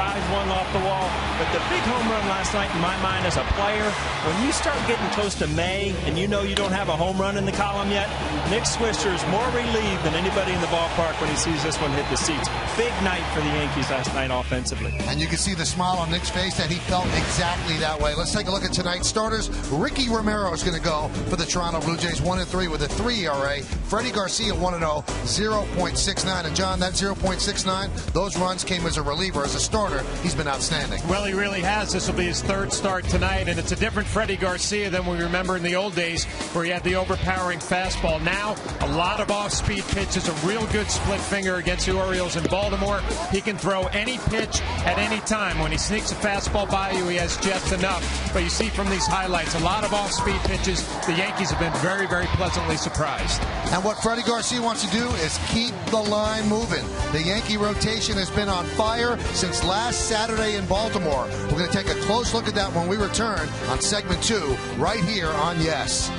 drives one off the wall. But the big home run last night, in my mind, as a player, when you start getting close to May and you know you don't have a home run in the column yet, Nick Swisher is more relieved than anybody in the ballpark when he sees this one hit the seats. Big night for the Yankees last night offensively. And you can see the smile on Nick's face that he felt exactly that way. Let's take a look at tonight's starters. Ricky Romero is going to go for the Toronto Blue Jays, 1-3 with a 3 ERA. Freddie Garcia, 1-0, 0.69. And John, that 0.69, those runs came as a reliever. As a starter, he's been outstanding. Well, he really has. This will be his third start tonight, and it's a different Freddie Garcia than we remember in the old days where he had the overpowering fastball. Now, a lot of off-speed pitches, a real good split finger against the Orioles in Baltimore. He can throw any pitch at any time. When he sneaks a fastball by you, he has just enough. But you see from these highlights, a lot of off-speed pitches. The Yankees have been very, very pleasantly surprised. And what Freddie Garcia wants to do is keep the line moving. The Yankee rotation has been on fire since last Saturday in Baltimore. We're going to take a close look at that when we return on segment 2 right here on Yes.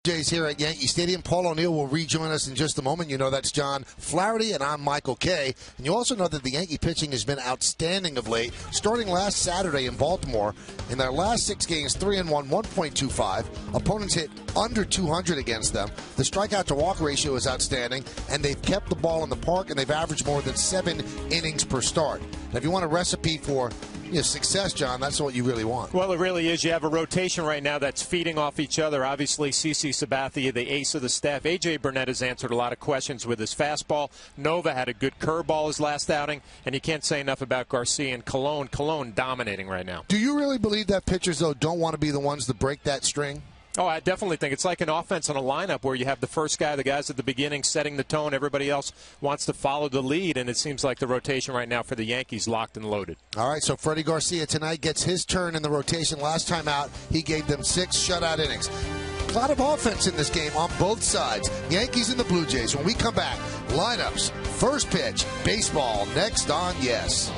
Jays here at Yankee Stadium. Paul O'Neill will rejoin us in just a moment. You know that's John Flaherty, and I'm Michael Kay. And you also know that the Yankee pitching has been outstanding of late. Starting last Saturday in Baltimore, in their last 6 games, 3-1, 1.25. Opponents hit under 200 against them. The strikeout-to-walk ratio is outstanding, and they've kept the ball in the park, and they've averaged more than 7 innings per start. Now, if you want a recipe for success, John, that's what you really want. Well, it really is. You have a rotation right now that's feeding off each other. Obviously, CC Sabathia, the ace of the staff. A.J. Burnett has answered a lot of questions with his fastball. Nova had a good curveball his last outing, and you can't say enough about Garcia and Colon. Colon dominating right now. Do you really believe that pitchers, though, don't want to be the ones to break that string? Oh, I definitely think it's like an offense on a lineup where you have the first guy, the guys at the beginning setting the tone. Everybody else wants to follow the lead, and it seems like the rotation right now for the Yankees locked and loaded. All right, so Freddie Garcia tonight gets his turn in the rotation. Last time out, he gave them 6 shutout innings. A lot of offense in this game on both sides. Yankees and the Blue Jays. When we come back, lineups, first pitch, baseball, next on Yes.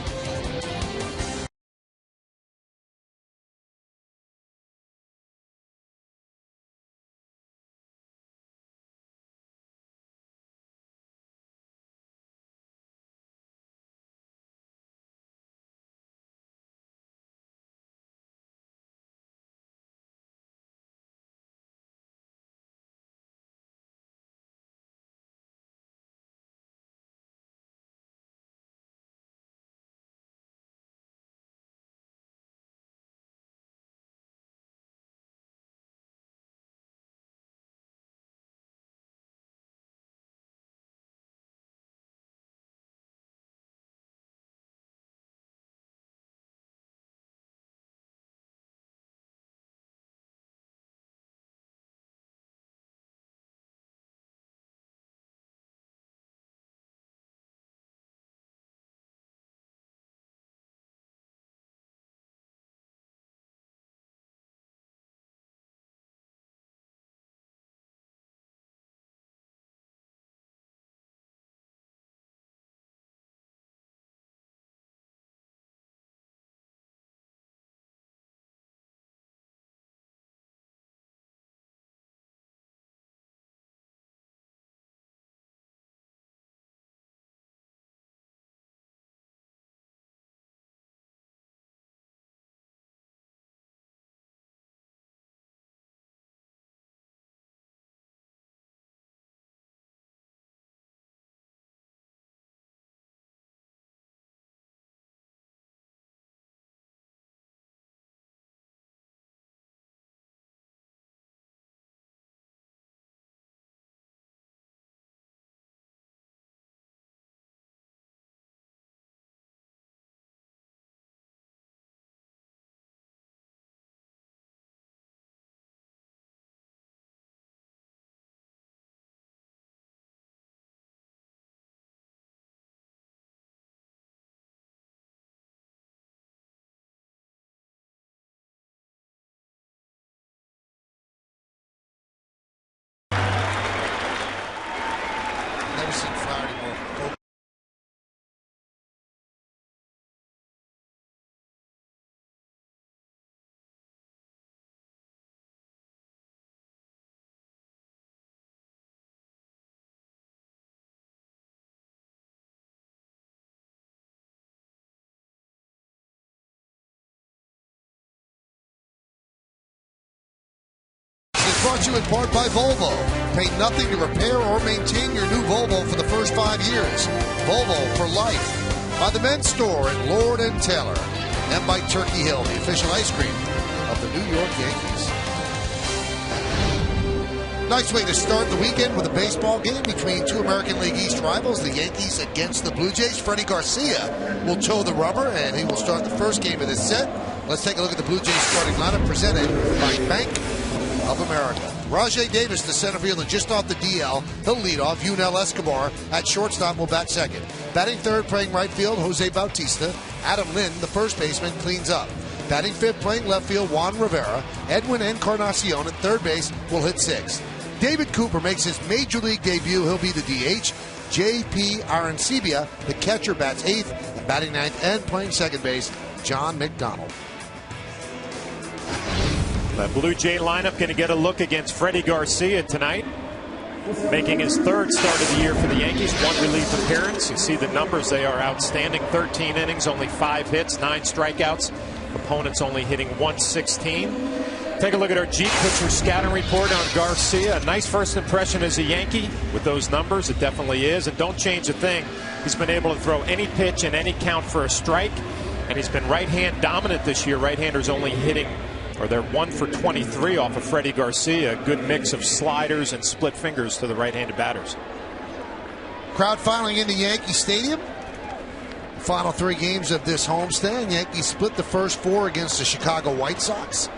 brought to you in part by Volvo. Pay nothing to repair or maintain your new Volvo for the first 5 years. Volvo for life. By the men's store at Lord & Taylor. And by Turkey Hill, the official ice cream of the New York Yankees. Nice way to start the weekend with a baseball game between two American League East rivals, the Yankees against the Blue Jays. Freddie Garcia will toe the rubber, and he will start the first game of this set. Let's take a look at the Blue Jays starting lineup presented by Bank of America. Rajai Davis, the center fielder, just off the DL. He'll lead off. Yunel Escobar at shortstop will bat second. Batting third, playing right field, Jose Bautista. Adam Lynn, the first baseman, cleans up. Batting fifth, playing left field, Juan Rivera. Edwin Encarnacion at third base will hit sixth. David Cooper makes his major league debut. He'll be the DH. J.P. Arancibia, the catcher, bats eighth. And batting ninth and playing second base, John McDonald. The Blue Jay lineup going to get a look against Freddie Garcia tonight. Making his third start of the year for the Yankees. One relief appearance. You see the numbers. They are outstanding. 13 innings, only 5 hits, 9 strikeouts. Opponents only hitting 116. Take a look at our Jeep pitcher scouting report on Garcia. A nice first impression as a Yankee with those numbers. It definitely is. And don't change a thing. He's been able to throw any pitch in any count for a strike. And he's been right-hand dominant this year. Right-handers only hitting, or they're 1 for 23 off of Freddie Garcia. A good mix of sliders and split fingers to the right-handed batters. Crowd filing into Yankee Stadium. The final 3 games of this homestand. Yankees split the first 4 against the Chicago White Sox.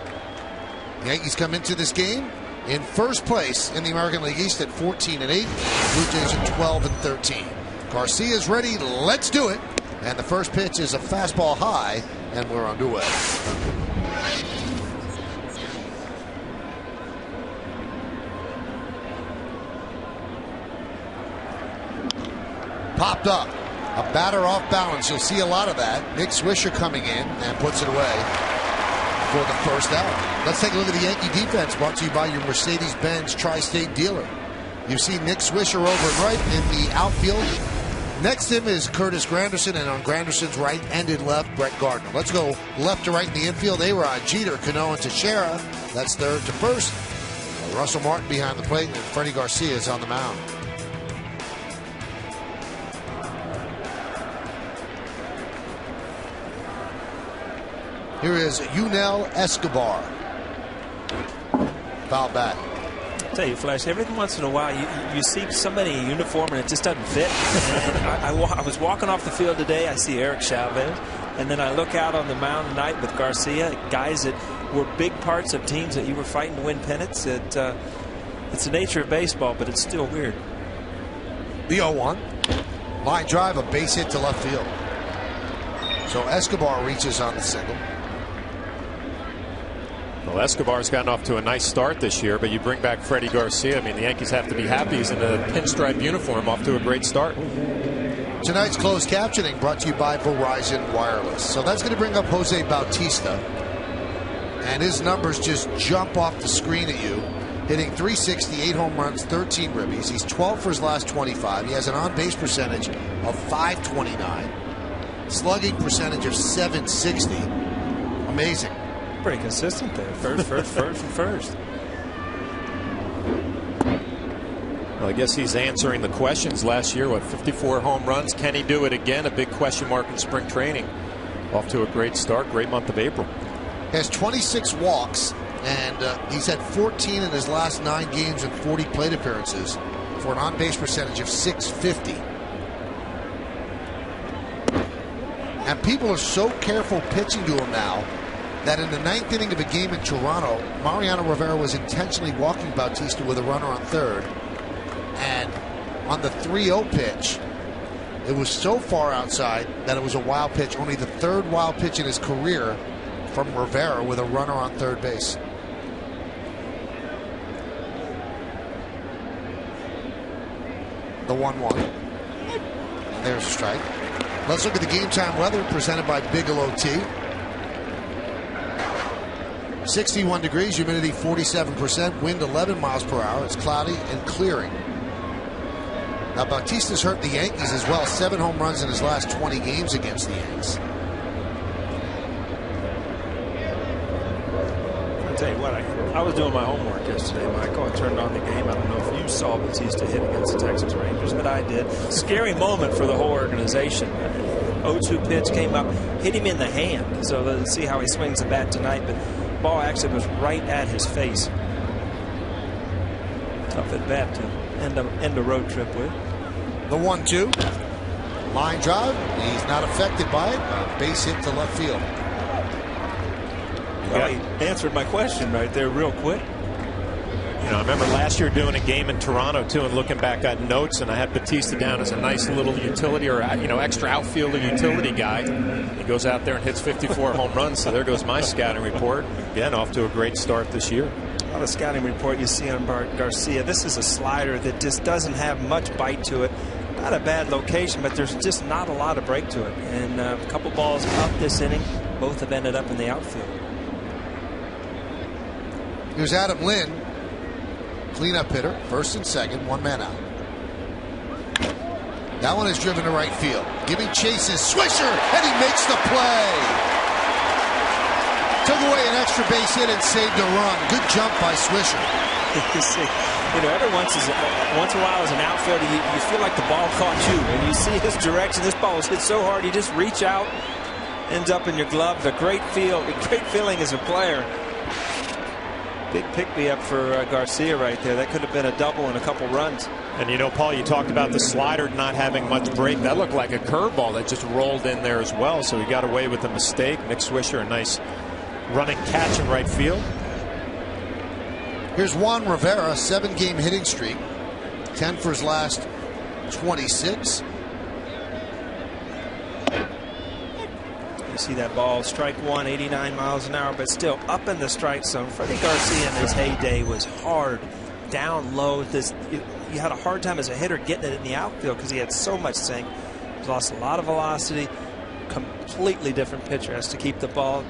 Yankees come into this game in first place in the American League East at 14-8. Blue Jays at 12-13. Garcia's ready. Let's do it. And the first pitch is a fastball high, and we're underway. Popped up. A batter off balance. You'll see a lot of that. Nick Swisher coming in and puts it away for the first out. Let's take a look at the Yankee defense, brought to you by your Mercedes-Benz Tri-State dealer. You see Nick Swisher over and right in the outfield. Next to him is Curtis Granderson, and on Granderson's right and in left, Brett Gardner. Let's go left to right in the infield. A-Rod, Jeter, Cano, and Teixeira. That's third to first. Russell Martin behind the plate, and Freddie Garcia is on the mound. Here is Yunel Escobar. Foul back. I'll tell you, Flash, every once in a while you see somebody in uniform and it just doesn't fit. I was walking off the field today. I see Eric Chavez, and then I look out on the mound tonight with Garcia, guys that were big parts of teams that you were fighting to win pennants. It's the nature of baseball, but it's still weird. The 0-1. Line drive, a base hit to left field. So Escobar reaches on the single. Well, Escobar's gotten off to a nice start this year, but you bring back Freddie Garcia. I mean, the Yankees have to be happy. He's in a pinstripe uniform, off to a great start. Tonight's closed captioning brought to you by Verizon Wireless. So that's going to bring up Jose Bautista. And his numbers just jump off the screen at you. Hitting .360, 8 home runs, 13 ribbies. He's 12 for his last 25. He has an on-base percentage of .529. Slugging percentage of .760. Amazing. Pretty consistent there. First. Well, I guess he's answering the questions last year. 54 home runs. Can he do it again? A big question mark in spring training. Off to a great start. Great month of April. He has 26 walks, and he's had 14 in his last 9 games and 40 plate appearances for an on-base percentage of .650. And people are so careful pitching to him now that in the 9th inning of a game in Toronto, Mariano Rivera was intentionally walking Bautista with a runner on third. And on the 3-0 pitch, it was so far outside that it was a wild pitch. Only the 3rd wild pitch in his career from Rivera with a runner on third base. The 1-1. And there's a strike. Let's look at the game time weather presented by Bigelow Tea. 61 degrees, humidity 47%, wind 11 miles per hour. It's cloudy and clearing. Now, Bautista's hurt the Yankees as well. 7 home runs in his last 20 games against the Yankees. I'll tell you what, I was doing my homework yesterday, Michael. I turned on the game. I don't know if you saw Batista hit against the Texas Rangers, but I did. Scary moment for the whole organization. 0-2 pitch came up, hit him in the hand. So let's see how he swings the bat tonight. But the ball actually was right at his face. Tough at bat to end a road trip with. The 1-2. Line drive. He's not affected by it. A base hit to left field. Well, he answered my question right there real quick. You know, I remember last year doing a game in Toronto too, and looking back at notes, and I had Batista down as a nice little utility or extra outfielder utility guy. He goes out there and hits 54 home runs. So there goes my scouting report. Again, off to a great start this year. A lot of scouting report you see on Garcia. This is a slider that just doesn't have much bite to it. Not a bad location, but there's just not a lot of break to it. And a couple balls up this inning, both have ended up in the outfield. Here's Adam Lynn, cleanup hitter, first and second, one man out. That one is driven to right field. Giving chases, Swisher, and he makes the play. Took away an extra base hit and saved a run. Good jump by Swisher. Every once in a while as an outfielder, you feel like the ball caught you, and you see his direction. This ball was hit so hard, you just reach out, ends up in your glove. A great feeling as a player. Big pick-me-up for Garcia right there. That could have been a double and a couple runs. And Paul, you talked about the slider not having much break. That looked like a curveball that just rolled in there as well. So he got away with a mistake. Nick Swisher, a nice running catch in right field. Here's Juan Rivera, 7-game hitting streak, 10 for his last 26. You see that ball, strike one, 89 miles an hour, but still up in the strike zone. Freddie Garcia in his heyday was hard, down low. You had a hard time as a hitter getting it in the outfield because he had so much sink. He's lost a lot of velocity. Completely different pitcher. Has to keep the ball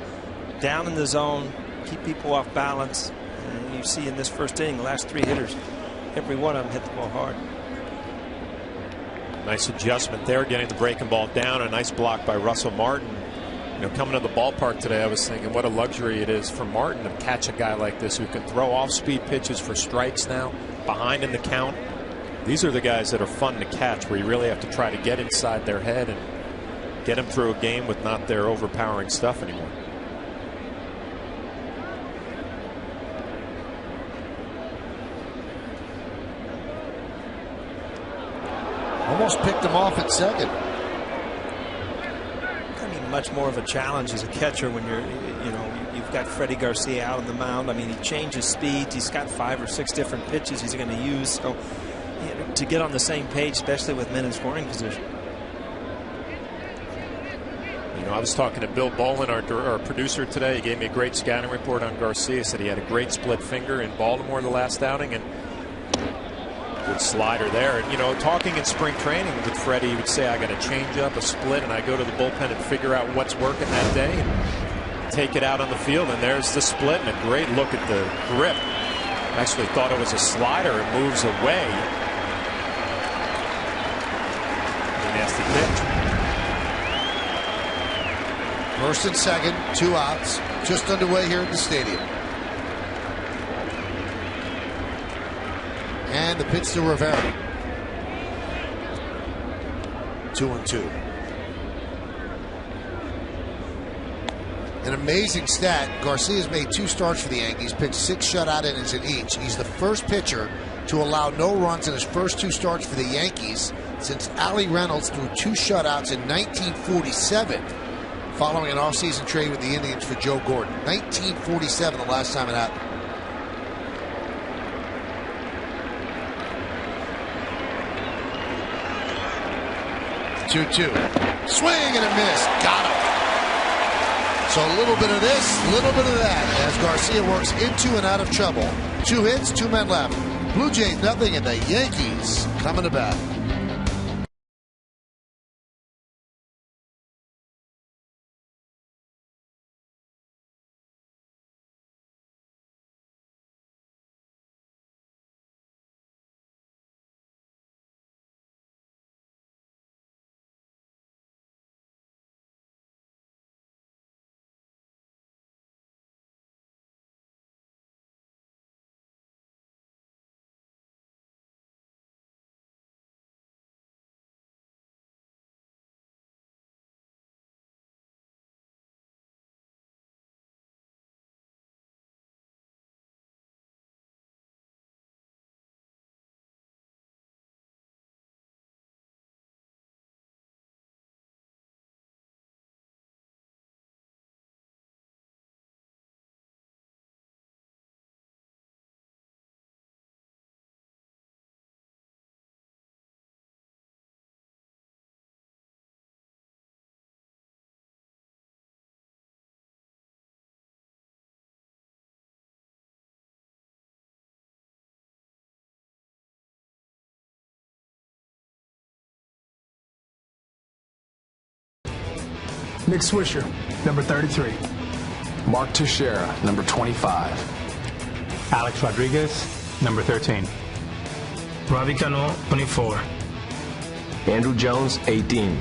down in the zone, keep people off balance. And you see in this first inning, the last 3 hitters, every one of them hit the ball hard. Nice adjustment there, getting the breaking ball down. A nice block by Russell Martin. Coming to the ballpark today, I was thinking what a luxury it is for Martin to catch a guy like this who can throw off-speed pitches for strikes now, behind in the count. These are the guys that are fun to catch, where you really have to try to get inside their head and get them through a game with not their overpowering stuff anymore. Almost picked him off at second. Much more of a challenge as a catcher when you've got Freddie Garcia out on the mound. I mean, he changes speeds. He's got 5 or 6 different pitches he's going to use. So to get on the same page, especially with men in scoring position. I was talking to Bill Bolin, our producer today. He gave me a great scouting report on Garcia. He said he had a great split finger in Baltimore the last outing, and good slider there. And, talking in spring training with Freddie, he would say, I got a change up, a split, and I go to the bullpen and figure out what's working that day and take it out on the field. And there's the split, and a great look at the grip. Actually thought it was a slider. It moves away. Nasty pitch. First and second, 2 outs, just underway here at the stadium. And the pitch to Rivera. 2-2. An amazing stat. Garcia's made 2 starts for the Yankees, pitched 6 shutout innings in each. He's the first pitcher to allow no runs in his first 2 starts for the Yankees since Ali Reynolds threw 2 shutouts in 1947, following an offseason trade with the Indians for Joe Gordon. 1947, the last time it happened. 2-2. Swing and a miss. Got him. So a little bit of this, a little bit of that as Garcia works into and out of trouble. 2 hits, 2 men left. Blue Jays nothing, and the Yankees coming to bat. Nick Swisher, number 33. Mark Teixeira, number 25. Alex Rodriguez, number 13. Robbie Cano, 24. Andrew Jones, 18.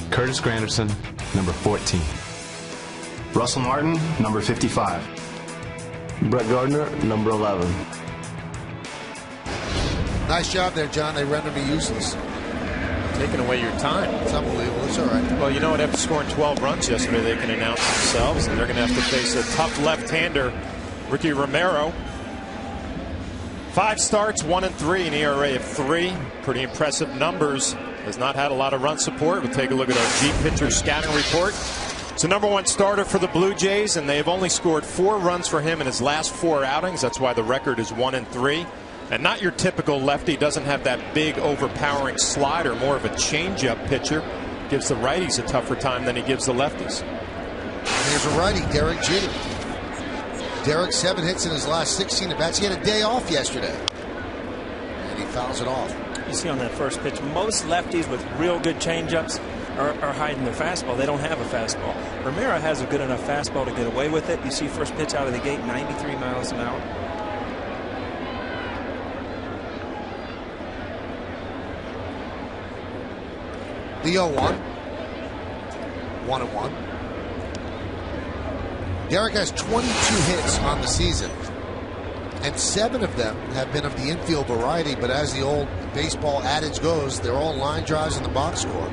Curtis Granderson, number 14. Russell Martin, number 55. Brett Gardner, number 11. Nice job there, John. They rendered me useless. Taking away your time. It's unbelievable. It's all right. Well, you know what? After scoring 12 runs yesterday, they can announce themselves, and they're going to have to face a tough left-hander, Ricky Romero. 5 starts, 1-3, an ERA of 3. Pretty impressive numbers. Has not had a lot of run support. We'll take a look at our G pitcher scouting report. It's the #1 starter for the Blue Jays, and they have only scored 4 runs for him in his last 4 outings. That's why the record is 1-3. And not your typical lefty. Doesn't have that big overpowering slider, more of a changeup pitcher. Gives the righties a tougher time than he gives the lefties. Here's a righty, Derek Jeter. Derek, 7 hits in his last 16 at-bats. He had a day off yesterday, and he fouls it off. You see on that first pitch, most lefties with real good changeups are hiding their fastball. They don't have a fastball. Romero has a good enough fastball to get away with it. You see first pitch out of the gate, 93 miles an hour. The 0-1. 1-1. Derek has 22 hits on the season, and 7 of them have been of the infield variety, but as the old baseball adage goes, they're all line drives in the box score.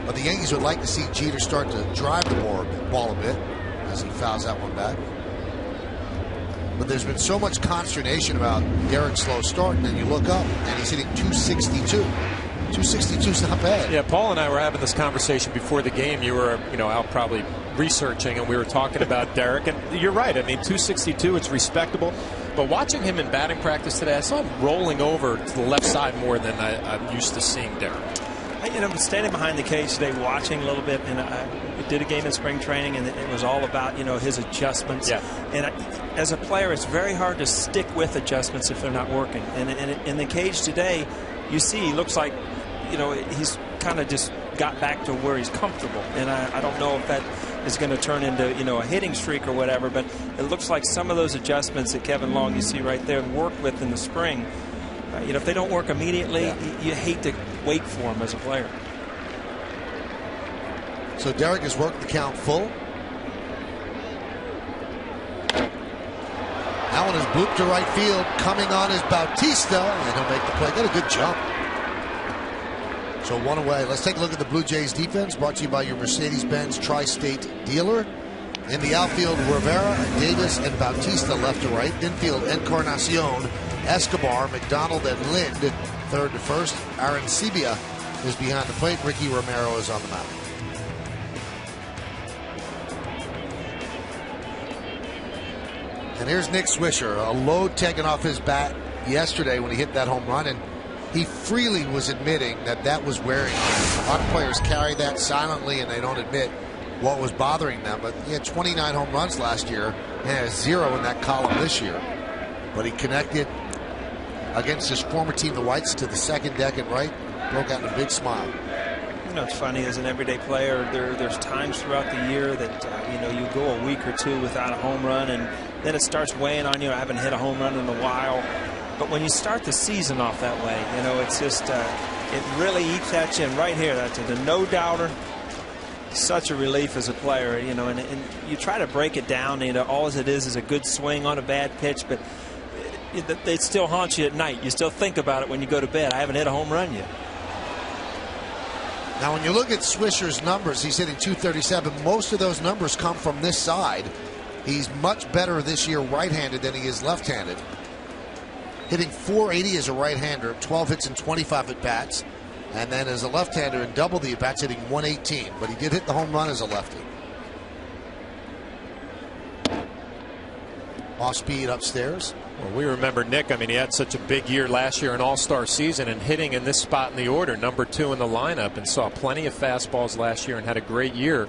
But the Yankees would like to see Jeter start to drive the ball a bit as he fouls that one back. But there's been so much consternation about Derek's slow start, and then you look up and he's hitting 262. 262 is not bad. Yeah, Paul and I were having this conversation before the game. You were, out probably researching, and we were talking about Derek. And you're right. I mean, 262, it's respectable. But watching him in batting practice today, I saw him rolling over to the left side more than I'm used to seeing Derek. I'm standing behind the cage today, watching a little bit, and I did a game in spring training, and it was all about his adjustments. Yeah. And as a player, it's very hard to stick with adjustments if they're not working. And in the cage today, you see he looks like he's kind of just got back to where he's comfortable, and I don't know if that is going to turn into a hitting streak or whatever, but it looks like some of those adjustments that Kevin Long you see right there worked with in the spring. If they don't work immediately, you hate to wait for them as a player. So Derek has worked the count full. That one is blooped to right field. Coming on is Bautista, and he'll make the play. Got a good jump. So 1 away. Let's take a look at the Blue Jays defense, brought to you by your Mercedes-Benz Tri-State dealer. In the outfield, Rivera, Davis, and Bautista left to right. Infield, Encarnacion, Escobar, McDonald, and Lind. Third to first. Arancibia is behind the plate. Ricky Romero is on the mound. And here's Nick Swisher. A load taken off his bat yesterday when he hit that home run, and he freely was admitting that was wearing on him. A lot of players carry that silently and they don't admit what was bothering them. But he had 29 home runs last year and has 0 in that column this year. But he connected against his former team, the Whites, to the second deck and right. Broke out in a big smile. It's funny, as an everyday player, there's times throughout the year that you go a week or two without a home run, and then it starts weighing on you. I haven't hit a home run in a while. But when you start the season off that way, it's just it really eats at you. And right here, that's a no-doubter. Such a relief as a player, and you try to break it down. All it is a good swing on a bad pitch, but it still haunts you at night. You still think about it when you go to bed. I haven't hit a home run yet. Now, when you look at Swisher's numbers, he's hitting 237. Most of those numbers come from this side. He's much better this year right-handed than he is left-handed. Hitting 480 as a right-hander, 12 hits and 25 at-bats. And then as a left-hander in double the at-bats, hitting 118. But he did hit the home run as a lefty. Off-speed upstairs. Well, we remember Nick. I mean, he had such a big year last year, an all-star season, and hitting in this spot in the order, #2 in the lineup, and saw plenty of fastballs last year and had a great year.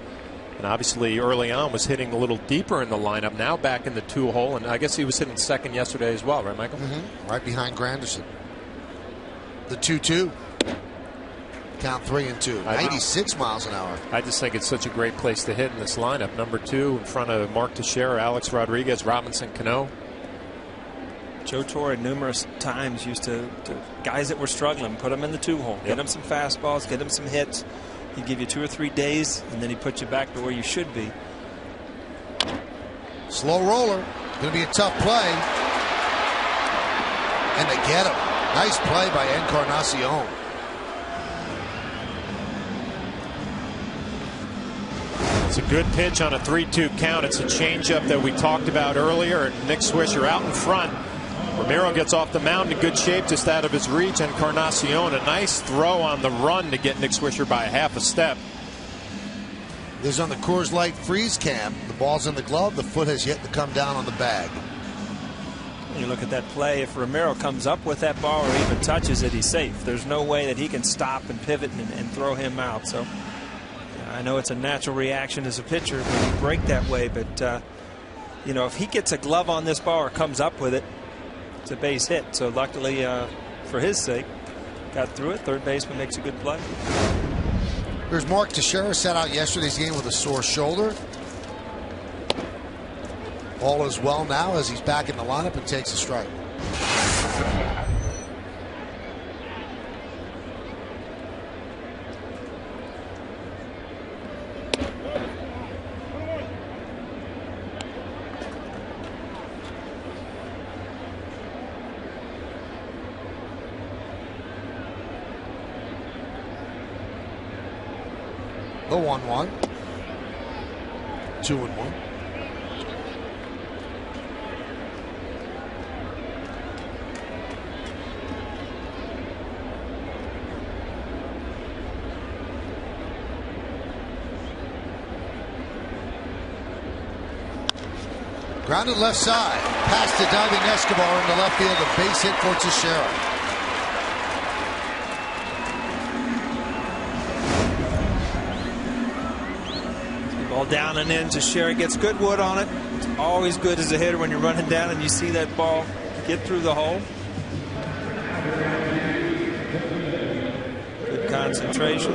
And obviously early on was hitting a little deeper in the lineup. Now back in the 2-hole, and I guess he was hitting second yesterday as well, right, Michael? Right behind Granderson. The 2-2. Count 3-2. 96 miles an hour. I just think it's such a great place to hit in this lineup. Number 2 in front of Mark Teixeira, Alex Rodriguez, Robinson Cano. Joe Torre numerous times used to guys that were struggling, put them in the 2-hole, get them some fastballs, get them some hits. He'd give you 2 or 3 days, and then he'd put you back to where you should be. Slow roller. Going to be a tough play. And they get him. Nice play by Encarnacion. It's a good pitch on a 3-2 count. It's a changeup that we talked about earlier. And Nick Swisher out in front. Romero gets off the mound in good shape, just out of his reach. Encarnacion, a nice throw on the run to get Nick Swisher by half a step. This is on the Coors Light freeze cam. The ball's in the glove. The foot has yet to come down on the bag. You look at that play. If Romero comes up with that ball or even touches it, he's safe. There's no way that he can stop and pivot and throw him out. So I know it's a natural reaction as a pitcher when you break that way, but you know, if he gets a glove on this ball or comes up with it, it's a base hit. So luckily for his sake, got through it. Third baseman makes a good play. Here's Mark Teixeira, sat out yesterday's game with a sore shoulder. All is well now as he's back in the lineup and takes a strike. The 1-1. 2-1. Grounded left side. Past to diving Escobar into left field. A base hit for Teixeira. Ball down and in. Teixeira gets good wood on it. It's always good as a hitter when you're running down and you see that ball get through the hole. Good concentration.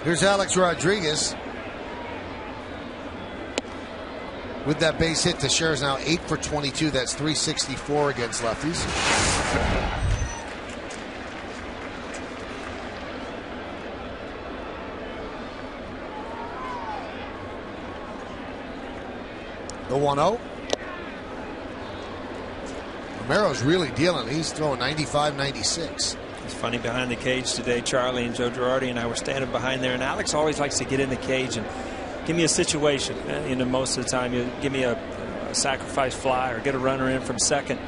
Here's Alex Rodriguez. With that base hit, Teixeira's now 8 for 22. That's 364 against lefties. The 1-0. Romero's really dealing. He's throwing 95, 96. It's funny, behind the cage today, Charlie and Joe Girardi and I were standing behind there, and Alex always likes to get in the cage and give me a situation. You know, most of the time, you give me a sacrifice fly or get a runner in from second.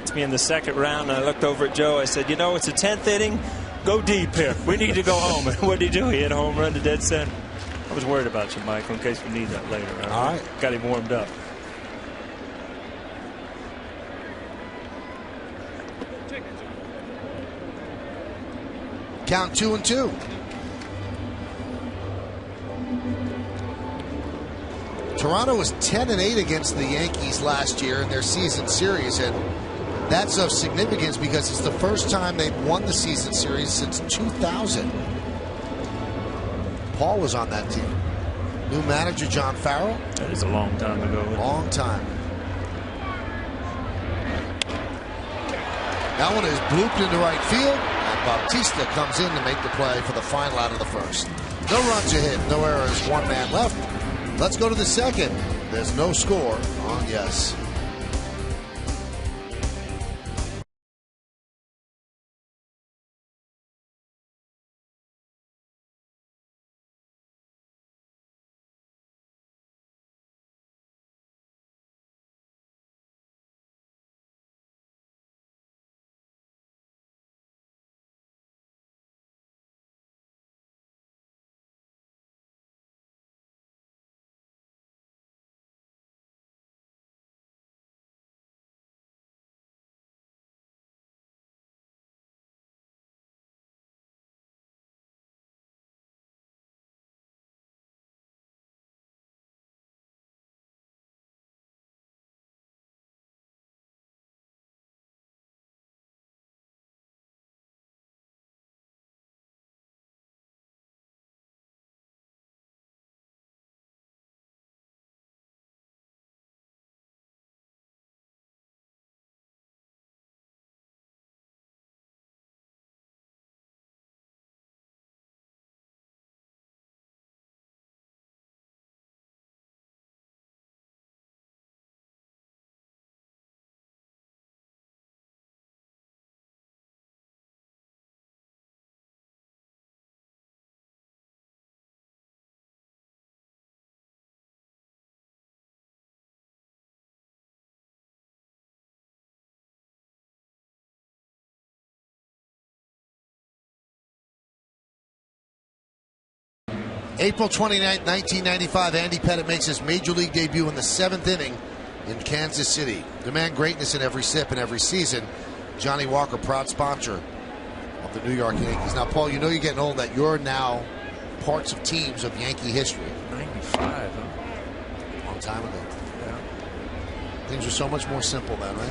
It's me in the second round, and I looked over at Joe. I said, you know, it's the 10th inning. Go deep here. We need to go home. And what did he do? He hit a home run to dead center. I was worried about you, Michael, in case we need that later. All right. Got him warmed up. Count 2-2. Toronto was 10-8 against the Yankees last year in their season series, and that's of significance because it's the first time they've won the season series since 2000. Paul was on that team. New manager John Farrell. That is a long time ago. Long time. That one is blooped into right field, and Bautista comes in to make the play for the final out of the first. No runs ahead, no errors, one man left. Let's go to the second. There's no score on yes. April 29th, 1995, Andy Pettitte makes his Major League debut in the 7th inning in Kansas City. Demand greatness in every sip and every season. Johnny Walker, proud sponsor of the New York Yankees. Now, Paul, you know you're getting old that you're now parts of teams of Yankee history. 95, huh? Long time ago. Yeah. Things were so much more simple then, right?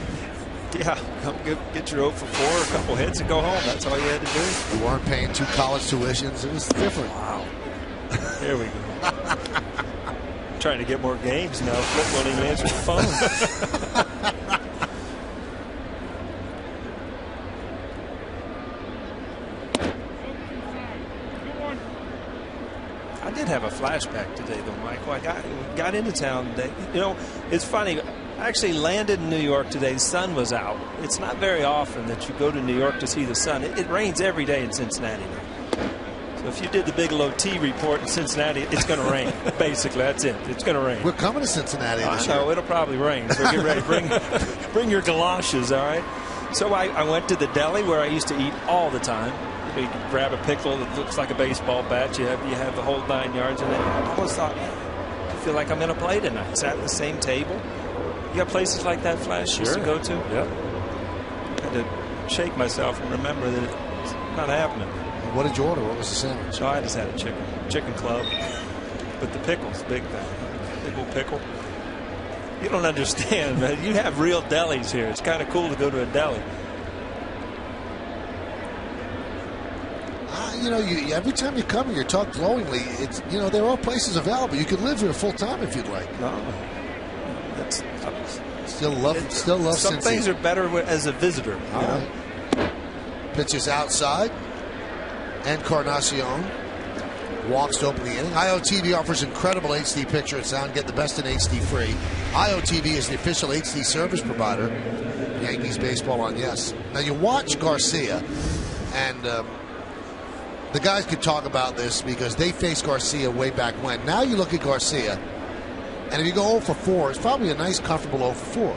Yeah, come get your 0 for 4, a couple hits, and go home. That's all you had to do. You weren't paying 2 college tuitions. It was different. Wow. There we go. Trying to get more games now. Flip won't even answer the phone. I did have a flashback today, though, Michael. I got into town today. You know, it's funny. I actually landed in New York today. The sun was out. It's not very often that you go to New York to see the sun. It rains every day in Cincinnati now. So if you did the Bigelow T report in Cincinnati, it's going to rain. Basically, that's it. It's going to rain. We're coming to Cincinnati this year. I know. It'll probably rain. So get ready. Bring your galoshes, all right? So I went to the deli where I used to eat all the time. You can grab a pickle that looks like a baseball bat. You have the whole 9 yards. And I almost thought, I feel like I'm going to play tonight. Sat at the same table. You got places like that, Flash, used to go to? Yep. I had to shake myself and remember that it's not happening. What did you order? What was the sandwich? So I just had a chicken club. But the pickle's big thing. Big old pickle. You don't understand, man. You have real delis here. It's kind of cool to go to a deli. You know, every time you come here, you talk glowingly. It's, you know, there are places available. You could live here full time if you'd like. No, still love some Cincy. Things are better as a visitor. All right. Pitches outside. Encarnacion walks to open the inning. IOTV offers incredible HD picture and sound. Get the best in HD free. IOTV is the official HD service provider. Yankees baseball on Yes. Now you watch Garcia, and the guys could talk about this because they faced Garcia way back when. Now you look at Garcia, and if you go 0 for 4, it's probably a nice, comfortable 0 for 4.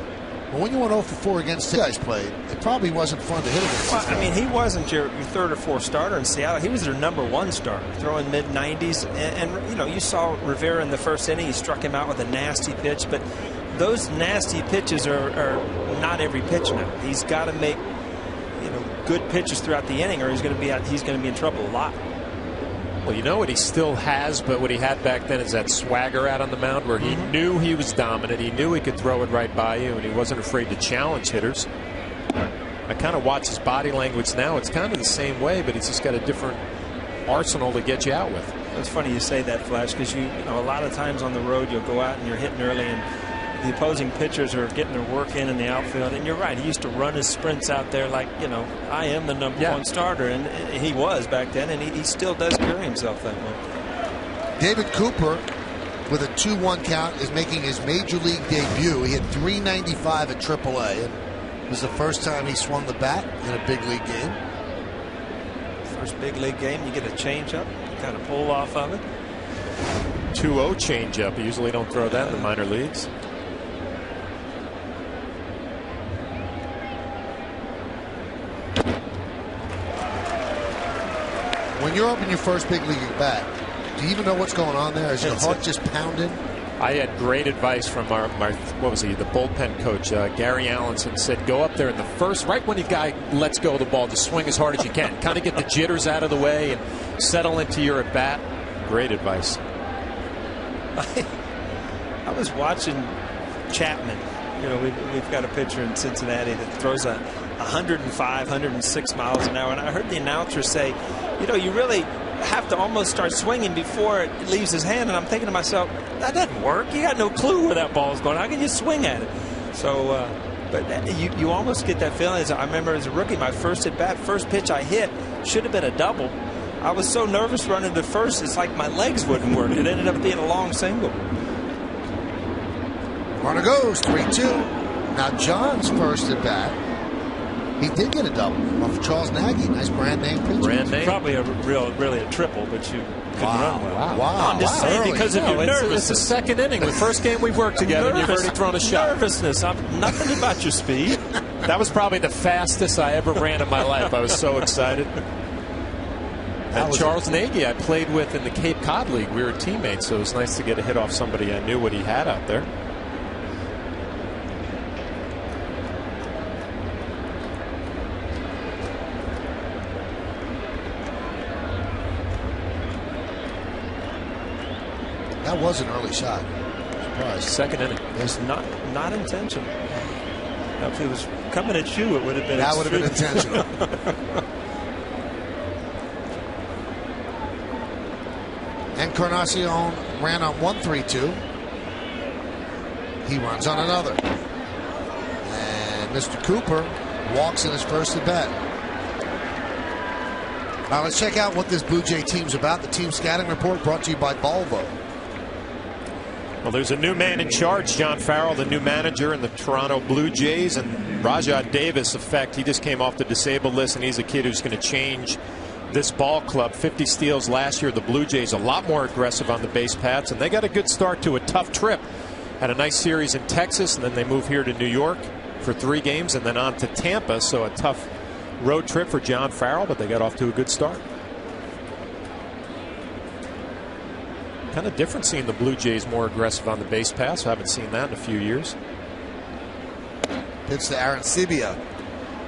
But when you went 0 for 4 against the guys played, it probably wasn't fun to hit against. Well, I mean, he wasn't your third or fourth starter in Seattle. He was their #1 starter, throwing mid-90s. And you know, you saw Rivera in the first inning. He struck him out with a nasty pitch. But those nasty pitches are not every pitch now. He's got to make, you know, good pitches throughout the inning, or he's going to be in trouble a lot. Well, you know what he still has, but what he had back then is that swagger out on the mound where he knew he was dominant. He knew he could throw it right by you, and he wasn't afraid to challenge hitters. I kind of watch his body language now. It's kind of the same way, but he's just got a different arsenal to get you out with. It's funny you say that, Flash, because you know, a lot of times on the road you'll go out and you're hitting early, and the opposing pitchers are getting their work in the outfield. And you're right, he used to run his sprints out there like, you know, I am the #1 starter, and he was back then, and he still does carry himself that way. David Cooper, with a 2-1 count, is making his Major League debut. He hit .395 at AAA, and it was the first time he swung the bat in a big league game. First big league game, you get a changeup, you kind of pull off of it. 2-0 changeup. You usually don't throw that in the minor leagues. When you're up in your first big league at bat, do you even know what's going on there? Is your heart just pounding? I had great advice from our what was he, the bullpen coach, Gary Allenson, said go up there in the first, right when the guy lets go of the ball, just swing as hard as you can. Kind of get the jitters out of the way and settle into your at bat. Great advice. I was watching Chapman. You know, we've got a pitcher in Cincinnati that throws 105, 106 miles an hour. And I heard the announcer say, you know, you really have to almost start swinging before it leaves his hand. And I'm thinking to myself, that doesn't work. You got no clue where that ball is going. How can you swing at it? So, but you almost get that feeling. I remember as a rookie, my first at bat, first pitch I hit should have been a double. I was so nervous running to first, it's like my legs wouldn't work. It ended up being a long single. Runner goes 3-2. Now John's first at bat, he did get a double off of Charles Nagy. Nice brand name pitcher. Brand name. Probably really a triple, but you couldn't run well. Wow. I'm just saying because of your nervousness. It's the second inning. The first game we've worked together, and you've already thrown a shot. Nervousness. I'm nothing about your speed. That was probably the fastest I ever ran in my life. I was so excited. And Charles Nagy, I played with in the Cape Cod League. We were teammates, so it was nice to get a hit off somebody I knew what he had out there. That was an early shot. Surprise. Second inning. It's not intentional. Now, if it was coming at you, it would have been. That would have been intentional. Encarnacion ran on 1-3-2. He runs on another. And Mr. Cooper walks in his first at bat. Now let's check out what this Blue Jay team's about. The team scouting report brought to you by Volvo. Well, there's a new man in charge, John Farrell, the new manager in the Toronto Blue Jays, and Rajah Davis, effect, he just came off the disabled list, and he's a kid who's going to change this ball club. 50 steals last year. The Blue Jays a lot more aggressive on the base paths, and they got a good start to a tough trip. Had a nice series in Texas, and then they move here to New York for 3 games, and then on to Tampa. So a tough road trip for John Farrell, but they got off to a good start. Kind of different seeing the Blue Jays more aggressive on the base pass. I haven't seen that in a few years. Pitch to Aaron Sibia.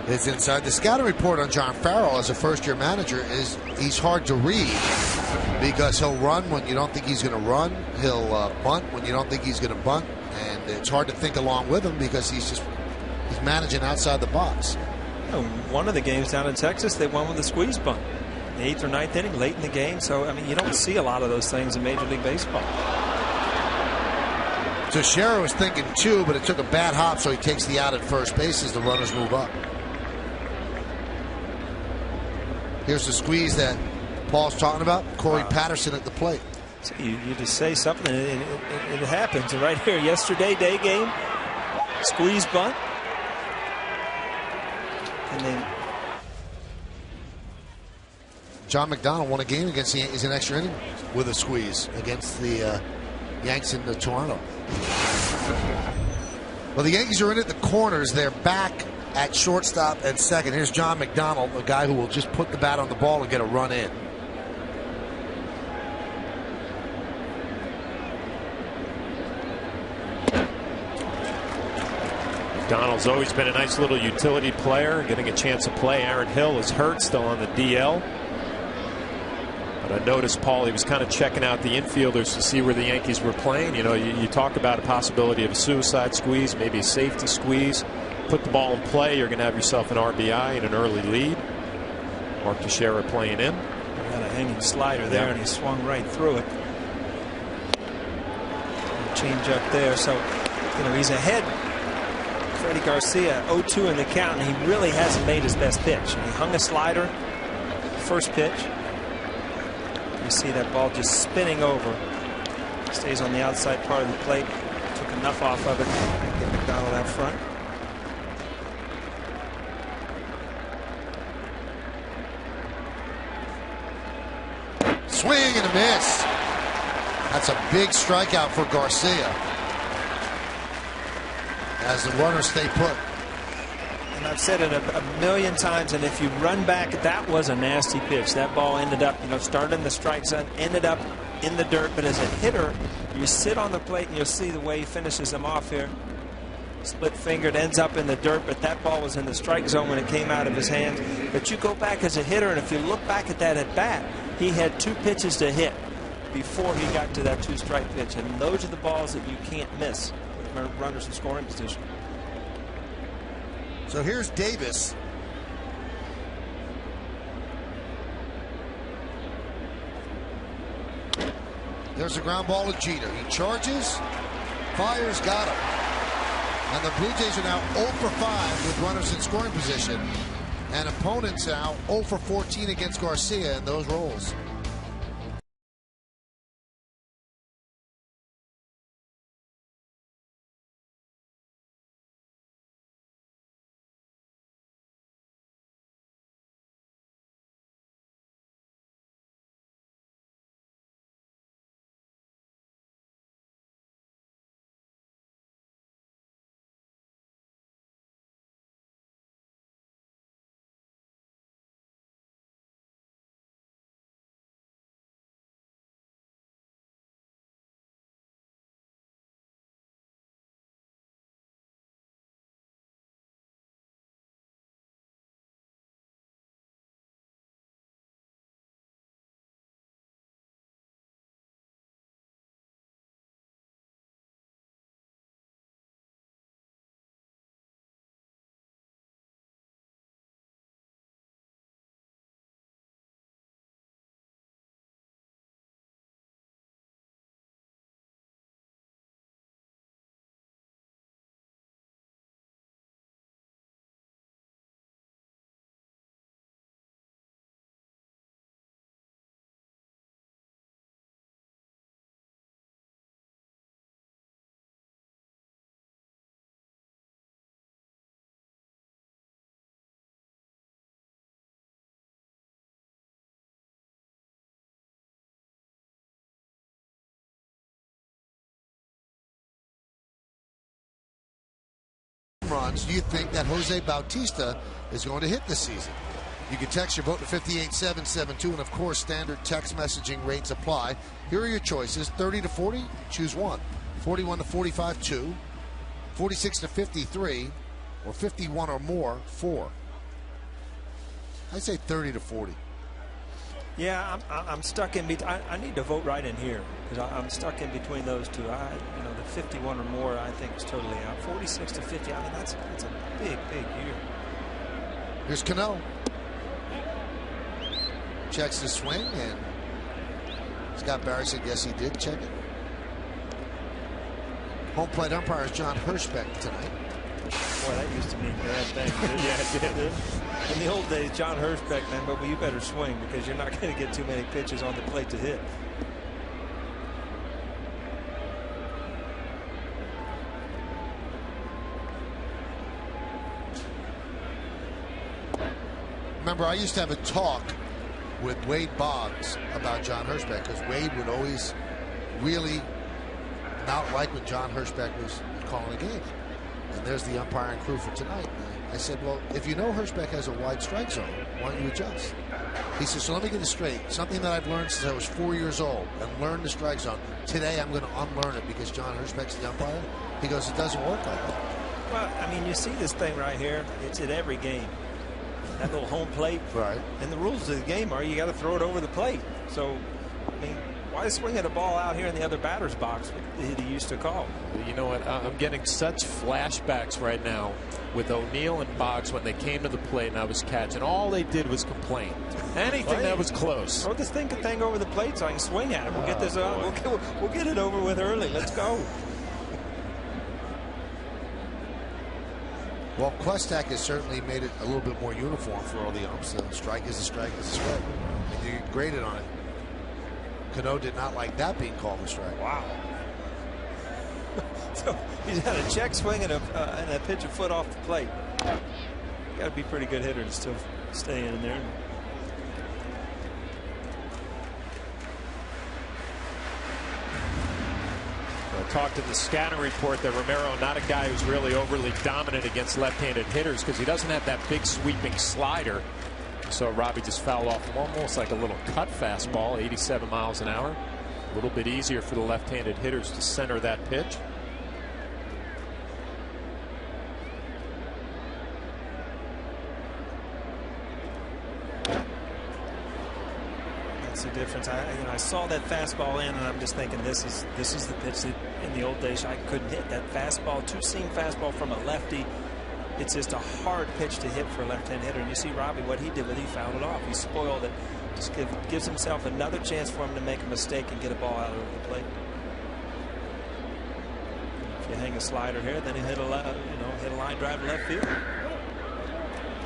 It's inside. The scouting report on John Farrell as a first-year manager is he's hard to read because he'll run when you don't think he's going to run. He'll bunt when you don't think he's going to bunt. And it's hard to think along with him because he's managing outside the box. One of the games down in Texas, they won with a squeeze bunt. 8th or 9th inning, late in the game. So, I mean, you don't see a lot of those things in Major League Baseball. Teixeira was thinking 2, but it took a bad hop, so he takes the out at first base as the runners move up. Here's the squeeze that Paul's talking about. Corey Patterson at the plate. So you just say something, and it happens. And right here, yesterday, day game, squeeze bunt. And then John McDonald won a game against the Yankees in extra inning with a squeeze against the Yanks in Toronto. Well, the Yankees are in at the corners. They're back at shortstop and second. Here's John McDonald, a guy who will just put the bat on the ball and get a run in. McDonald's always been a nice little utility player, getting a chance to play. Aaron Hill is hurt, still on the DL. But I noticed, Paul, he was kind of checking out the infielders to see where the Yankees were playing. You know, you talk about a possibility of a suicide squeeze, maybe a safety squeeze. Put the ball in play, you're going to have yourself an RBI and an early lead. Mark Teixeira playing in. Got a hanging slider there, and he swung right through it. Change up there, so you know he's ahead. Freddie Garcia 0-2 in the count, and he really hasn't made his best pitch. He hung a slider, first pitch. You see that ball just spinning over. Stays on the outside part of the plate. Took enough off of it to get McDonald out front. Swing and a miss. That's a big strikeout for Garcia. As the runners stay put. And I've said it a million times, and if you run back, that was a nasty pitch. That ball ended up, started in the strike zone, ended up in the dirt. But as a hitter, you sit on the plate and you'll see the way he finishes them off here. Split fingered, ends up in the dirt, but that ball was in the strike zone when it came out of his hands. But you go back as a hitter, and if you look back at that at bat, he had 2 pitches to hit before he got to that 2-strike pitch. And those are the balls that you can't miss with runners in scoring position. So here's Davis. There's a ground ball to Jeter. He charges, fires, got him. And the Blue Jays are now 0 for 5 with runners in scoring position. And opponents now 0 for 14 against Garcia in those roles. runs do you think that Jose Bautista is going to hit this season? You can text your vote to 58772, and of course, standard text messaging rates apply. Here are your choices: 30 to 40, choose one; 41 to 45, 2; 46 to 53, or 51 or more, 4. I say 30 to 40. Yeah, I'm stuck in between. I need to vote right in here because I'm stuck in between those two. The 51 or more I think is totally out. 46 to 50. I mean that's a big year. Here's Cano. Checks the swing, and Scott Barry said yes, he did check it. Home plate umpire is John Hirschbeck tonight. Boy, that used to mean bad things. Yeah, it did. In the old days, John Hirschbeck, man, but you better swing because you're not going to get too many pitches on the plate to hit. Remember, I used to have a talk with Wade Boggs about John Hirschbeck because Wade would always really not like when John Hirschbeck was calling a game. And there's the umpiring crew for tonight. I said, well, if you know Hirschbeck has a wide strike zone, why don't you adjust? He says, so let me get this straight. Something that I've learned since I was 4 years old and learned the strike zone. Today I'm going to unlearn it because John Hirschbeck's the umpire. He goes, it doesn't work like that. Well, I mean, you see this thing right here. It's at every game. That little home plate. Right. And the rules of the game are you got to throw it over the plate. So, I mean, why swing at a ball out here in the other batter's box that he used to call? You know what? I'm getting such flashbacks right now with O'Neill and Boggs when they came to the plate and I was catching. All they did was complain. Anything that was close. Throw this thing over the plate so I can swing at it. We'll get this we'll get it over with early. Let's go. Well, Questak has certainly made it a little bit more uniform for all the umps. A strike is a strike is a strike. And you get graded on it. Cano did not like that being called a strike. Wow. So he's had a check swing and a pitch a foot off the plate. You got to be a pretty good hitter to still stay in there. Talked in the scouting report that Romero, not a guy who's really overly dominant against left-handed hitters because he doesn't have that big sweeping slider. So Robbie just fouled off almost like a little cut fastball, 87 miles an hour. A little bit easier for the left-handed hitters to center that pitch. That's the difference. I saw that fastball in, and I'm just thinking this is the pitch that in the old days I couldn't hit. That fastball, two-seam fastball from a lefty. It's just a hard pitch to hit for a left-hand hitter. And you see Robbie, what he did he fouled it off. He spoiled it. Just gives himself another chance for him to make a mistake and get a ball out over the plate. If you hang a slider here, then he hit a line drive to left field.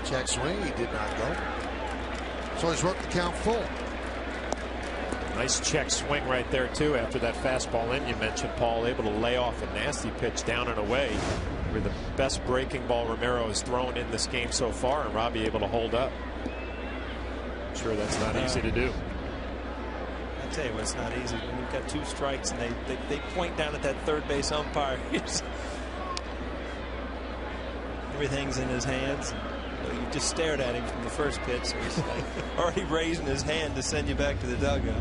Check swing, he did not go. So he's worked the count full. Nice check swing right there too after that fastball in. You mentioned Paul able to lay off a nasty pitch down and away. Were the best breaking ball Romero has thrown in this game so far, and Robbie able to hold up. I'm sure that's not easy to do. I tell you what, it's not easy when you've got two strikes and they point down at that third base umpire. Everything's in his hands. You just stared at him from the first pitch, so he's like already raising his hand to send you back to the dugout.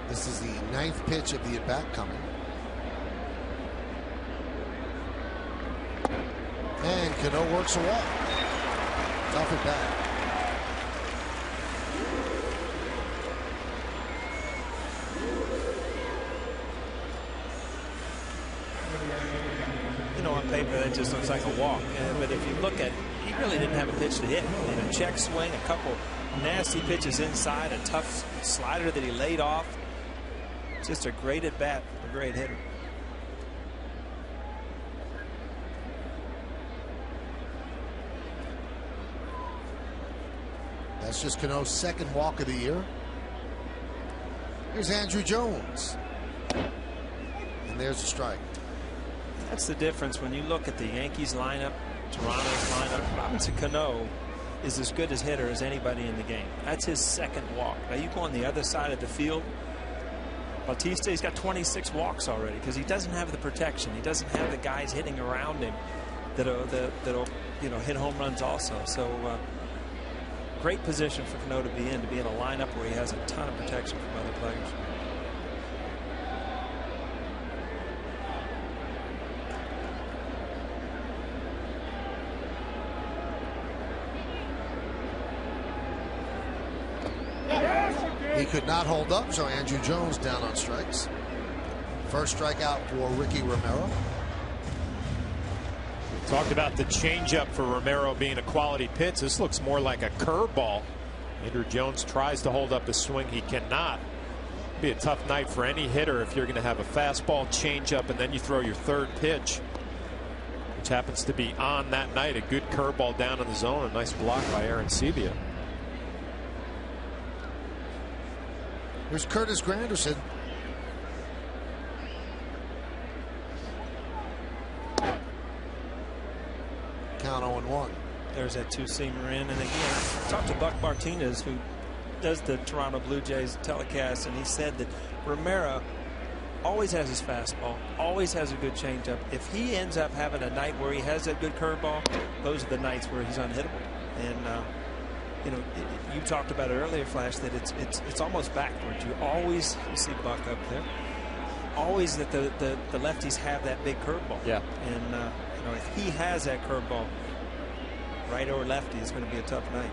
This is the 9th pitch of the at-bat coming. And Cano works a walk. Tough at bat. On paper, that just looks like a walk. But if you look at, he really didn't have a pitch to hit. He had a check swing, a couple nasty pitches inside, a tough slider that he laid off. Just a great at bat, a great hitter. That's just Cano's second walk of the year. Here's Andrew Jones. And there's a strike. That's the difference when you look at the Yankees lineup Toronto's lineup. Robinson Cano is as good as hitter as anybody in the game. That's his second walk. Now you go on the other side of the field. Bautista, he's got 26 walks already because he doesn't have the protection. He doesn't have the guys hitting around him that'll hit home runs also. So great position for Cano to be in a lineup where he has a ton of protection from other players. He could not hold up, so Andrew Jones down on strikes. First strikeout for Ricky Romero. We talked about the changeup for Romero being a quality pitch. This looks more like a curveball. Andrew Jones tries to hold up a swing. He cannot. It'd be a tough night for any hitter if you're going to have a fastball, changeup, and then you throw your third pitch, which happens to be on that night. A good curveball down in the zone. A nice block by Aaron Sebia. Here's Curtis Granderson. Count 0-1. There's that two-seamer in. And again, I talked to Buck Martinez, who does the Toronto Blue Jays telecast, and he said that Romero always has his fastball, always has a good changeup. If he ends up having a night where he has that good curveball, those are the nights where he's unhittable. And you talked about it earlier, Flash, that it's almost backwards. You see Buck up there. Always that the lefties have that big curveball. Yeah. And if he has that curveball, right or lefty, it's going to be a tough night.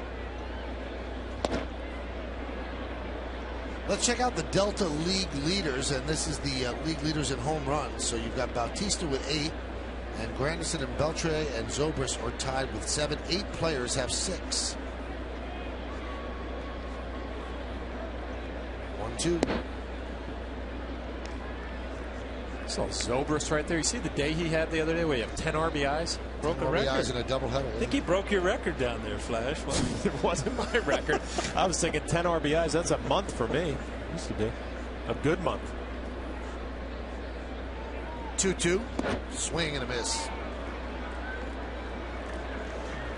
Let's check out the Delta League leaders, and this is the league leaders in home runs. So you've got Bautista with 8, and Granderson and Beltre and Zobrist are tied with 7. 8 players have 6. 1-2. So Zobrist right there. You see the day he had the other day where he had 10 RBIs? Broke a record. RBIs in a doubleheader. I think he broke your record down there, Flash. It wasn't my record. I was thinking 10 RBIs. That's a month for me. Used to be a good month. 2-2. Swing and a miss.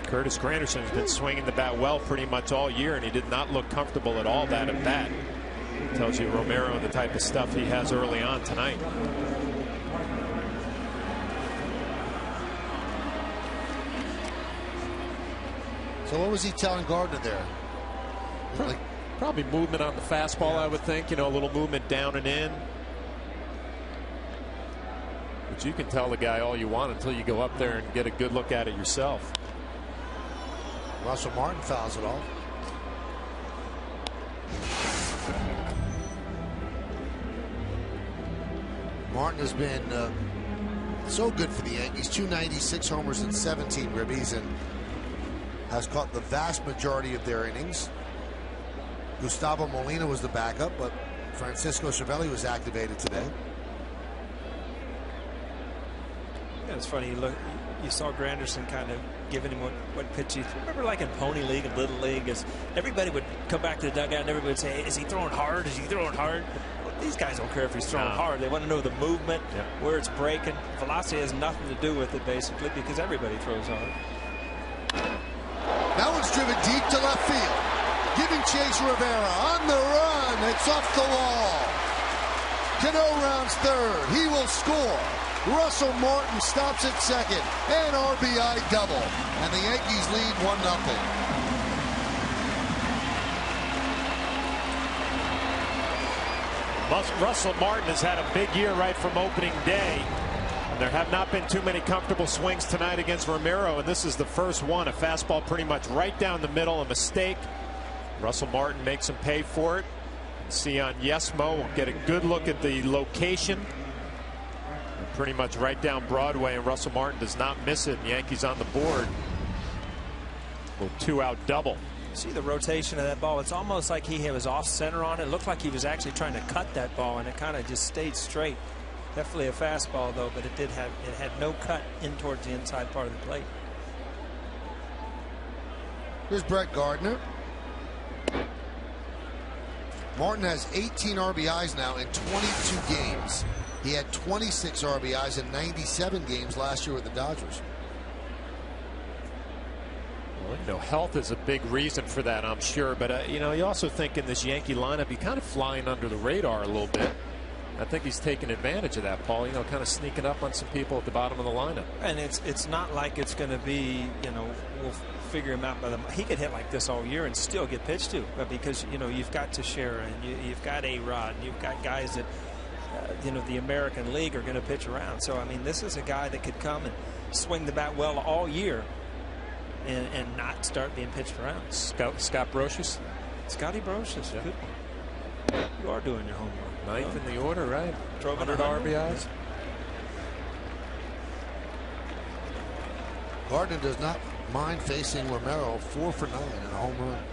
Curtis Granderson has been swinging the bat well pretty much all year, and he did not look comfortable at all that at bat. Tells you Romero and the type of stuff he has early on tonight. So what was he telling Gardner there? Probably movement on the fastball, I would think. A little movement down and in. But you can tell the guy all you want until you go up there and get a good look at it yourself. Russell Martin fouls it off. Martin has been so good for the Yankees. 296 homers and 17 ribbies, and has caught the vast majority of their innings. Gustavo Molina was the backup, but Francisco Cervelli was activated today. Yeah, it's funny. You saw Granderson kind of giving him what pitch he threw. Remember, like in Pony League and Little League, everybody would come back to the dugout and everybody would say, "Is he throwing hard? Is he throwing hard?" These guys don't care if he's throwing hard. They want to know the movement, where it's breaking. Velocity has nothing to do with it, basically, because everybody throws hard. That one's driven deep to left field. Giving chase Rivera on the run. It's off the wall. Cano rounds third. He will score. Russell Martin stops at second. An RBI double. And the Yankees lead 1-0. Russell Martin has had a big year right from opening day. And there have not been too many comfortable swings tonight against Romero, and this is the first one. A fastball pretty much right down the middle, a mistake. Russell Martin makes him pay for it. Sion Yesmo will get a good look at the location. Pretty much right down Broadway, and Russell Martin does not miss it. And the Yankees on the board. A little 2-out double. See the rotation of that ball. It's almost like he was off center on it. It looked like he was actually trying to cut that ball, and it kind of just stayed straight. Definitely a fastball, though, but it had no cut in towards the inside part of the plate. Here's Brett Gardner. Martin has 18 RBIs now in 22 games. He had 26 RBIs in 97 games last year with the Dodgers. Well, you know, health is a big reason for that, I'm sure. But, you know, you also think in this Yankee lineup, he's kind of flying under the radar a little bit. I think he's taking advantage of that, Paul, you know, kind of sneaking up on some people at the bottom of the lineup. And it's not like it's going to be, you know, we'll figure him out by the. He could hit like this all year and still get pitched to, because, you know, you've got Teixeira and you've got A-Rod and you've got guys that, you know, the American League are going to pitch around. So, I mean, this is a guy that could come and swing the bat well all year and not start being pitched around. Scott Brocious? Scotty Brocious. Yeah. Good one. You are doing your homework. Ninth in the order, right? Drove 100 RBIs. Gardner does not mind facing Romero. 4 for 9 and a home run.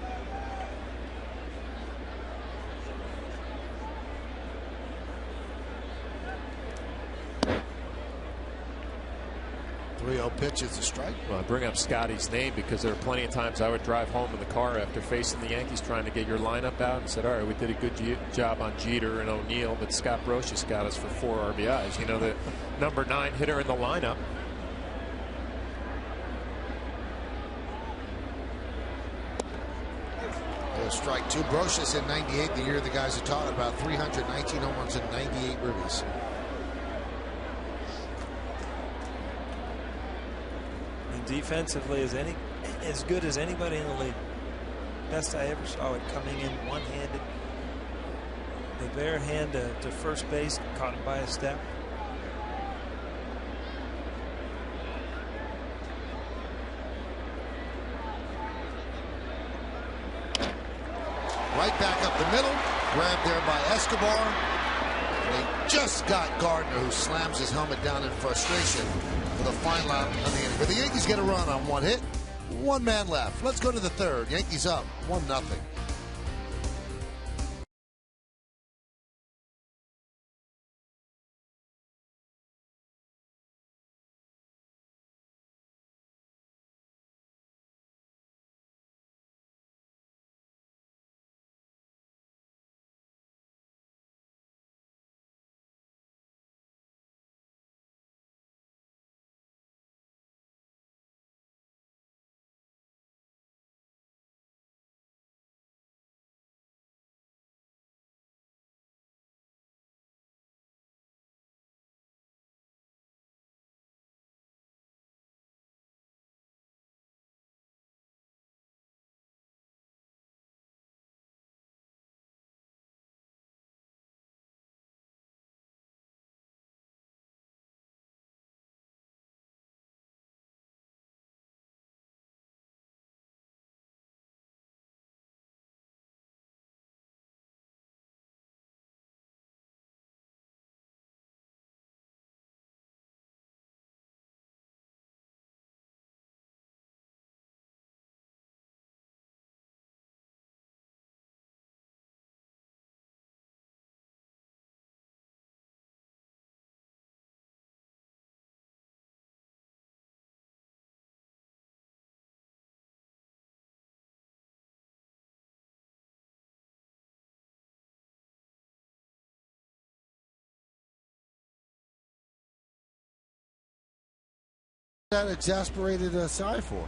Pitch is a strike. Well, I bring up Scotty's name because there are plenty of times I would drive home in the car after facing the Yankees trying to get your lineup out and said, all right, we did a good job on Jeter and O'Neill, but Scott Brocious got us for 4 RBIs. You know, the number 9 hitter in the lineup. Strike 2. Brocious in 98, the year the guys are talking about. 319 home runs and 98 ribbies. Defensively as good as anybody in the league. Best I ever saw it, coming in one-handed. The bare hand to first base, caught him by a step. Right back up the middle, grabbed there by Escobar. And they just got Gardner, who slams his helmet down in frustration for the final out of the inning. But the Yankees get a run on 1 hit, 1 man left. Let's go to the third. Yankees up 1-0. That exasperated Cy for?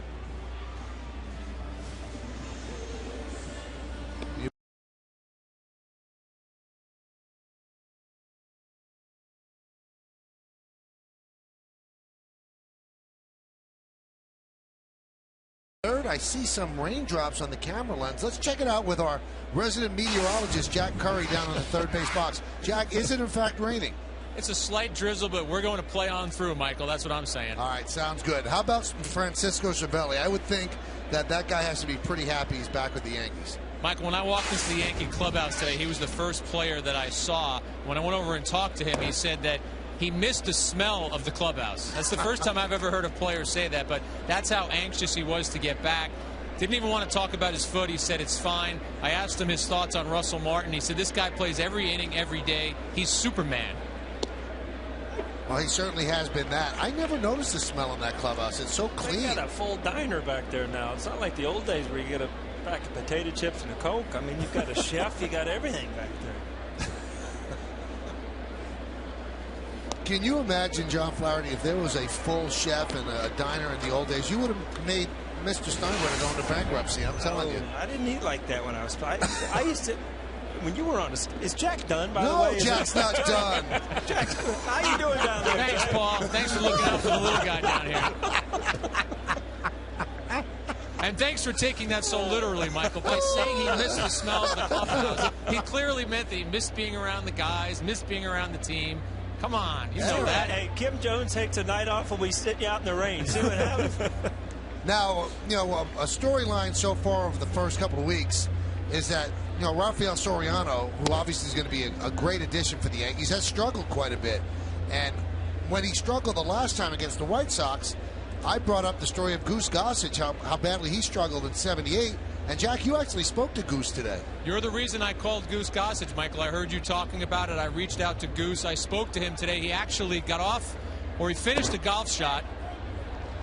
Third, I see some raindrops on the camera lens. Let's check it out with our resident meteorologist, Jack Curry, down on the third base box. Jack, is it in fact raining? It's a slight drizzle, but we're going to play on through, Michael. That's what I'm saying. All right, sounds good. How about Francisco Cervelli? I would think that guy has to be pretty happy he's back with the Yankees. Michael, when I walked into the Yankee clubhouse today, he was the first player that I saw. When I went over and talked to him, he said that he missed the smell of the clubhouse. That's the first time I've ever heard a player say that, but that's how anxious he was to get back. Didn't even want to talk about his foot. He said it's fine. I asked him his thoughts on Russell Martin. He said this guy plays every inning, every day. He's Superman. Well, he certainly has been that. I never noticed the smell in that clubhouse. It's so clean. They got a full diner back there now. It's not like the old days where you get a pack of potato chips and a Coke. I mean, you've got a chef. You got everything back there. Can you imagine, John Flaherty, if there was a full chef and a diner in the old days? You would have made Mr. Steinbrenner going to bankruptcy. I'm telling you. I didn't eat like that when I was. I used to. When you were on, is Jack done, by the way? No, Jack's not done. Jack, how you doing down there? Thanks, Paul. Thanks for looking out for the little guy down here. And thanks for taking that so literally, Michael. By saying he missed the smell of the clubhouse, he clearly meant that he missed being around the guys, missed being around the team. Come on, you know that. Hey, Kim Jones takes a night off and we sit you out in the rain. See what happens? Now, a storyline so far over the first couple of weeks is that, Rafael Soriano, who obviously is going to be a great addition for the Yankees, has struggled quite a bit. And when he struggled the last time against the White Sox, I brought up the story of Goose Gossage, how badly he struggled in '78. And, Jack, you actually spoke to Goose today. You're the reason I called Goose Gossage, Michael. I heard you talking about it. I reached out to Goose. I spoke to him today. He actually got off, or he finished a golf shot.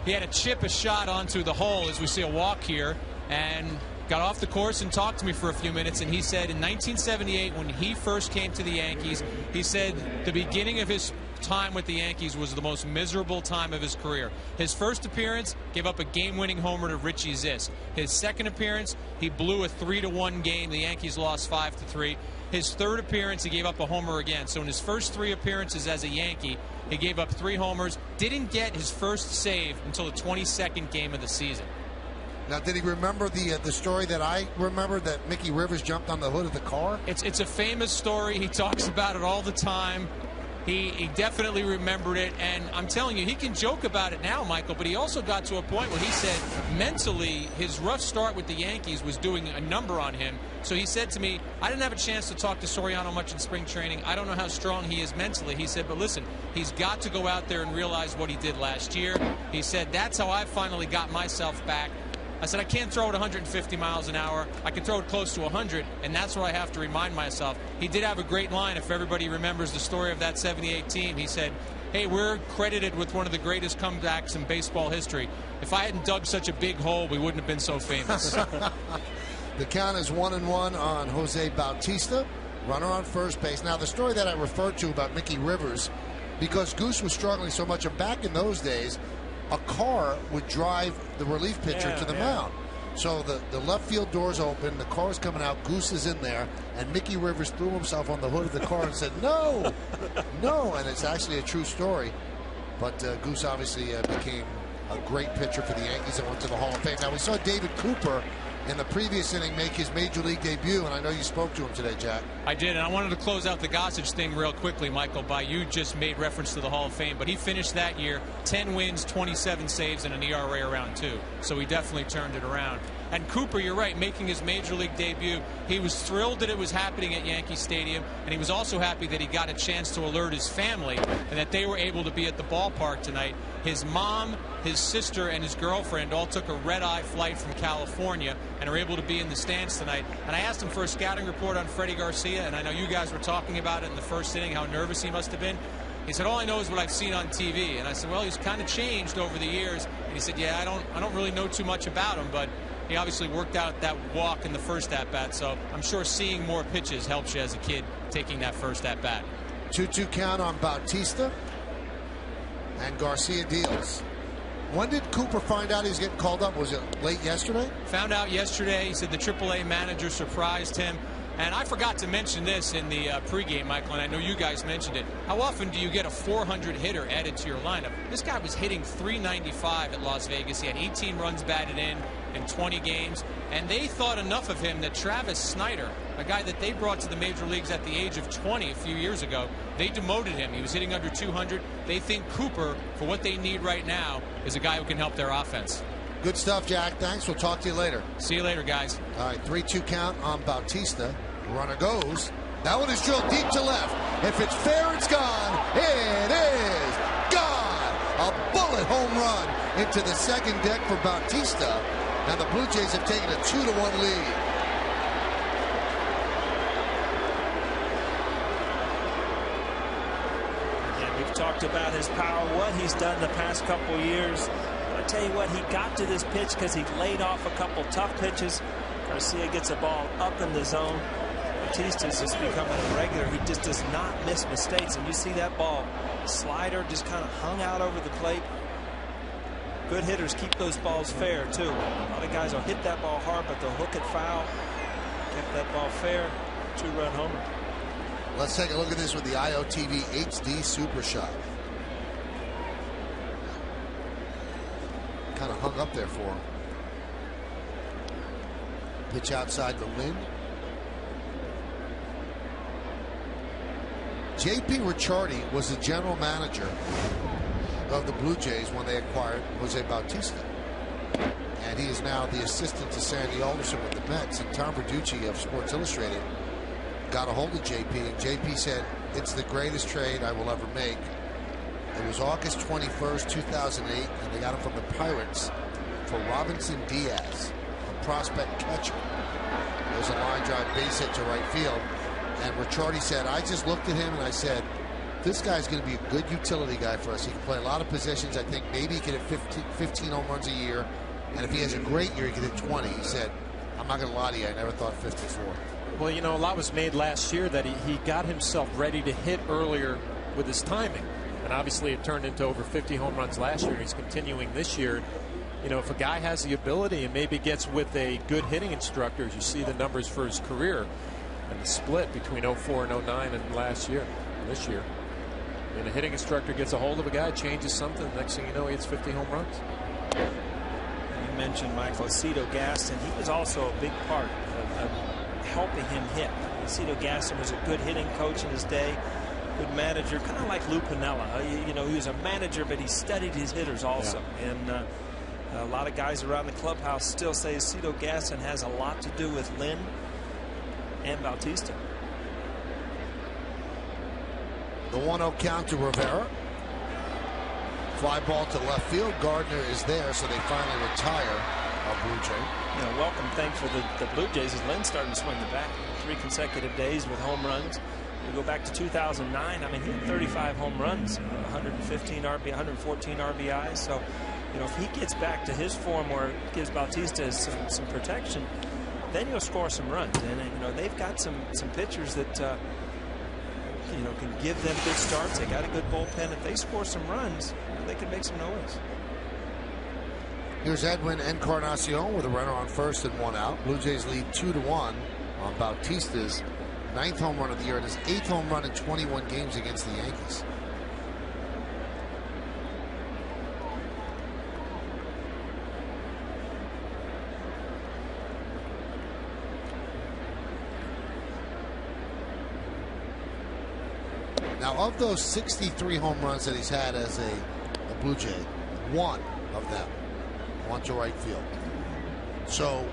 He had to chip a shot onto the hole, as we see a walk here, and got off the course and talked to me for a few minutes. And he said in 1978, when he first came to the Yankees, he said the beginning of his time with the Yankees was the most miserable time of his career. His first appearance, gave up a game-winning homer to Richie Zisk. His second appearance, he blew a 3-1 game. The Yankees lost 5-3. His third appearance, he gave up a homer again. So in his first 3 appearances as a Yankee, he gave up 3 homers. Didn't get his first save until the 22nd game of the season. Now, did he remember the story that I remember, that Mickey Rivers jumped on the hood of the car? It's a famous story. He talks about it all the time. He definitely remembered it, and I'm telling you, he can joke about it now, Michael, but he also got to a point where he said mentally his rough start with the Yankees was doing a number on him. So he said to me, I didn't have a chance to talk to Soriano much in spring training. I don't know how strong he is mentally. He said, but listen, he's got to go out there and realize what he did last year. He said, that's how I finally got myself back. I said, I can't throw it 150 miles an hour. I can throw it close to 100, and that's what I have to remind myself. He did have a great line, if everybody remembers the story of that 78 team. He said, hey, we're credited with one of the greatest comebacks in baseball history. If I hadn't dug such a big hole, we wouldn't have been so famous. The count is 1-1 on Jose Bautista, runner on first base. Now, the story that I referred to about Mickey Rivers, because Goose was struggling so much, and back in those days, a car would drive the relief pitcher to the mound. So the left field doors open, the car's coming out, Goose is in there, and Mickey Rivers threw himself on the hood of the car and said, no, no. And it's actually a true story. But Goose obviously became a great pitcher for the Yankees and went to the Hall of Fame. Now, we saw David Cooper in the previous inning make his Major League debut, and I know you spoke to him today, Jack. I did, and I wanted to close out the Gossage thing real quickly, Michael, by you just made reference to the Hall of Fame, but he finished that year 10 wins, 27 saves, and an ERA around 2, so he definitely turned it around. And Cooper, you're right, making his Major League debut, he was thrilled that it was happening at Yankee Stadium, and he was also happy that he got a chance to alert his family and that they were able to be at the ballpark tonight. His mom, his sister, and his girlfriend all took a red-eye flight from California and are able to be in the stands tonight. And I asked him for a scouting report on Freddie Garcia, and I know you guys were talking about it in the first inning, how nervous he must have been. He said, all I know is what I've seen on TV. And I said, well, he's kind of changed over the years. And he said, yeah, I don't really know too much about him, but he obviously worked out that walk in the first at-bat, so I'm sure seeing more pitches helps you as a kid taking that first at-bat. 2-2 count on Bautista, and Garcia deals. When did Cooper find out he was getting called up? Was it late yesterday? Found out yesterday. He said the AAA manager surprised him. And I forgot to mention this in the pregame, Michael, and I know you guys mentioned it. How often do you get a 400 hitter added to your lineup? This guy was hitting .395 at Las Vegas. He had 18 runs batted in 20 games, and they thought enough of him that Travis Snyder, a guy that they brought to the major leagues at the age of 20 a few years ago, they demoted him. He was hitting under 200. They think Cooper, for what they need right now, is a guy who can help their offense. Good stuff, Jack. Thanks. We'll talk to you later. See you later, guys. All right, 3-2 count on Bautista. Runner goes. That one is drilled deep to left. If it's fair, it's gone. It is gone. A bullet home run into the second deck for Bautista. And the Blue Jays have taken a 2-1 lead. And we've talked about his power, what he's done the past couple years. But I tell you what, he got to this pitch because he laid off a couple tough pitches. Garcia gets a ball up in the zone. Bautista's just becoming a regular. He just does not miss mistakes. And you see that ball, slider just kind of hung out over the plate. Good hitters keep those balls fair, too. A lot of guys will hit that ball hard, but they'll hook it foul. Kept that ball fair. 2-run homer. Let's take a look at this with the IOTV HD Super Shot. Kind of hung up there for him. Pitch outside the Lynn. J.P. Ricciardi was the general manager of the Blue Jays when they acquired Jose Bautista. And he is now the assistant to Sandy Alderson with the Mets. And Tom Verducci of Sports Illustrated got a hold of J.P. and J.P. said, it's the greatest trade I will ever make. It was August 21st, 2008, and they got him from the Pirates for Robinson Diaz, a prospect catcher. There's a line drive base hit to right field. And Ricciardi said, I just looked at him and I said, this guy's going to be a good utility guy for us. He can play a lot of positions. I think maybe he can hit 15 home runs a year. And if he has a great year, he can hit 20. He said, I'm not going to lie to you, I never thought 54. Well, you know, a lot was made last year that he got himself ready to hit earlier with his timing. And obviously it turned into over 50 home runs last year. He's continuing this year. You know, if a guy has the ability and maybe gets with a good hitting instructor, as you see the numbers for his career and the split between 04 and 09 and this year. And a hitting instructor gets a hold of a guy, changes something, next thing you know, he hits 50 home runs. You mentioned Michael Aceto Gaston. He was also a big part of helping him hit. Aceto Gaston was a good hitting coach in his day, good manager, kind of like Lou Piniella. You know, he was a manager, but he studied his hitters also. Yeah. And a lot of guys around the clubhouse still say Aceto Gaston has a lot to do with Lynn and Bautista. The 1-0 count to Rivera. Fly ball to left field. Gardner is there, so they finally retire a Blue Jay. You know, welcome thing for the Blue Jays is Lynn's starting to swing the bat. 3 consecutive days with home runs. We go back to 2009. I mean, he had 35 home runs, 114 RBIs. So, you know, if he gets back to his form where it gives Bautista some protection, then you'll score some runs. And you know, they've got some pitchers that you know, can give them good starts. They got a good bullpen. If they score some runs, they can make some noise. Here's Edwin Encarnacion with a runner on first and 1 out. Blue Jays lead 2-1 on Bautista's 9th home run of the year and his 8th home run in 21 games against the Yankees. Now, of those 63 home runs that he's had as a Blue Jay, 1 of them went to right field. So,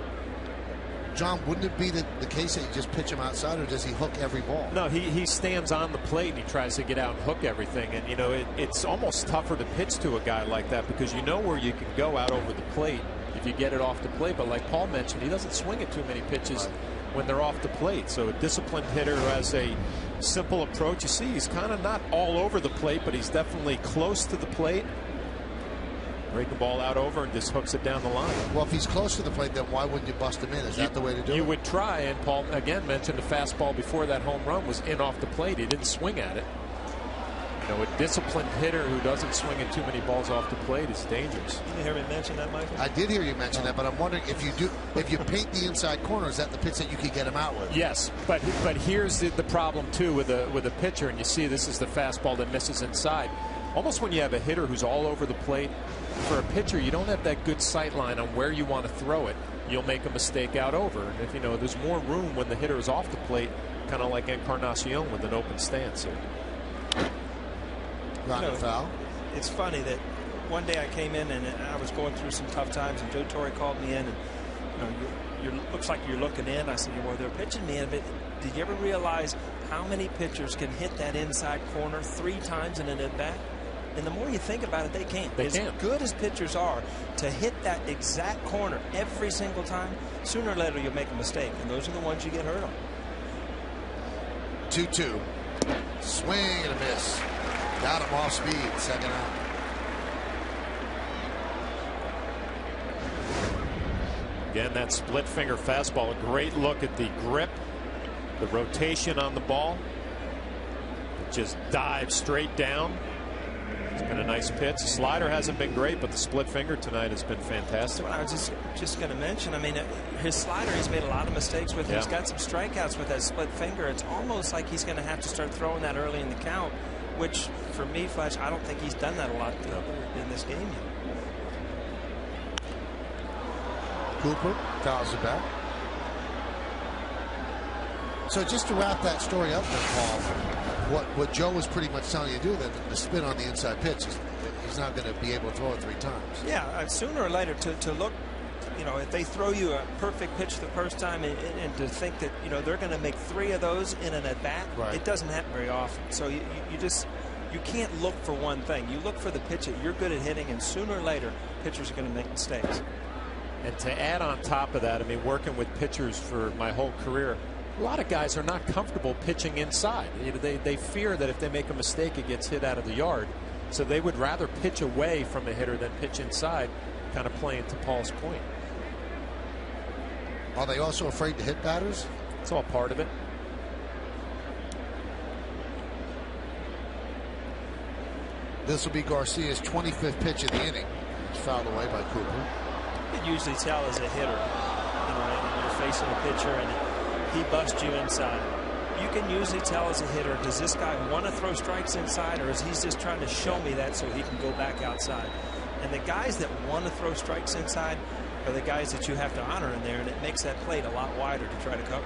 John, wouldn't it be the case that you just pitch him outside, or does he hook every ball? No, he stands on the plate and he tries to get out and hook everything. And, you know, it's almost tougher to pitch to a guy like that because you know where you can go out over the plate if you get it off the plate. But like Paul mentioned, he doesn't swing at too many pitches when they're off the plate. So a disciplined hitter who has a simple approach. You see, he's kind of not all over the plate, but he's definitely close to the plate. Break the ball out over and just hooks it down the line. Well, if he's close to the plate, then why wouldn't you bust him in? Is that the way to do it? You would try, and Paul again mentioned the fastball before that home run was in off the plate. He didn't swing at it. You know, a disciplined hitter who doesn't swing at too many balls off the plate is dangerous. Did you hear me mention that, Michael? I did hear you mention that, but I'm wondering if you paint the inside corner, is that the pitch that you could get him out with? Yes, but here's the problem too with a pitcher, and you see this is the fastball that misses inside. Almost when you have a hitter who's all over the plate, for a pitcher, you don't have that good sight line on where you want to throw it. You'll make a mistake out over. And if you know, there's more room when the hitter is off the plate, kind of like Encarnacion with an open stance here. Foul. It's funny that one day I came in and I was going through some tough times, and Joe Torre called me in, and you know, looks like you're looking in. I said, well, they're pitching me in, but did you ever realize how many pitchers can hit that inside corner 3 times in an at-bat? And the more you think about it, they can't. As good as pitchers are to hit that exact corner every single time, sooner or later you'll make a mistake, and those are the ones you get hurt on. 2-2. Swing and a miss. Got him off speed. Second out. Again, that split finger fastball. A great look at the grip, the rotation on the ball. It just dives straight down. It's been a nice pitch. The slider hasn't been great, but the split finger tonight has been fantastic. Well, I was just going to mention, I mean, his slider, he's made a lot of mistakes with. Yeah. He's got some strikeouts with that split finger. It's almost like he's going to have to start throwing that early in the count, which, for me, Fletch, I don't think he's done that a lot in this game yet. Cooper fouls it back. So just to wrap that story up then, Paul, what Joe was pretty much telling you to do, that the spin on the inside pitch, he's not going to be able to throw it 3 times. Yeah, sooner or later to look, you know, if they throw you a perfect pitch the first time and to think that, you know, they're going to make 3 of those in an at-bat, right. It doesn't happen very often. So you can't look for one thing. You look for the pitch that you're good at hitting, and sooner or later, pitchers are going to make mistakes. And to add on top of that, I mean, working with pitchers for my whole career, a lot of guys are not comfortable pitching inside. They fear that if they make a mistake, it gets hit out of the yard. So they would rather pitch away from a hitter than pitch inside, kind of playing to Paul's point. Are they also afraid to hit batters? It's all part of it. This will be Garcia's 25th pitch of the inning. It's fouled away by Cooper. You can usually tell as a hitter, you know, when you're facing a pitcher and he busts you inside. You can usually tell as a hitter, does this guy want to throw strikes inside, or is he just trying to show me that so he can go back outside? And the guys that want to throw strikes inside are the guys that you have to honor in there, and it makes that plate a lot wider to try to cover.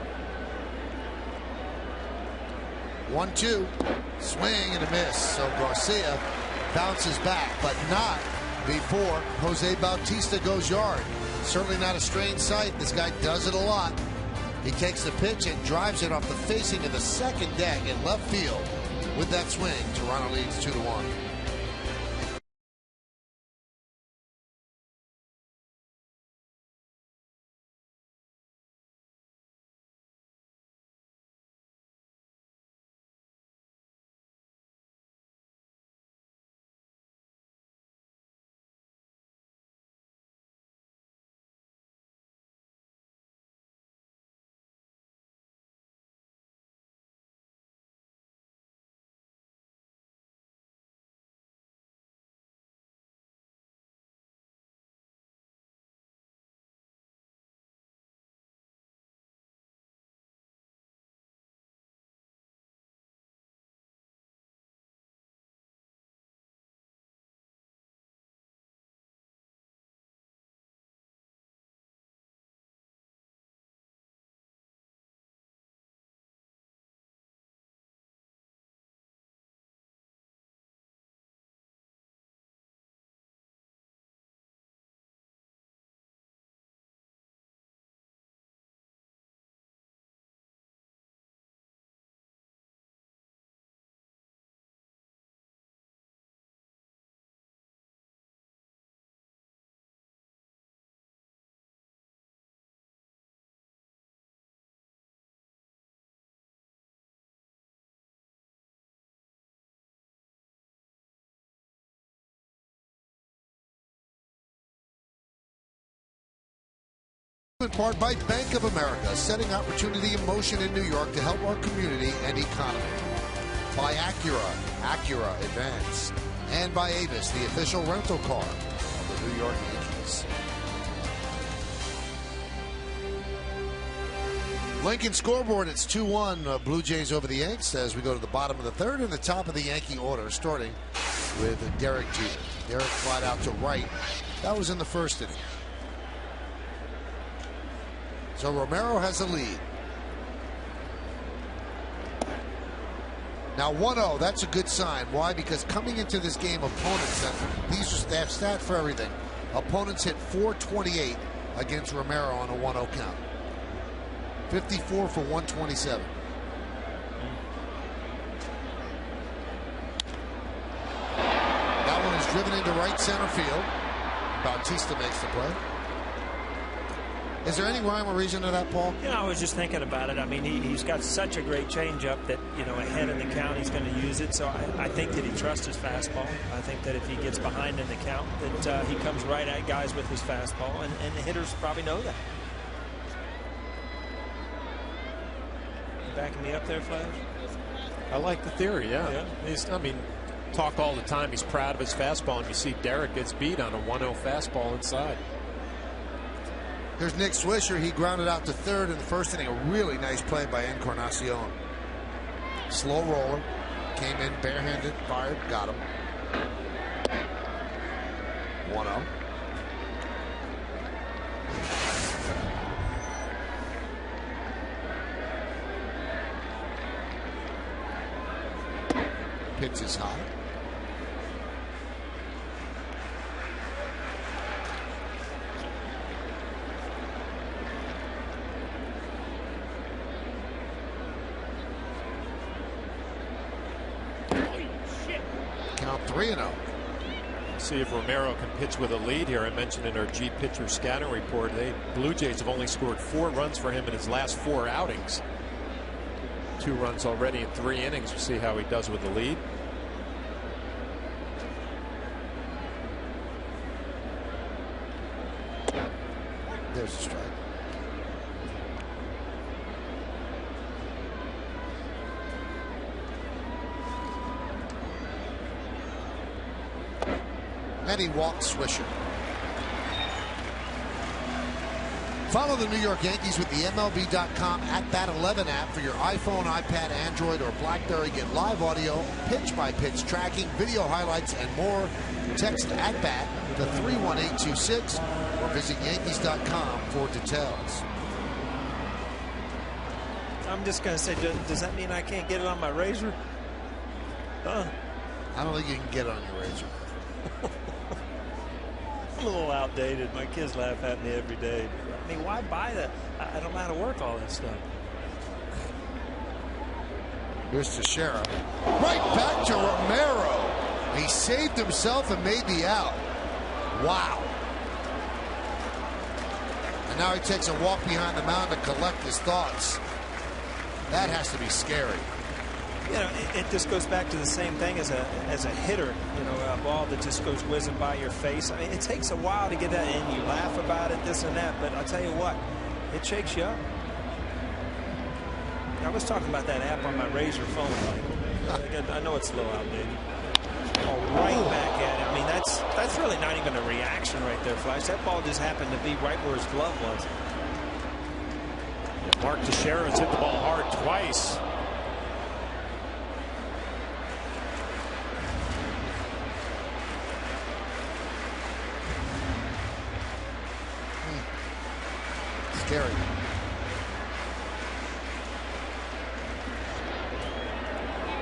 1-2, swing and a miss. So Garcia bounces back, but not before Jose Bautista goes yard. Certainly not a strange sight. This guy does it a lot. He takes the pitch and drives it off the facing of the second deck in left field. With that swing, Toronto leads 2-1. In part by Bank of America, setting opportunity in motion in New York to help our community and economy. By Acura Advance. And by Avis, the official rental car of the New York Yankees. Lincoln scoreboard, it's 2-1 Blue Jays over the Yanks as we go to the bottom of the third and the top of the Yankee order, starting with Derek Jeter. Derek flat out to right. That was in the first inning. So Romero has the lead. Now 1-0, that's a good sign. Why? Because coming into this game, opponents, they have stat for everything. Opponents hit .428 against Romero on a 1-0 count. 54 for 127. That one is driven into right center field. Bautista makes the play. Is there any rhyme or reason to that, Paul? You know, I was just thinking about it. I mean, he's got such a great changeup that, you know, ahead in the count, he's going to use it. So I think that he trusts his fastball. I think that if he gets behind in the count, that he comes right at guys with his fastball, and the hitters probably know that. You backing me up there, Flash? I like the theory, yeah. I mean, talk all the time. He's proud of his fastball, and you see Derek gets beat on a 1-0 fastball inside. Here's Nick Swisher. He grounded out to third in the first inning. A really nice play by Encarnacion. Slow roller. Came in barehanded, fired, got him. 1-0. Pitch is high. Count 3-0. See if Romero can pitch with a lead here. I mentioned in our G pitcher scouting report, Blue Jays have only scored 4 runs for him in his last 4 outings. 2 runs already in 3 innings. We'll see how he does with the lead. There's a strike. And he walked Swisher. Follow the New York Yankees with the MLB.com @Bat11 app for your iPhone, iPad, Android, or BlackBerry. Get live audio, pitch-by-pitch tracking, video highlights, and more. Text @Bat to 31826 or visit Yankees.com for details. I'm just going to say, does that mean I can't get it on my razor? Huh? I don't think you can get it on your razor. I'm a little outdated. My kids laugh at me every day. I mean, why buy that? I don't know how to work all that stuff. Here's Teixeira. Right back to Romero. He saved himself and made the out. Wow. And now he takes a walk behind the mound to collect his thoughts. That has to be scary. You know, it just goes back to the same thing as a hitter. You know, a ball that just goes whizzing by your face. I mean, it takes a while to get that in. You laugh about it, this and that, but I'll tell you what, it shakes you up. I was talking about that app on my Razor phone. I know it's a little outdated. Oh, right back at it. I mean, that's really not even a reaction right there, Flash. That ball just happened to be right where his glove was. Mark Teixeira's hit the ball hard twice. Scary.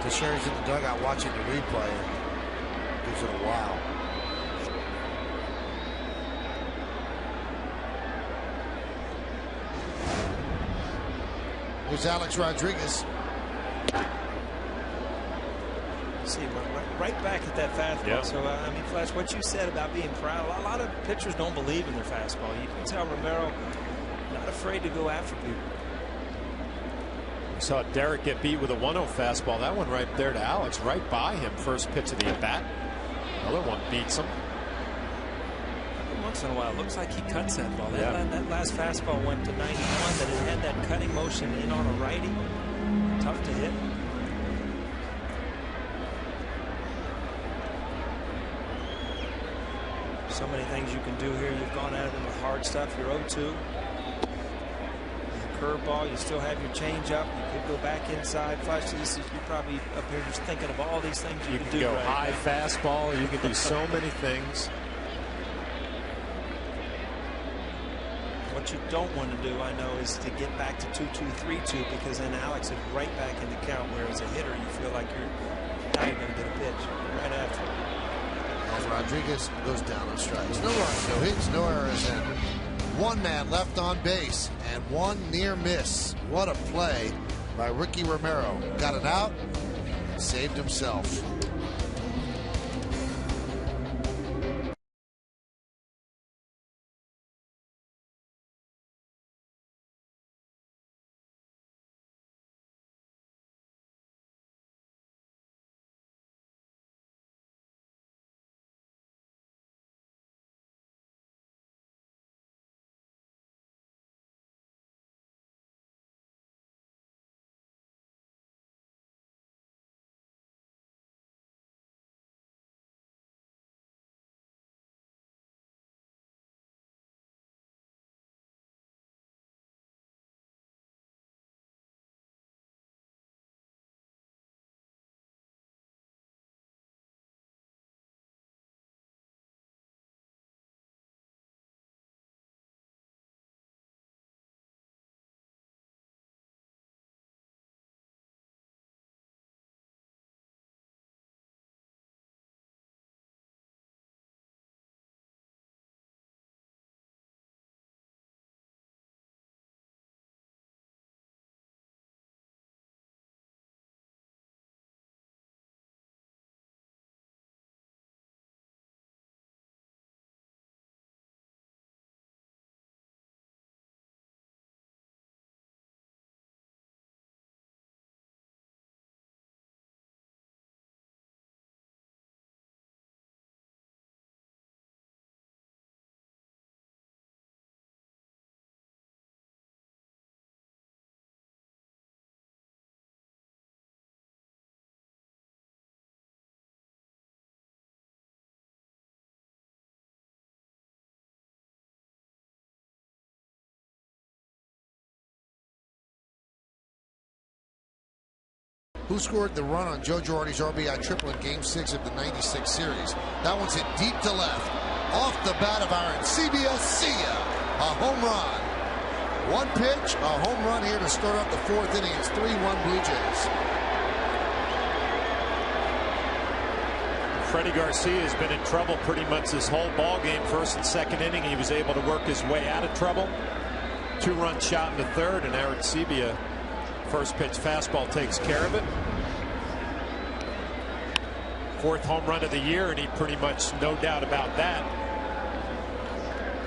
Teixeira's in the dugout watching the replay. Gives it a wow. Here's Alex Rodriguez. See, right back at that fastball. Yep. So, I mean, Flash, what you said about being proud, a lot of pitchers don't believe in their fastball. You can tell Romero not afraid to go after people. We saw Derek get beat with a 1-0 fastball. That one right there to Alex, right by him. First pitch of the at-bat. Another one beats him. Once in a while, it looks like he cuts that ball. Yeah. That last fastball went to 91, but it had that cutting motion in on a righty. Tough to hit. So many things you can do here. You've gone at it with hard stuff. You're 0-2. Curveball, you still have your changeup. You could go back inside. Flash, you're probably up here just thinking of all these things you can do. Go right high now. fastball. You can do so many things. What you don't want to do, I know, is to get back to 2-2, 3-2, because then Alex is right back in the count, where as a hitter you feel like you're going to get a pitch right after. As Rodriguez goes down on strikes. No runs, no hits, no errors, and one man left on base and one near miss. What a play by Ricky Romero. Got it out, saved himself. who scored the run on Joe Girardi's RBI triple in Game 6 of the '96 series. That one's hit deep to left, off the bat of Arancibia. See ya, a home run. One pitch, a home run here to start up the 4th inning. It's 3-1 Blue Jays. Freddie Garcia has been in trouble pretty much this whole ball game. First and second inning, he was able to work his way out of trouble. 2-run shot in the 3rd, and Arancibia, first pitch fastball, takes care of it. 4th home run of the year, and he pretty much, no doubt about that.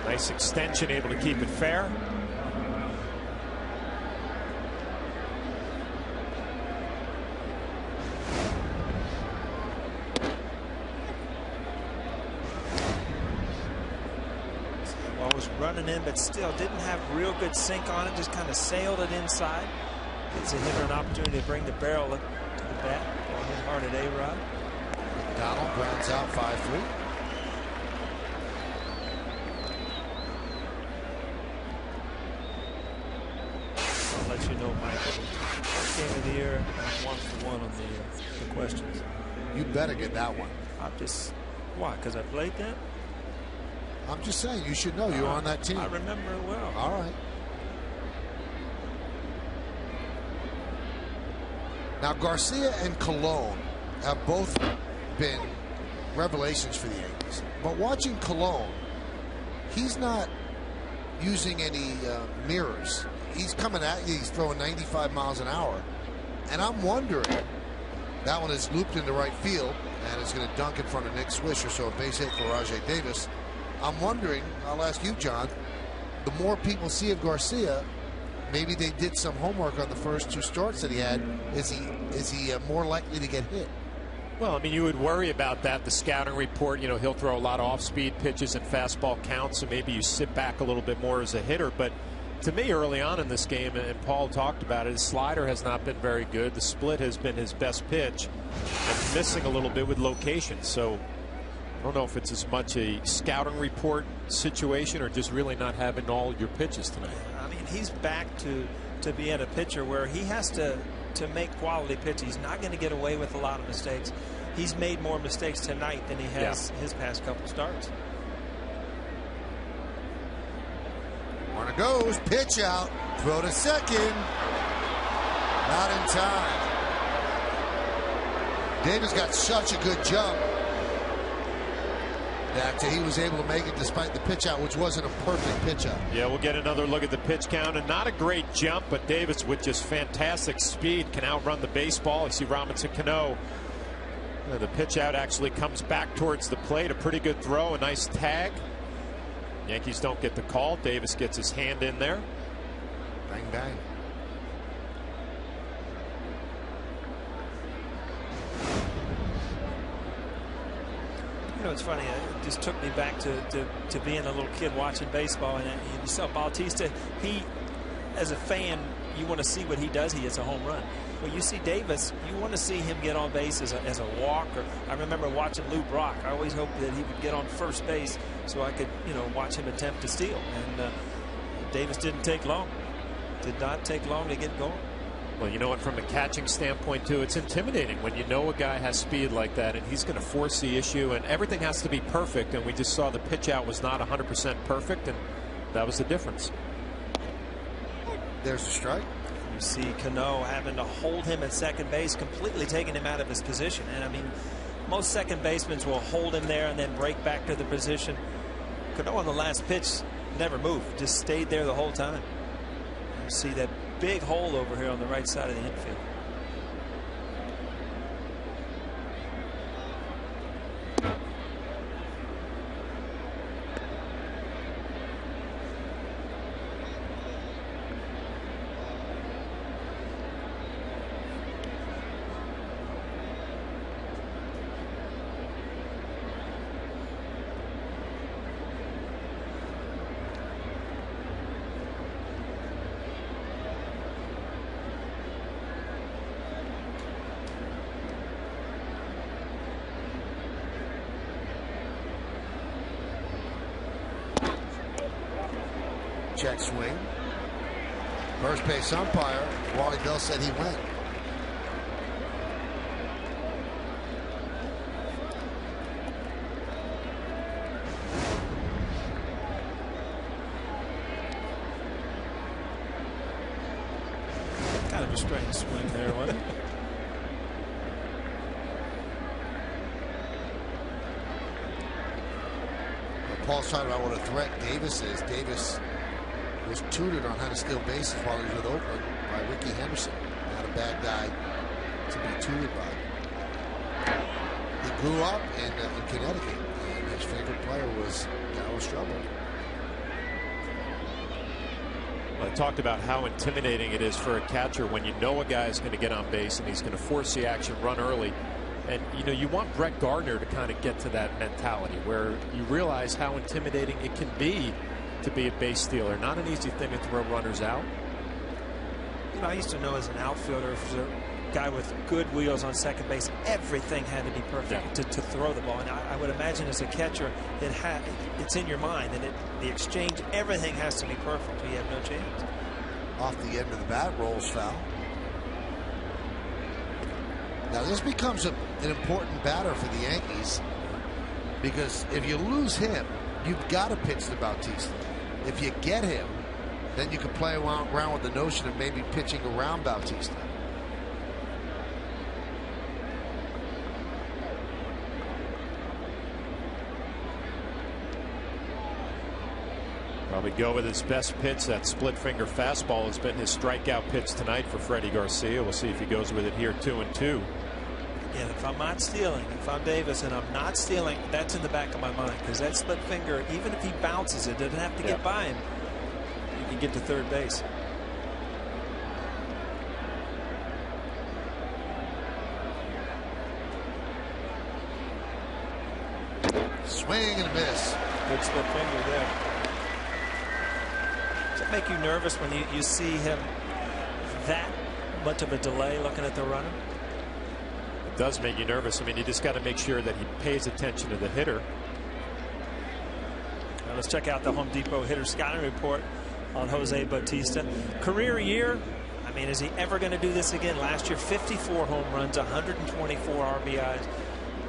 Nice extension, able to keep it fair. Was running in, but still didn't have real good sink on it. Just kind of sailed it inside. Gives a hitter an opportunity to bring the barrel up to the bat. Hit hard at A-Rod. Donald grounds out 5-3. I'll let you know, Michael. First game of the year, I'm 1-for-1 on the questions. You better get that one. I'm just, why? Because I played that? I'm just saying, you should know you're on that team. I remember it well. All right. Now, Garcia and Colon have both been revelations for the Yankees. But watching Colon, he's not using any mirrors. He's coming at you. He's throwing 95 miles an hour. And I'm wondering, that one is looped into right field, and it's going to dunk in front of Nick Swisher, so a base hit for Rajai Davis. I'm wondering, I'll ask you, John, the more people see of Garcia, maybe they did some homework on the first 2 starts that he had. Is he more likely to get hit? Well, I mean, you would worry about that. The scouting report, you know, he'll throw a lot of off-speed pitches and fastball counts, so maybe you sit back a little bit more as a hitter. But to me, early on in this game, and Paul talked about it, his slider has not been very good. The split has been his best pitch, and missing a little bit with location. So I don't know if it's as much a scouting report situation or just really not having all your pitches tonight. I mean, he's back to being a pitcher where he has to make quality pitches. He's not going to get away with a lot of mistakes. He's made more mistakes tonight than he has his past couple starts. Warner goes, pitch out, throw to second. Not in time. Davis got such a good jump that he was able to make it despite the pitch out, which wasn't a perfect pitch out. Yeah, we'll get another look at the pitch count, and not a great jump, but Davis with just fantastic speed can outrun the baseball. You see Robinson Cano. The pitch out actually comes back towards the plate. A pretty good throw, a nice tag. Yankees don't get the call. Davis gets his hand in there. Bang, bang. You know, it's funny. It just took me back to being a little kid watching baseball. And you saw Bautista. He, as a fan, you want to see what he does. He hits a home run. Well, you see Davis, you want to see him get on base as a walk. Or I remember watching Lou Brock. I always hoped that he would get on first base so I could, you know, watch him attempt to steal. And Davis didn't take long. Did not take long to get going. Well, you know what, from a catching standpoint, too, it's intimidating when you know a guy has speed like that, and he's going to force the issue, and everything has to be perfect, and we just saw the pitch out was not 100% perfect, and that was the difference. There's a strike. You see Cano having to hold him at second base, completely taking him out of his position. And, I mean, most second basemen will hold him there and then break back to the position. Cano on the last pitch never moved, just stayed there the whole time. You see that big hole over here on the right side of the infield. Check swing. First base umpire, Wally Bell, said he went. of a strange swing there, wasn't it? Paul's talking about what a threat Davis is. Davis was tutored on how to steal bases while he was with Oakland by Ricky Henderson. Not a bad guy to be tutored by. He grew up in Connecticut, and his favorite player was Darryl Strubble. Well, I talked about how intimidating it is for a catcher when you know a guy is going to get on base and he's going to force the action, run early. And, you know, you want Brett Gardner to kind of get to that mentality where you realize how intimidating it can be to be a base stealer. Not an easy thing to throw runners out. You know, I used to know as an outfielder, if it was a guy with good wheels on second base, everything had to be perfect to throw the ball. And I would imagine as a catcher, it's in your mind, and the exchange, everything has to be perfect, or you have no chance. Off the end of the bat, rolls foul. Now this becomes an important batter for the Yankees, because if you lose him, you've got to pitch to Bautista. If you get him, then you can play around with the notion of maybe pitching around Bautista. Probably go with his best pitch. That split finger fastball has been his strikeout pitch tonight for Freddie Garcia. We'll see if he goes with it here 2-2. Again, if I'm not stealing, if I'm Davis and I'm not stealing, that's in the back of my mind, because that split finger, even if he bounces it, doesn't have to get by him. You can get to third base. Swing and a miss. Good split finger there. Does it make you nervous when you see him that much of a delay looking at the runner? It does make you nervous. I mean, you just got to make sure that he pays attention to the hitter. Now let's check out the Home Depot hitter scouting report on Jose Bautista. Career year, I mean, is he ever going to do this again? Last year, 54 home runs, 124 RBIs.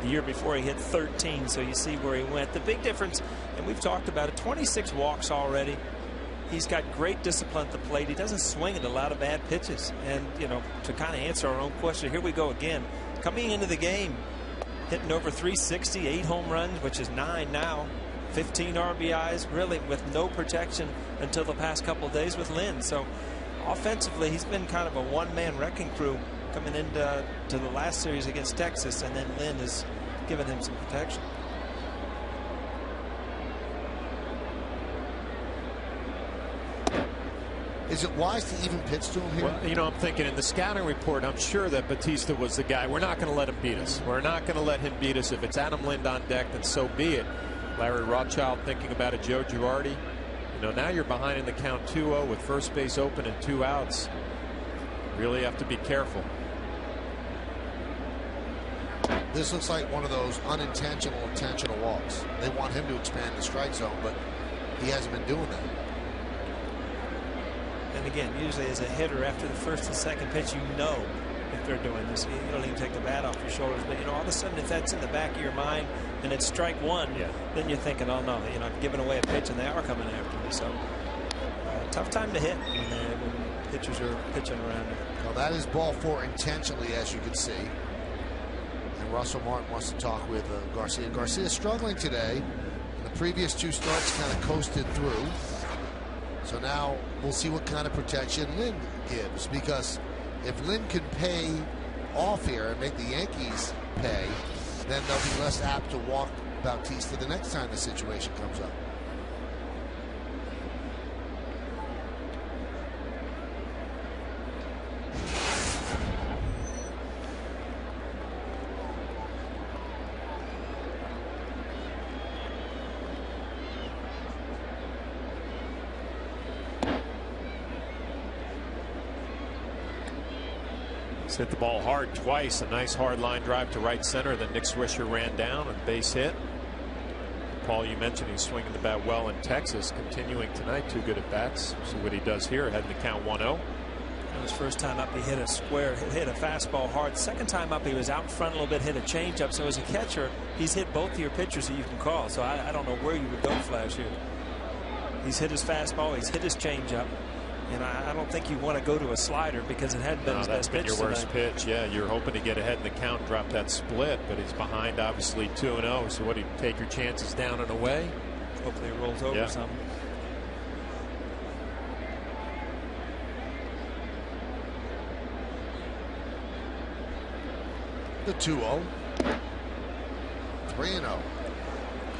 The year before, he hit 13, so you see where he went. The big difference, and we've talked about it, 26 walks already. He's got great discipline at the plate. He doesn't swing at a lot of bad pitches. And, you know, to kind of answer our own question, here we go again. Coming into the game, hitting over 360, 8 home runs, which is 9 now, 15 RBIs, really with no protection until the past couple of days with Lynn. So offensively, he's been kind of a one-man wrecking crew coming into the last series against Texas, and then Lynn has given him some protection. Is it wise to even pitch to him here? Well, you know, I'm thinking in the scouting report, I'm sure that Bautista was the guy. We're not going to let him beat us. We're not going to let him beat us. If it's Adam Lind on deck, then so be it. Larry Rothschild thinking about it. Joe Girardi. You know, now you're behind in the count 2-0 with first base open and 2 outs. Really have to be careful. This looks like one of those unintentional, intentional walks. They want him to expand the strike zone, but he hasn't been doing that. And again, usually as a hitter, after the first and second pitch, you know if they're doing this. You don't even take the bat off your shoulders. But, you know, all of a sudden, if that's in the back of your mind and it's strike one, then you're thinking, oh, no, you know, I'm giving away a pitch and they are coming after me. So, tough time to hit when pitchers are pitching around it. Well, that is ball 4 intentionally, as you can see. And Russell Martin wants to talk with Garcia. Garcia struggling today. In the previous 2 starts, kind of coasted through. So now we'll see what kind of protection Lynn gives, because if Lynn can pay off here and make the Yankees pay, then they'll be less apt to walk Bautista the next time the situation comes up. Hit the ball hard twice. A nice hard line drive to right center. Then Nick Swisher ran down and base hit. Paul, you mentioned he's swinging the bat well in Texas. Continuing tonight, 2 good at bats. See what he does here. Heading to count 1-0. His first time up, he hit a square, hit a fastball hard. Second time up, he was out in front a little bit, hit a changeup. So as a catcher, he's hit both of your pitchers that you can call. So I don't know where you would go, Flash, here. He's hit his fastball, he's hit his changeup. And I don't think you want to go to a slider because it hadn't been his best pitch. That's been your worst pitch. Yeah, you're hoping to get ahead in the count and drop that split, but he's behind obviously 2-0. So what do you take your chances down and away? Hopefully it rolls over some. The 2-0. 3-0.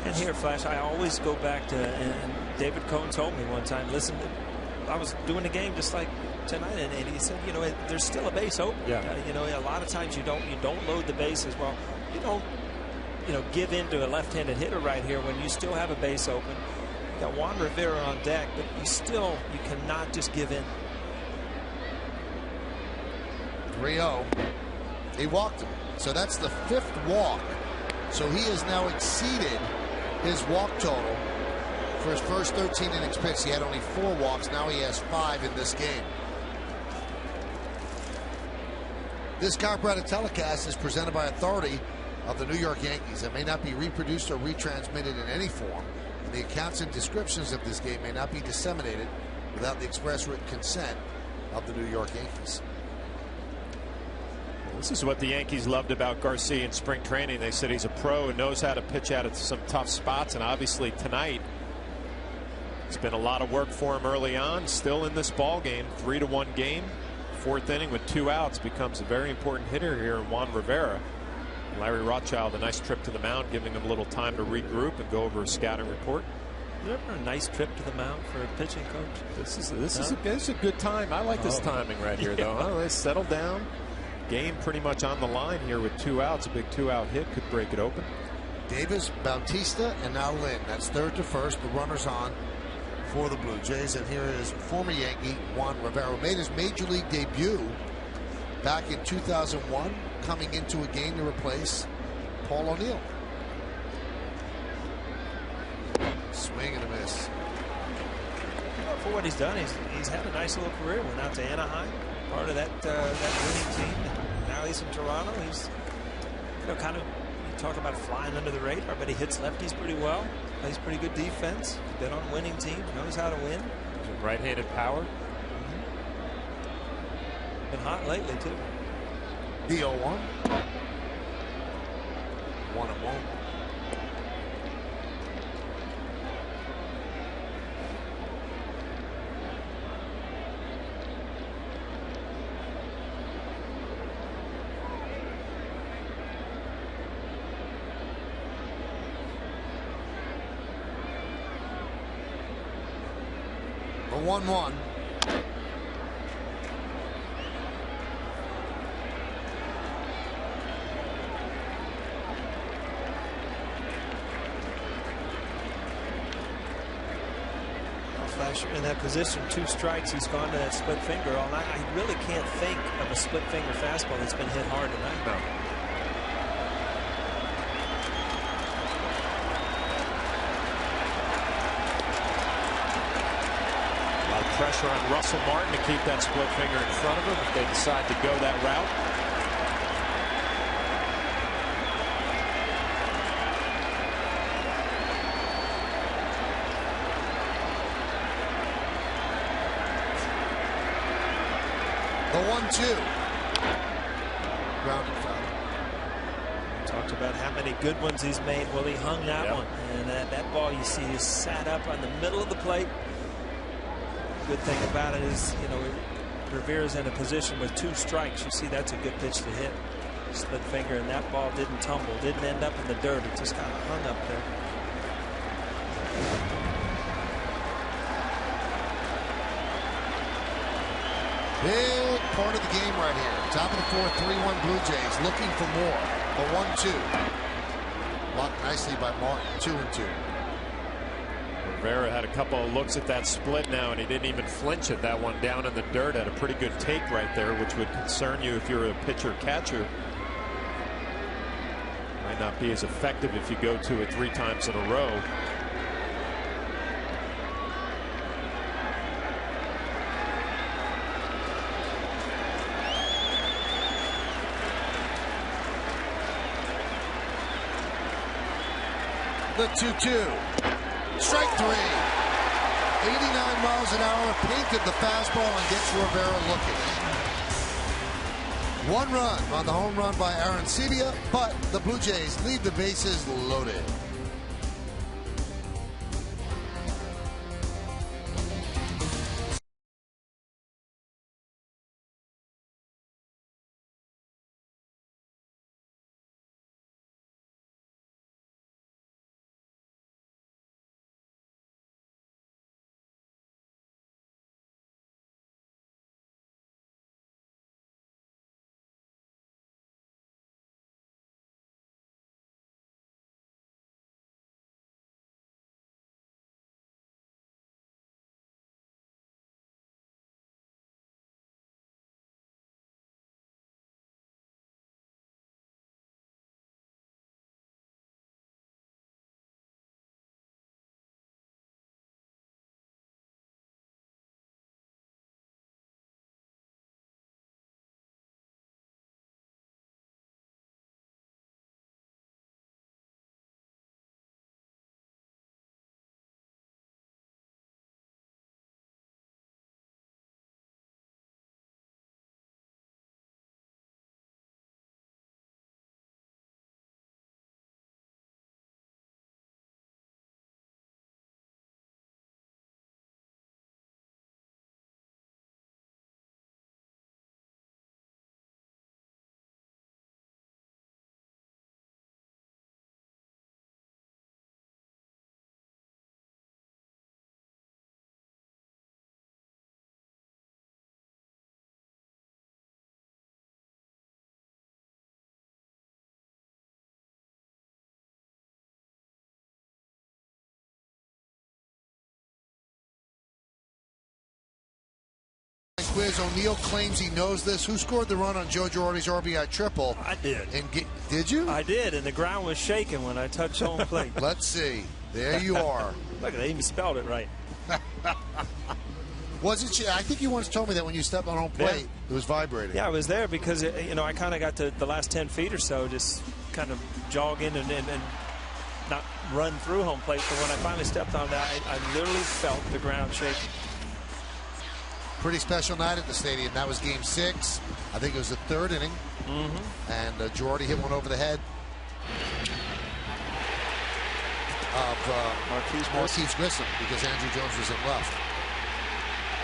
And here, Flash, I always go back to, and David Cohn told me one time, listen, I was doing a game just like tonight, and he said, you know, there's still a base open. Yeah. You know, a lot of times you don't load the bases. Well, you don't, you know, give in to a left-handed hitter right here when you still have a base open. You got Juan Rivera on deck, but you cannot just give in. 3-0. He walked him. So that's the 5th walk. So he has now exceeded his walk total for his first 13 innings pitched. He had only 4 walks. Now he has 5 in this game. This chiropractic telecast is presented by authority of the New York Yankees. It may not be reproduced or retransmitted in any form, and the accounts and descriptions of this game may not be disseminated without the express written consent of the New York Yankees. This is what the Yankees loved about Garcia in spring training. They said he's a pro and knows how to pitch out of some tough spots, and obviously tonight it's been a lot of work for him early on. Still in this ball game, 3-1 game. 4th inning with 2 outs, becomes a very important hitter here in Juan Rivera. Larry Rothschild, a nice trip to the mound, giving him a little time to regroup and go over a scouting report. Is ever a nice trip to the mound for a pitching coach? This is a good time. I like this timing right here, though. Huh? They settle down. Game pretty much on the line here with 2 outs. A big 2-out hit could break it open. Davis, Bautista, and now Lynn. That's 3rd to 1st. The runners on for the Blue Jays. And here is former Yankee Juan Rivera, who made his major league debut back in 2001, coming into a game to replace Paul O'Neill. Swing and a miss. Well, for what he's done, he's had a nice little career. Went out to Anaheim, part of that winning team. Now he's in Toronto. He's, you know, kind of, you talk about flying under the radar, but he hits lefties pretty well. Plays pretty good defense. Been on winning teams. Knows how to win. Right-handed power. Been hot lately too. The 0-1. 1-1. The 1-1. Flasher in that position, 2 strikes. He's gone to that split finger all night. I really can't think of a split finger fastball that's been hit hard tonight. No. A lot of pressure on Russell Martin to keep that split finger in front of him if they decide to go that route. The 1-2. Grounded foul. Talked about how many good ones he's made. Well, he hung that one. And that ball you see is sat up on the middle of the plate. Good thing about it is, you know, Rivera's in a position with 2 strikes. You see that's a good pitch to hit. Split finger, and that ball didn't tumble, didn't end up in the dirt. It just kind of hung up there. Big part of the game right here. Top of the 4th, 3-1 Blue Jays looking for more. The 1-2. Blocked nicely by Martin. 2-2. Rivera had a couple of looks at that split now, and he didn't even flinch at that one down in the dirt. Had a pretty good take right there, which would concern you if you're a pitcher catcher. Might not be as effective if you go to it 3 times in a row. The 2-2. Strike 3. 89 miles an hour, painted the fastball and gets Rivera looking. 1 run on the home run by Aaron Sebia, but the Blue Jays leave the bases loaded. Quiz. O'Neill claims he knows this. Who scored the run on Joe Girardi's RBI triple? I did. And did you? I did, and the ground was shaking when I touched home plate. Let's see. There you are. Look, they even spelled it right. Was it? I think you once told me that when you stepped on home plate, it was vibrating. Yeah, I was there because I kind of got to the last 10 feet or so, just kind of jog in and not run through home plate. But when I finally stepped on that, I literally felt the ground shaking. Pretty special night at the stadium. That was Game 6. I think it was the 3rd inning. And Girardi hit one over the head of Marquise Grissom because Andrew Jones was in left.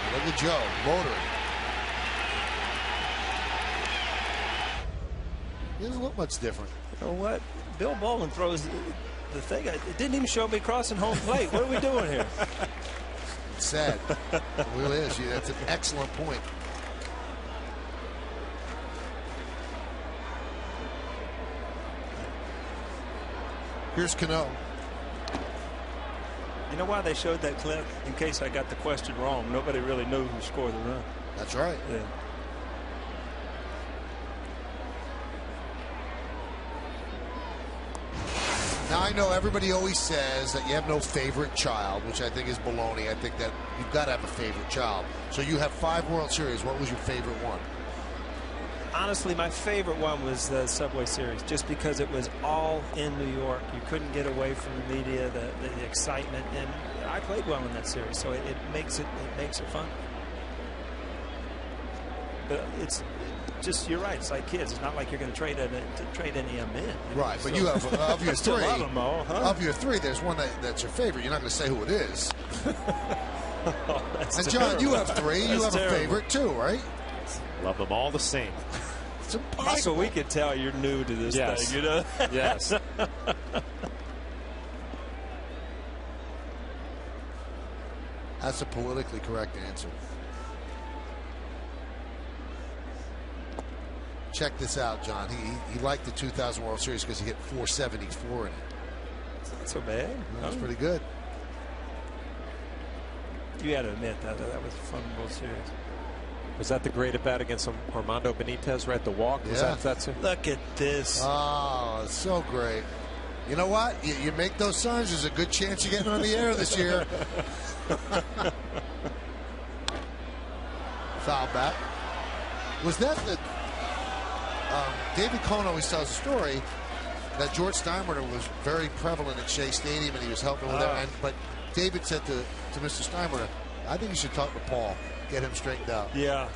And look at Joe motoring. He doesn't look much different. You know what? Bill Bowman throws the thing. It didn't even show me crossing home plate. What are we doing here? It's sad. It really is. That's an excellent point. Here's Cano. You know why they showed that clip? In case I got the question wrong. Nobody really knew who scored the run. That's right. Yeah. Now, I know everybody always says that you have no favorite child, which I think is baloney. I think that you've got to have a favorite child. So you have 5 World Series. What was your favorite one? Honestly, my favorite one was the Subway Series, just because it was all in New York. You couldn't get away from the media, the excitement, and I played well in that series, so it makes it fun. But it's just, you're right. It's like kids. It's not like you're going to trade any of them in. Right, but you have of your 3. Love them all, huh? Of your 3, there's one that's your favorite. You're not going to say who it is. That's and John, terrible. you have 3. You have terrible. A favorite too, right? Love them all the same. It's impossible. That's what we could tell. You're new to this thing, you know. Yes. That's a politically correct answer. Check this out, John. He liked the 2000 World Series because he hit 474 in it. It's not so bad. That's pretty good. You got to admit that was a fun World Series. Was that the great at bat against Armando Benitez right at the walk? Yeah. That's it? Look at this. Oh, it's so great. You know what? You make those signs, there's a good chance you're getting on the air this year. Foul back. Was that the... David Cohn always tells a story that George Steinbrenner was very prevalent at Shea Stadium, and he was helping with that. But David said to Mr. Steinbrenner, I think you should talk to Paul, get him straightened out. Yeah.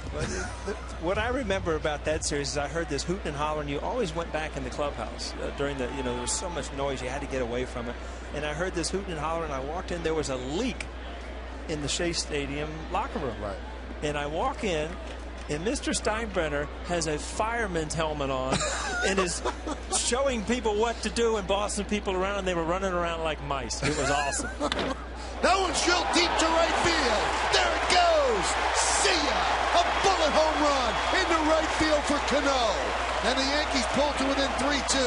What I remember about that series is I heard this hooting and hollering. You always went back in the clubhouse during the, there was so much noise, you had to get away from it. And I heard this hooting and hollering. I walked in, there was a leak in the Shea Stadium locker room. Right. And I walk in, and Mr. Steinbrenner has a fireman's helmet on and is showing people what to do and bossing people around. They were running around like mice. It was awesome. That one's drilled deep to right field. There it goes. See ya. A bullet home run into right field for Cano. And the Yankees pull to within 3-2.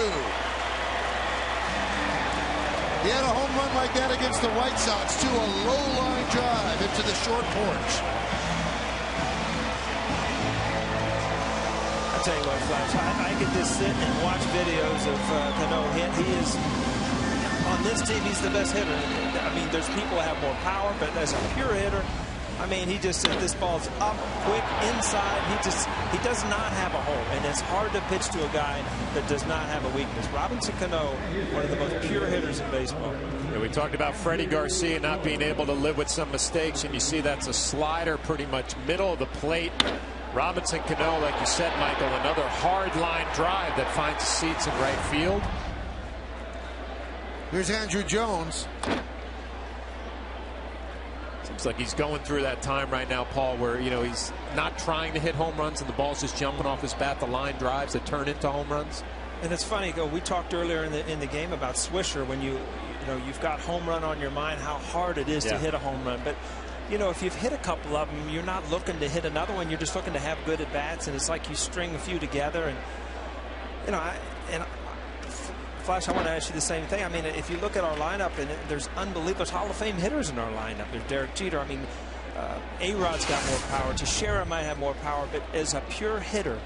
He had a home run like that against the White Sox to a low line drive into the short porch. I'll tell you what, Flash, I could just sit and watch videos of Cano hit. He is, on this team, he's the best hitter. I mean, there's people that have more power, but as a pure hitter, I mean, he just said this ball's up, quick, inside. He does not have a hole, and it's hard to pitch to a guy that does not have a weakness. Robinson Cano, one of the most pure hitters in baseball. Yeah, we talked about Freddie Garcia not being able to live with some mistakes, and you see that's a slider pretty much middle of the plate. Robinson Cano, like you said, Michael, another hard line drive that finds seats in right field. Here's Andrew Jones. Seems like he's going through that time right now, Paul, where he's not trying to hit home runs and the ball's just jumping off his bat. The line drives that turn into home runs. And it's funny, we talked earlier in the game about Swisher. When you've got home run on your mind, how hard it is to hit a home run. But if you've hit a couple of them, you're not looking to hit another one. You're just looking to have good at bats, and it's like you string a few together. And Flash, I want to ask you the same thing. I mean, if you look at our lineup, and there's unbelievable Hall of Fame hitters in our lineup. There's Derek Jeter. I mean, A-Rod's got more power. Teixeira might have more power, but as a pure hitter,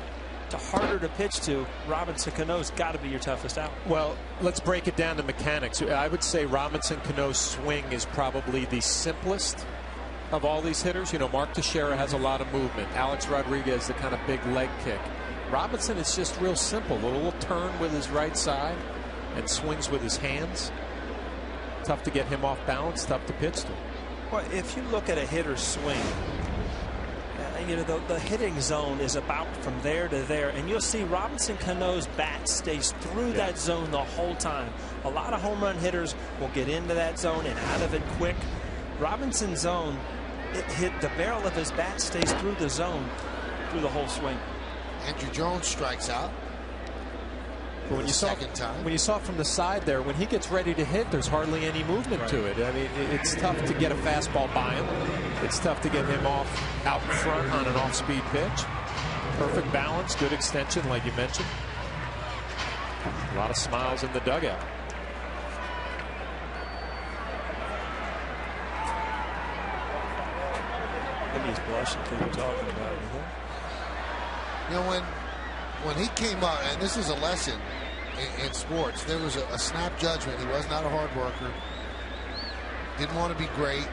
harder to pitch to, Robinson Cano's got to be your toughest out. Well, let's break it down to mechanics. I would say Robinson Cano's swing is probably the simplest of all these hitters. Mark Teixeira has a lot of movement. Alex Rodriguez, the kind of big leg kick. Robinson is just real simple. A little turn with his right side and swings with his hands. Tough to get him off balance, tough to pitch to. Well, if you look at a hitter's swing, the hitting zone is about from there to there, and you'll see Robinson Cano's bat stays through that zone the whole time. A lot of home run hitters will get into that zone and out of it quick. Robinson's zone, the barrel of his bat stays through the zone through the whole swing. Andrew Jones strikes out. But when you saw from the side there, when he gets ready to hit, there's hardly any movement to it. I mean, it's tough to get a fastball by him. It's tough to get him out in front on an off-speed pitch. Perfect balance, good extension, like you mentioned. A lot of smiles in the dugout. Maybe he's blushing people talking about it. When he came up, and this is a lesson in sports, there was a snap judgment. He was not a hard worker. Didn't want to be great.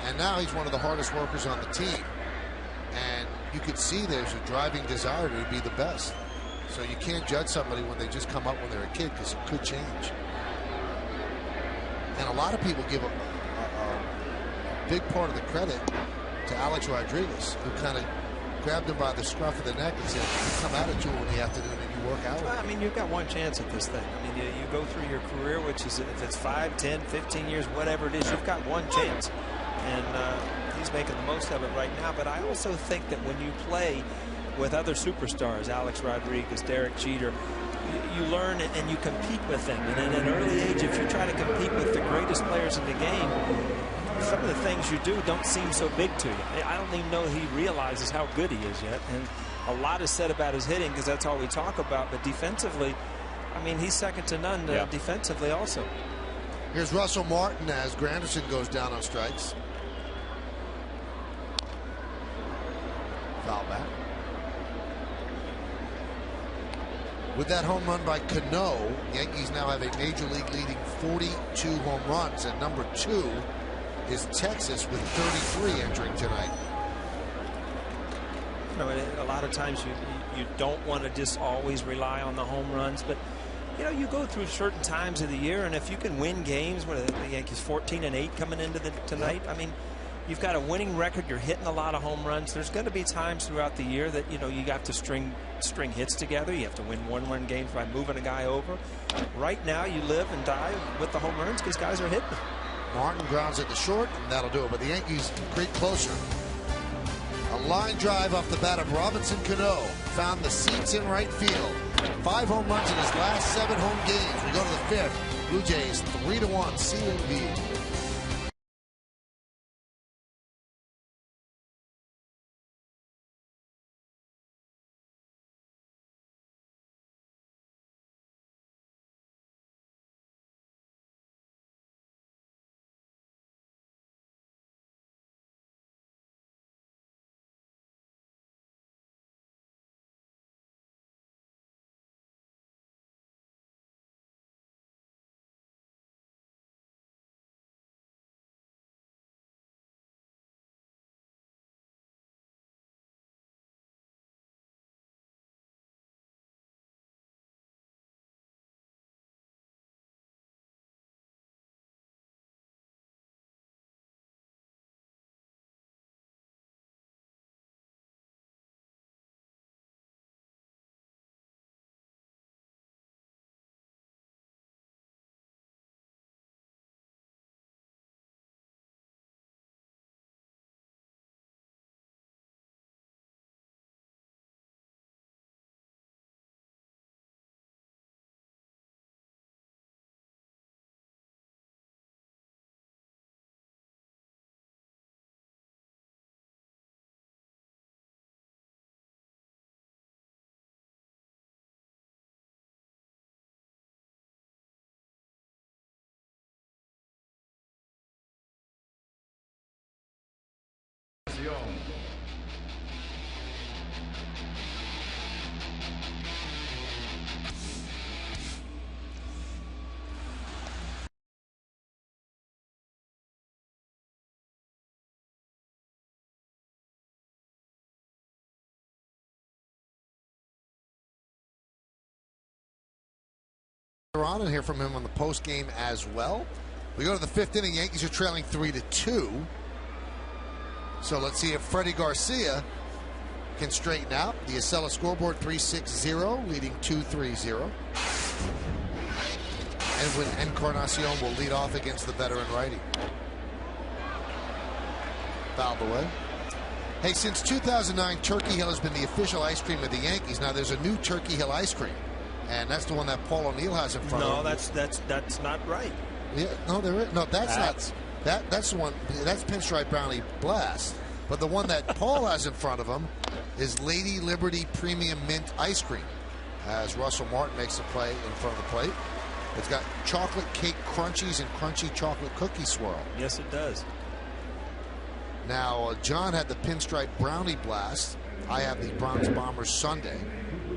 And now he's one of the hardest workers on the team. And you could see there's a driving desire to be the best. So you can't judge somebody when they just come up when they're a kid, because it could change. And a lot of people give a big part of the credit to Alex Rodriguez, who kind of grabbed him by the scruff of the neck and said, you come at it to him in the afternoon and you work out. I mean, you've got one chance at this thing. I mean, you go through your career, which is, if it's 5, 10, 15 years, whatever it is, you've got one chance. And he's making the most of it right now. But I also think that when you play with other superstars, Alex Rodriguez, Derek Jeter, you learn and you compete with them. And at an early age, if you try to compete with the greatest players in the game, some of the things you do don't seem so big to you. I don't even know he realizes how good he is yet. And a lot is said about his hitting, because that's all we talk about. But defensively, I mean, he's second to none defensively also. Here's Russell Martin as Granderson goes down on strikes. Foul back. With that home run by Cano, Yankees now have a major league leading 42 home runs, and number 2 is Texas with 33 entering tonight. A lot of times you don't want to just always rely on the home runs, but you know, you go through certain times of the year, and if you can win games, where the Yankees 14-8 coming into tonight, I mean, you've got a winning record. You're hitting a lot of home runs. There's going to be times throughout the year that, you know, you have to string hits together. You have to win one-run games by moving a guy over. Right now, you live and die with the home runs because guys are hitting. Martin grounds it to short, and that'll do it. But the Yankees creep closer. A line drive off the bat of Robinson Cano found the seats in right field. 5 home runs in his last 7 home games. We go to the 5th. Blue Jays 3-1, sealing lead. On and hear from him on the post game as well. We go to the 5th inning. Yankees are trailing 3-2. So let's see if Freddie Garcia can straighten out. The Acela scoreboard 3-6-0, leading 2-3-0. Edwin Encarnacion will lead off against the veteran righty. Fouled away. Hey, since 2009, Turkey Hill has been the official ice cream of the Yankees. Now there's a new Turkey Hill ice cream. And that's the one that Paul O'Neill has in front of him. No, that's not right. Yeah, no, there is no. That's the one. That's Pinstripe Brownie Blast. But the one that Paul has in front of him is Lady Liberty Premium Mint Ice Cream. As Russell Martin makes a play in front of the plate, it's got chocolate cake crunchies and crunchy chocolate cookie swirl. Yes, it does. Now John had the Pinstripe Brownie Blast. I have the Bronx Bombers Sundae.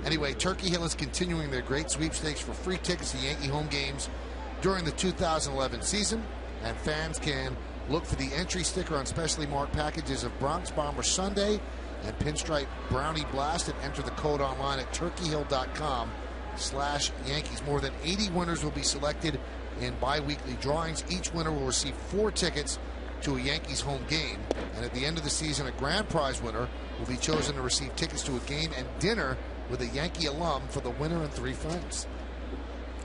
Anyway, Turkey Hill is continuing their great sweepstakes for free tickets to Yankee home games during the 2011 season, and fans can look for the entry sticker on specially marked packages of Bronx Bomber Sundae and Pinstripe Brownie Blast, and enter the code online at turkeyhill.com/Yankees. More than 80 winners will be selected in bi-weekly drawings. Each winner will receive 4 tickets to a Yankees home game, and at the end of the season, a grand prize winner will be chosen to receive tickets to a game and dinner with a Yankee alum for the winner and 3 friends.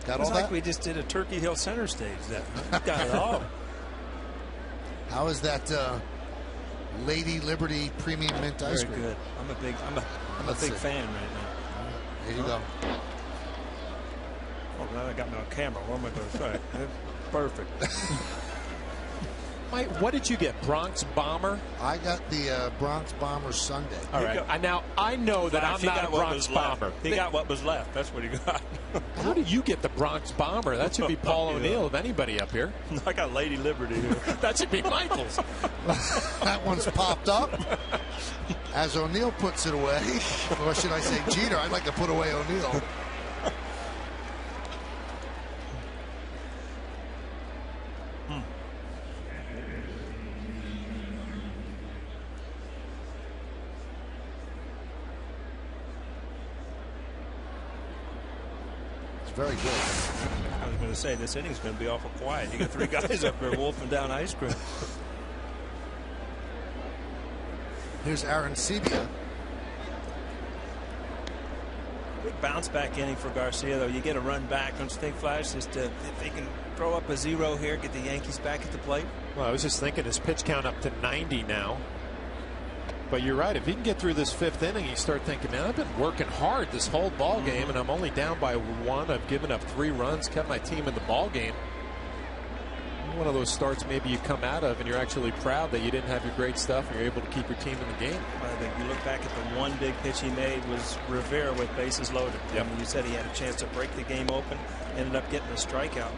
Got all that? Like we just did a Turkey Hill center stage. That got it all. How is that Lady Liberty Premium Mint Ice Cream? Very good. I'm a big fan right now. Here you go. Oh, now I got my camera. What am I going to say? Perfect. Mike, what did you get? Bronx Bomber? I got the Bronx Bomber Sundae. All right. Now, I know that I'm not a Bronx Bomber. He got what was left. That's what he got. How do you get the Bronx Bomber? That should be Paul O'Neill, if anybody up here. I got Lady Liberty here. That should be Michael's. That one's popped up. As O'Neill puts it away, or should I say Jeter? I'd like to put away O'Neill. very good. I was going to say, this inning's going to be awful quiet. You got 3 guys up there wolfing down ice cream. Here's Aaron Sebia. Big bounce back inning for Garcia, though. You get a run back. Don't you think, Flash? Just if they can throw up a 0 here, get the Yankees back at the plate. Well, I was just thinking his pitch count up to 90 now. But you're right. If he can get through this 5th inning, you start thinking, man, I've been working hard this whole ball game, and I'm only down by 1. I've given up 3 runs, kept my team in the ball game. One of those starts maybe you come out of and you're actually proud that you didn't have your great stuff and you're able to keep your team in the game. I think you look back at the one big pitch he made was Rivera with bases loaded. Yep. And you said he had a chance to break the game open, ended up getting a strikeout.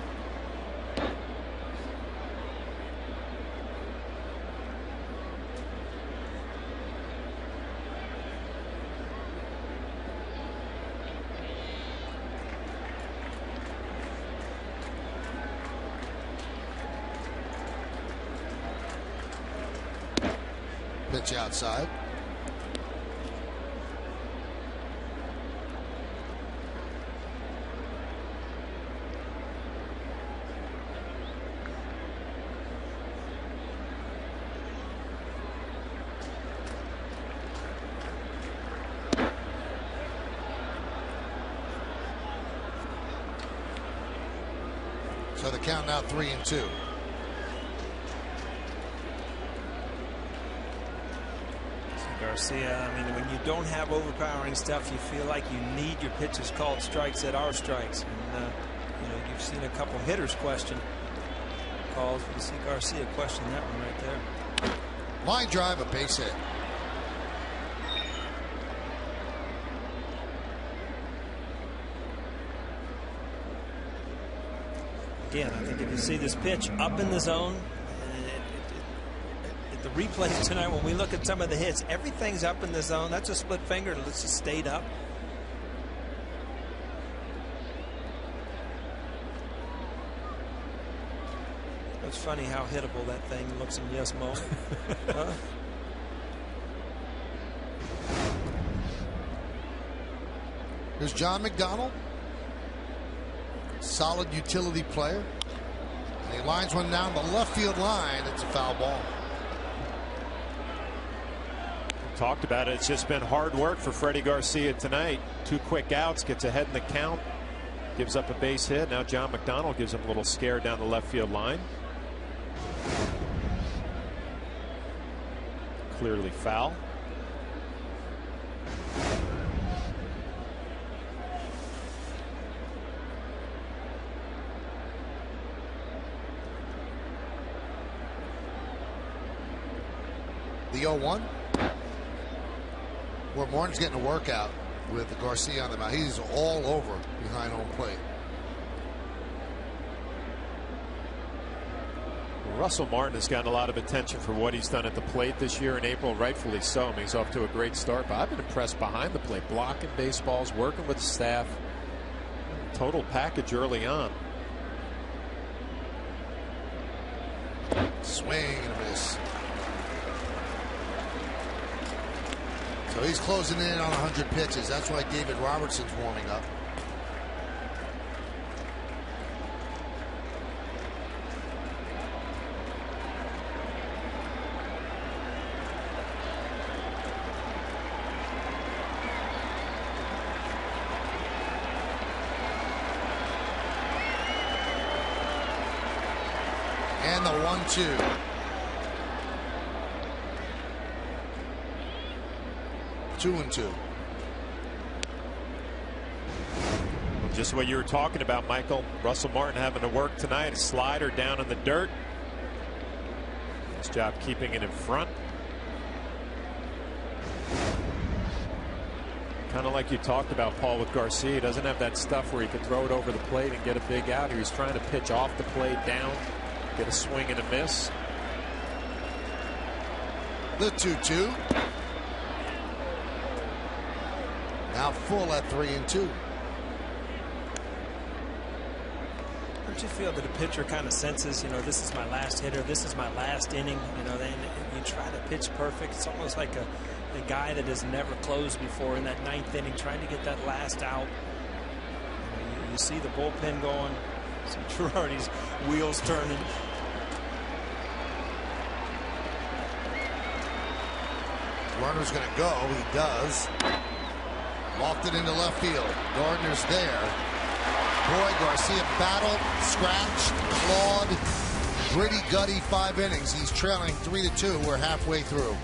Pitch outside. So the count now 3-2. Garcia, I mean, when you don't have overpowering stuff, you feel like you need your pitches called strikes that are strikes. And, you know, you've seen a couple hitters question calls. You see Garcia question that one right there. Line drive, a base hit. Again, I think if you see this pitch up in the zone, the replays tonight, when we look at some of the hits, everything's up in the zone. That's a split finger. Let's just stayed up. It's funny how hittable that thing looks in Yes Mo. Here's John McDonald. Solid utility player. And he lines one down the left field line. It's a foul ball. Talked about it. It's just been hard work for Freddie Garcia tonight. 2 quick outs, gets ahead in the count, gives up a base hit. Now John McDonald gives him a little scare down the left field line. Clearly foul. The 0-1. Where Martin's getting a workout with Garcia on the mound. He's all over behind home plate. Russell Martin has gotten a lot of attention for what he's done at the plate this year in April, rightfully so. I mean, he's off to a great start, but I've been impressed behind the plate, blocking baseballs, working with the staff. Total package early on. Swing and a miss. So he's closing in on 100 pitches. That's why David Robertson's warming up. And the 1-2. Two and two. Just what you were talking about, Michael. Russell Martin having to work tonight. A slider down in the dirt. Nice job keeping it in front. Kind of like you talked about, Paul, with Garcia. He doesn't have that stuff where he could throw it over the plate and get a big out. He was trying to pitch off the plate down, get a swing and a miss. The 2-2. Now full at 3-2. Don't you feel that a pitcher kind of senses, you know, this is my last hitter, this is my last inning, you know, then you try to pitch perfect. It's almost like a guy that has never closed before in that 9th inning, trying to get that last out. You see the bullpen going. See Girardi's wheels turning. Runner's going to go. He does. Lofted into left field. Gardner's there. Boy, Garcia battled, scratched, clawed. Gritty, gutty 5 innings. He's trailing 3-2. We're halfway through.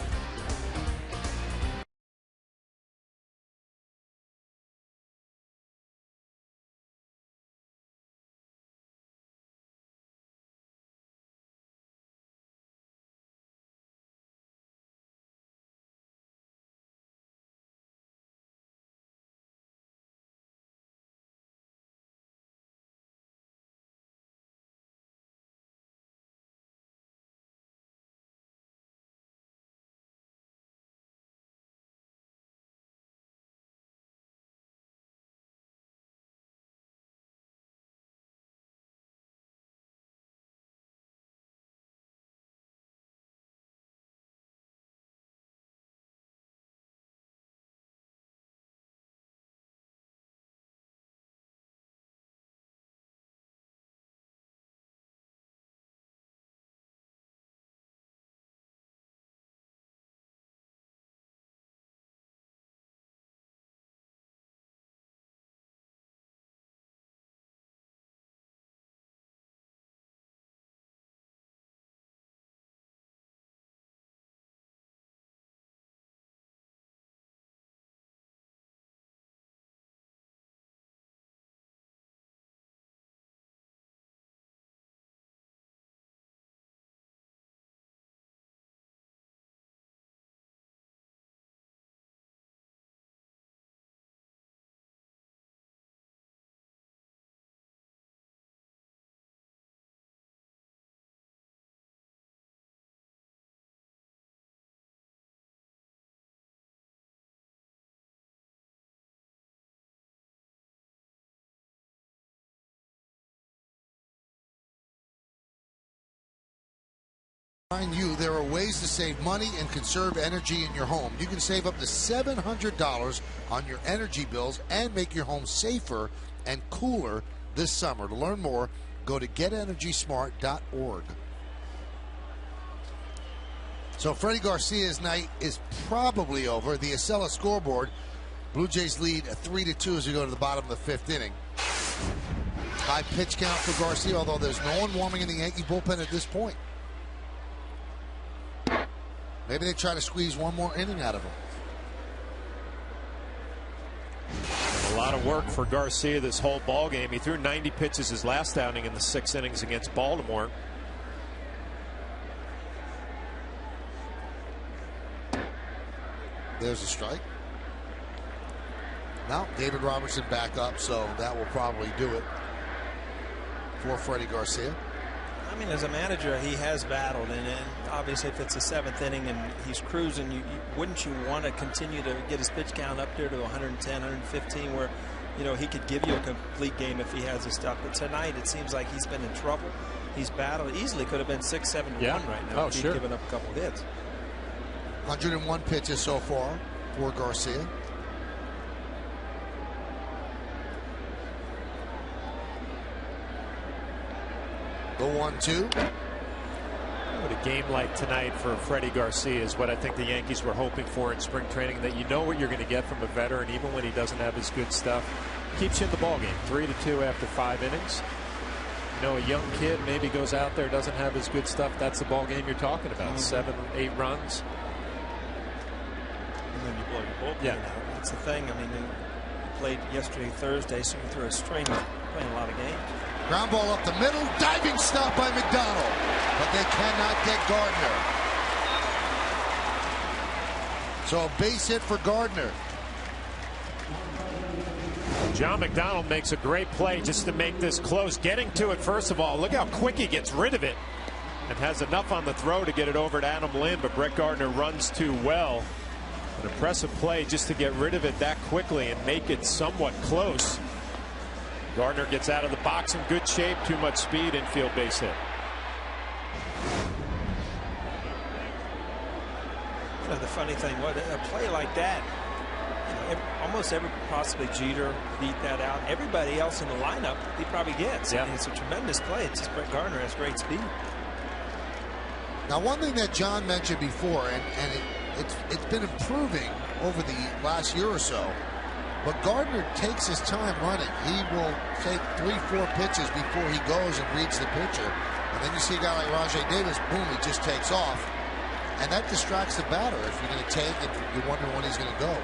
You, there are ways to save money and conserve energy in your home. You can save up to $700 on your energy bills and make your home safer and cooler this summer. To learn more, go to getenergysmart.org. So Freddie Garcia's night is probably over. The Acela scoreboard, Blue Jays lead 3-2 as we go to the bottom of the 5th inning. High pitch count for Garcia, although there's no one warming in the Yankee bullpen at this point. Maybe they try to squeeze one more inning out of him. A lot of work for Garcia this whole ball game. He threw 90 pitches his last outing in the 6 innings against Baltimore. There's a strike. Now David Robertson back up, so that will probably do it for Freddie Garcia. I mean, as a manager, he has battled, and obviously if it's the 7th inning and he's cruising, wouldn't you want to continue to get his pitch count up there to 110, 115, where, you know, he could give you a complete game if he has his stuff. But tonight, it seems like he's been in trouble. He's battled. Easily could have been 6-7 to 1 right now if he'd given up a couple of hits. 101 pitches so far for Garcia. The 1-2. What a game like tonight for Freddie Garcia is what I think the Yankees were hoping for in spring training, that you know what you're going to get from a veteran even when he doesn't have his good stuff. Keeps you in the ball game. 3-2 after 5 innings. You know, a young kid maybe goes out there, doesn't have his good stuff. That's the ball game you're talking about. 7, 8 runs. And then you blow your bullpen out. That's the thing. I mean, he played yesterday, Thursday, so you threw a string, playing a lot of games. Ground ball up the middle, diving stop by McDonald, but they cannot get Gardner. So a base hit for Gardner. John McDonald makes a great play just to make this close. Getting to it, first of all, look how quick he gets rid of it and has enough on the throw to get it over to Adam Lynn, but Brett Gardner runs too well. An impressive play just to get rid of it that quickly and make it somewhat close. Gardner gets out of the box in good shape, too much speed, infield base hit. The funny thing, what a play like that, almost every possibly Jeter beat that out. Everybody else in the lineup he probably gets. Yeah. I mean, it's a tremendous play. It's just Brett Gardner has great speed. Now, one thing that John mentioned before, and it's been improving over the last year or so, but Gardner takes his time running. He will take 3-4 pitches before he goes and reads the pitcher. And then you see a guy like Rajai Davis, boom, he just takes off. And that distracts the batter if you're going to take it. You're wondering when he's going to go.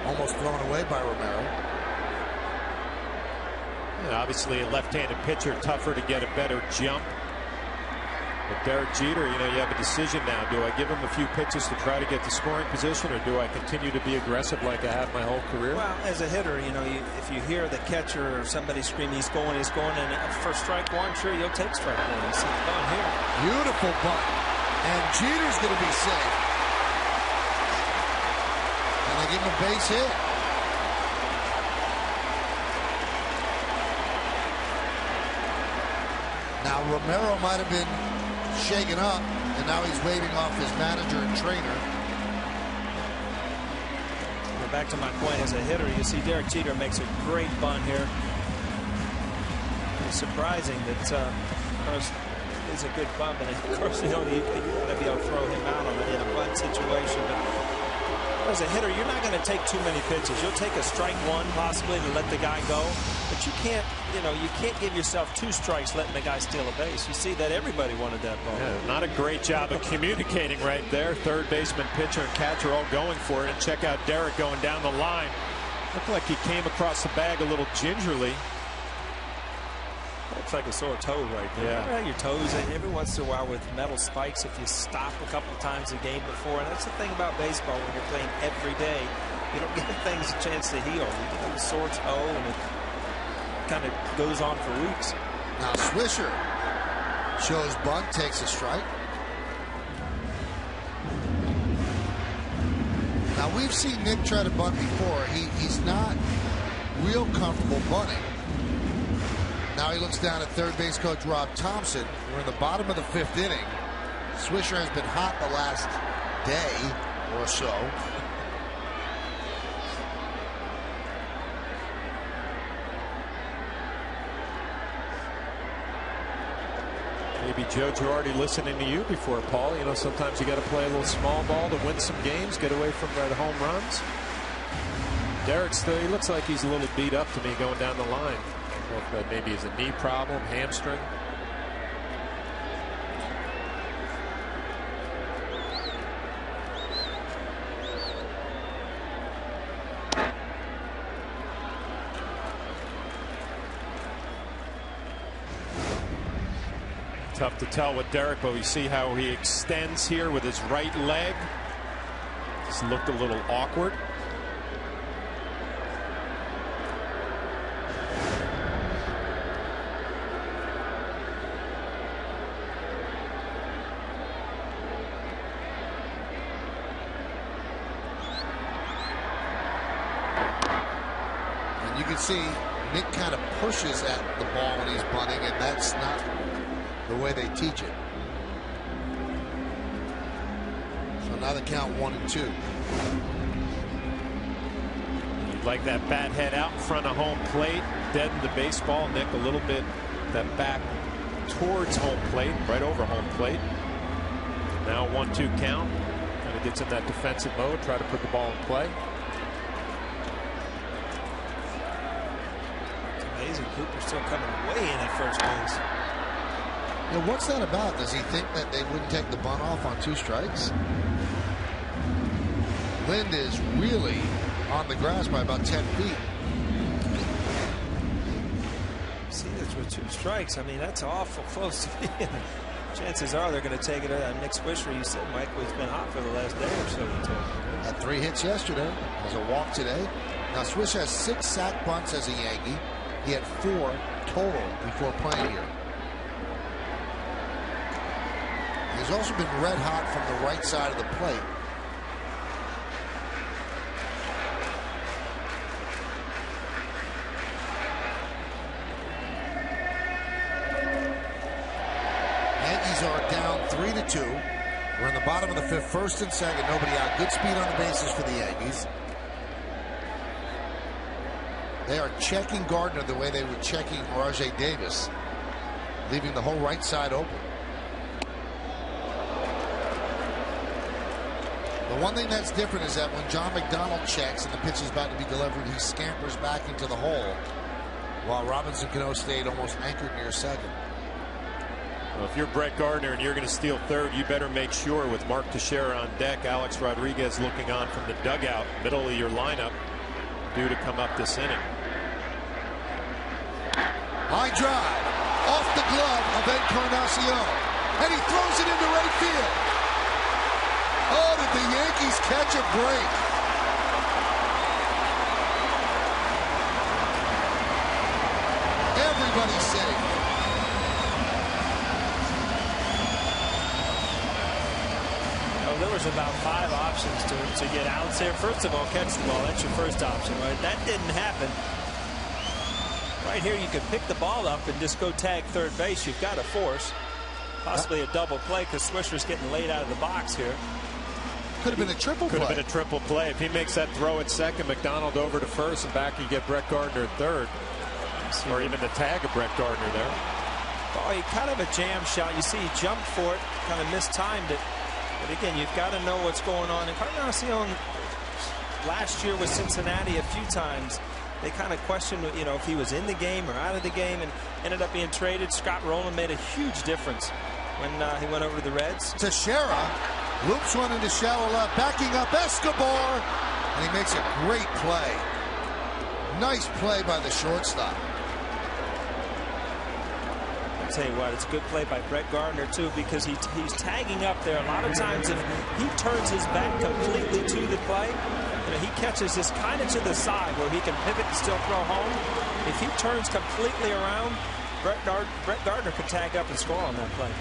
Almost thrown away by Romero. Yeah, obviously, a left-handed pitcher, tougher to get a better jump. But Derek Jeter, you have a decision now. Do I give him a few pitches to try to get the scoring position, or do I continue to be aggressive like I have my whole career? Well, as a hitter, if you hear the catcher or somebody scream, he's going, and for strike one, sure, you'll take strike one. You see the bunt here. Beautiful bunt. And Jeter's going to be safe. And they give him a base hit. Now, Romero might have been shaken up, and now he's waving off his manager and trainer. Well, back to my point, as a hitter, you see Derek Jeter makes a great bunt here. It's surprising that, of course, it's a good bunt, and of course, you got to be able to throw him out in a bunt situation. But as a hitter, you're not going to take too many pitches. You'll take a strike one possibly to let the guy go, but you can't give yourself 2 strikes letting the guy steal a base. You see that everybody wanted that ball. Yeah, not a great job of communicating right there. Third baseman, pitcher, and catcher all going for it. And check out Derek going down the line. Looked like he came across the bag a little gingerly. Looks like a sore toe right there. Yeah. Remember how your toes, every once in a while with metal spikes, if you stop a couple of times a game before, and that's the thing about baseball when you're playing every day, you don't give things a chance to heal. You get a sore toe, and it kind of goes on for weeks. Now Swisher shows bunt, takes a strike. Now we've seen Nick try to bunt before. He's not real comfortable bunting. Now he looks down at third base coach Rob Thompson. We're in the bottom of the 5th inning. Swisher has been hot the last day or so. Maybe Joe Girardi listening to you before, Paul. Sometimes you got to play a little small ball to win some games, get away from the home runs. Derek's still, he looks like he's a little beat up to me going down the line. I don't know if that maybe is a knee problem, hamstring. Tough to tell with Derek, but we see how he extends here with his right leg. Just looked a little awkward. And you can see Nick kind of pushes at the ball when he's bunting, and that's not the way they teach it. So now they count 1 and 2. You'd like that bat head out in front of home plate, deaden the baseball. Nick a little bit that back towards home plate, right over home plate. Now 1-2 count. Kind of gets in that defensive mode, try to put the ball in play. It's amazing. Cooper's still coming way in at first base. What's that about? Does he think that they wouldn't take the bunt off on 2 strikes? Lind is really on the grass by about 10 feet. See, that's with 2 strikes. I mean, that's awful close to being. Chances are they're going to take it. Nick Swisher, you said, Mike, has been hot for the last day or so. Had 3 hits yesterday. Has a walk today. Now Swisher has 6 sack bunts as a Yankee. He had 4 total before playing here. He's also been red hot from the right side of the plate. Yankees are down 3-2. We're in the bottom of the fifth, first and second, nobody out. Good speed on the bases for the Yankees. They are checking Gardner the way they were checking Rajay Davis, leaving the whole right side open. The one thing that's different is that when John McDonald checks and the pitch is about to be delivered, he scampers back into the hole, while Robinson Cano stayed almost anchored near second. Well, if you're Brett Gardner and you're going to steal third, you better make sure with Mark Teixeira on deck, Alex Rodriguez looking on from the dugout, middle of your lineup, due to come up this inning. High drive, off the glove of Encarnacion, and he throws it into right field. Oh, did the Yankees catch a break? Everybody's safe. Oh, there was about 5 options to get outs there. First of all, catch the ball. That's your first option, right? That didn't happen. Right here, you could pick the ball up and just go tag third base. You've got to force possibly a double play because Swisher's getting laid out of the box here. Could have been a triple play. Could have been a triple play. If he makes that throw at second, McDonald over to first, and back you get Brett Gardner at third. Or even the tag of Brett Gardner there. Oh, kind of a jam shot. You see he jumped for it, kind of mistimed it. But again, you've got to know what's going on. Encarnacion last year with Cincinnati a few times, they kind of questioned, you know, if he was in the game or out of the game, and ended up being traded. Scott Rowland made a huge difference when he went over to the Reds. Teixeira loops one into shallow left, backing up Escobar, and he makes a great play. Nice play by the shortstop. I'll tell you what, it's a good play by Brett Gardner too, because he's tagging up there. A lot of times if he turns his back completely to the play, you know, he catches this kind of to the side where he can pivot and still throw home. If he turns completely around, Brett Gardner could tag up and score on that play.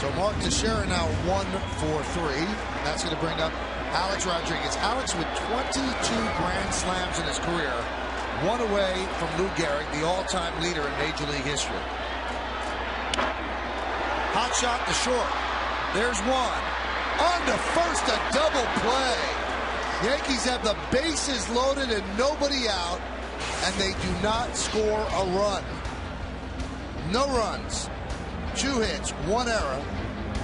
So Mark Teixeira now 1 for 3. And that's going to bring up Alex Rodriguez. Alex with 22 grand slams in his career, 1 away from Lou Gehrig, the all-time leader in Major League history. Hot shot to short. There's one. On to first, a double play. Yankees have the bases loaded and nobody out, and they do not score a run. No runs. 2 hits, 1 error,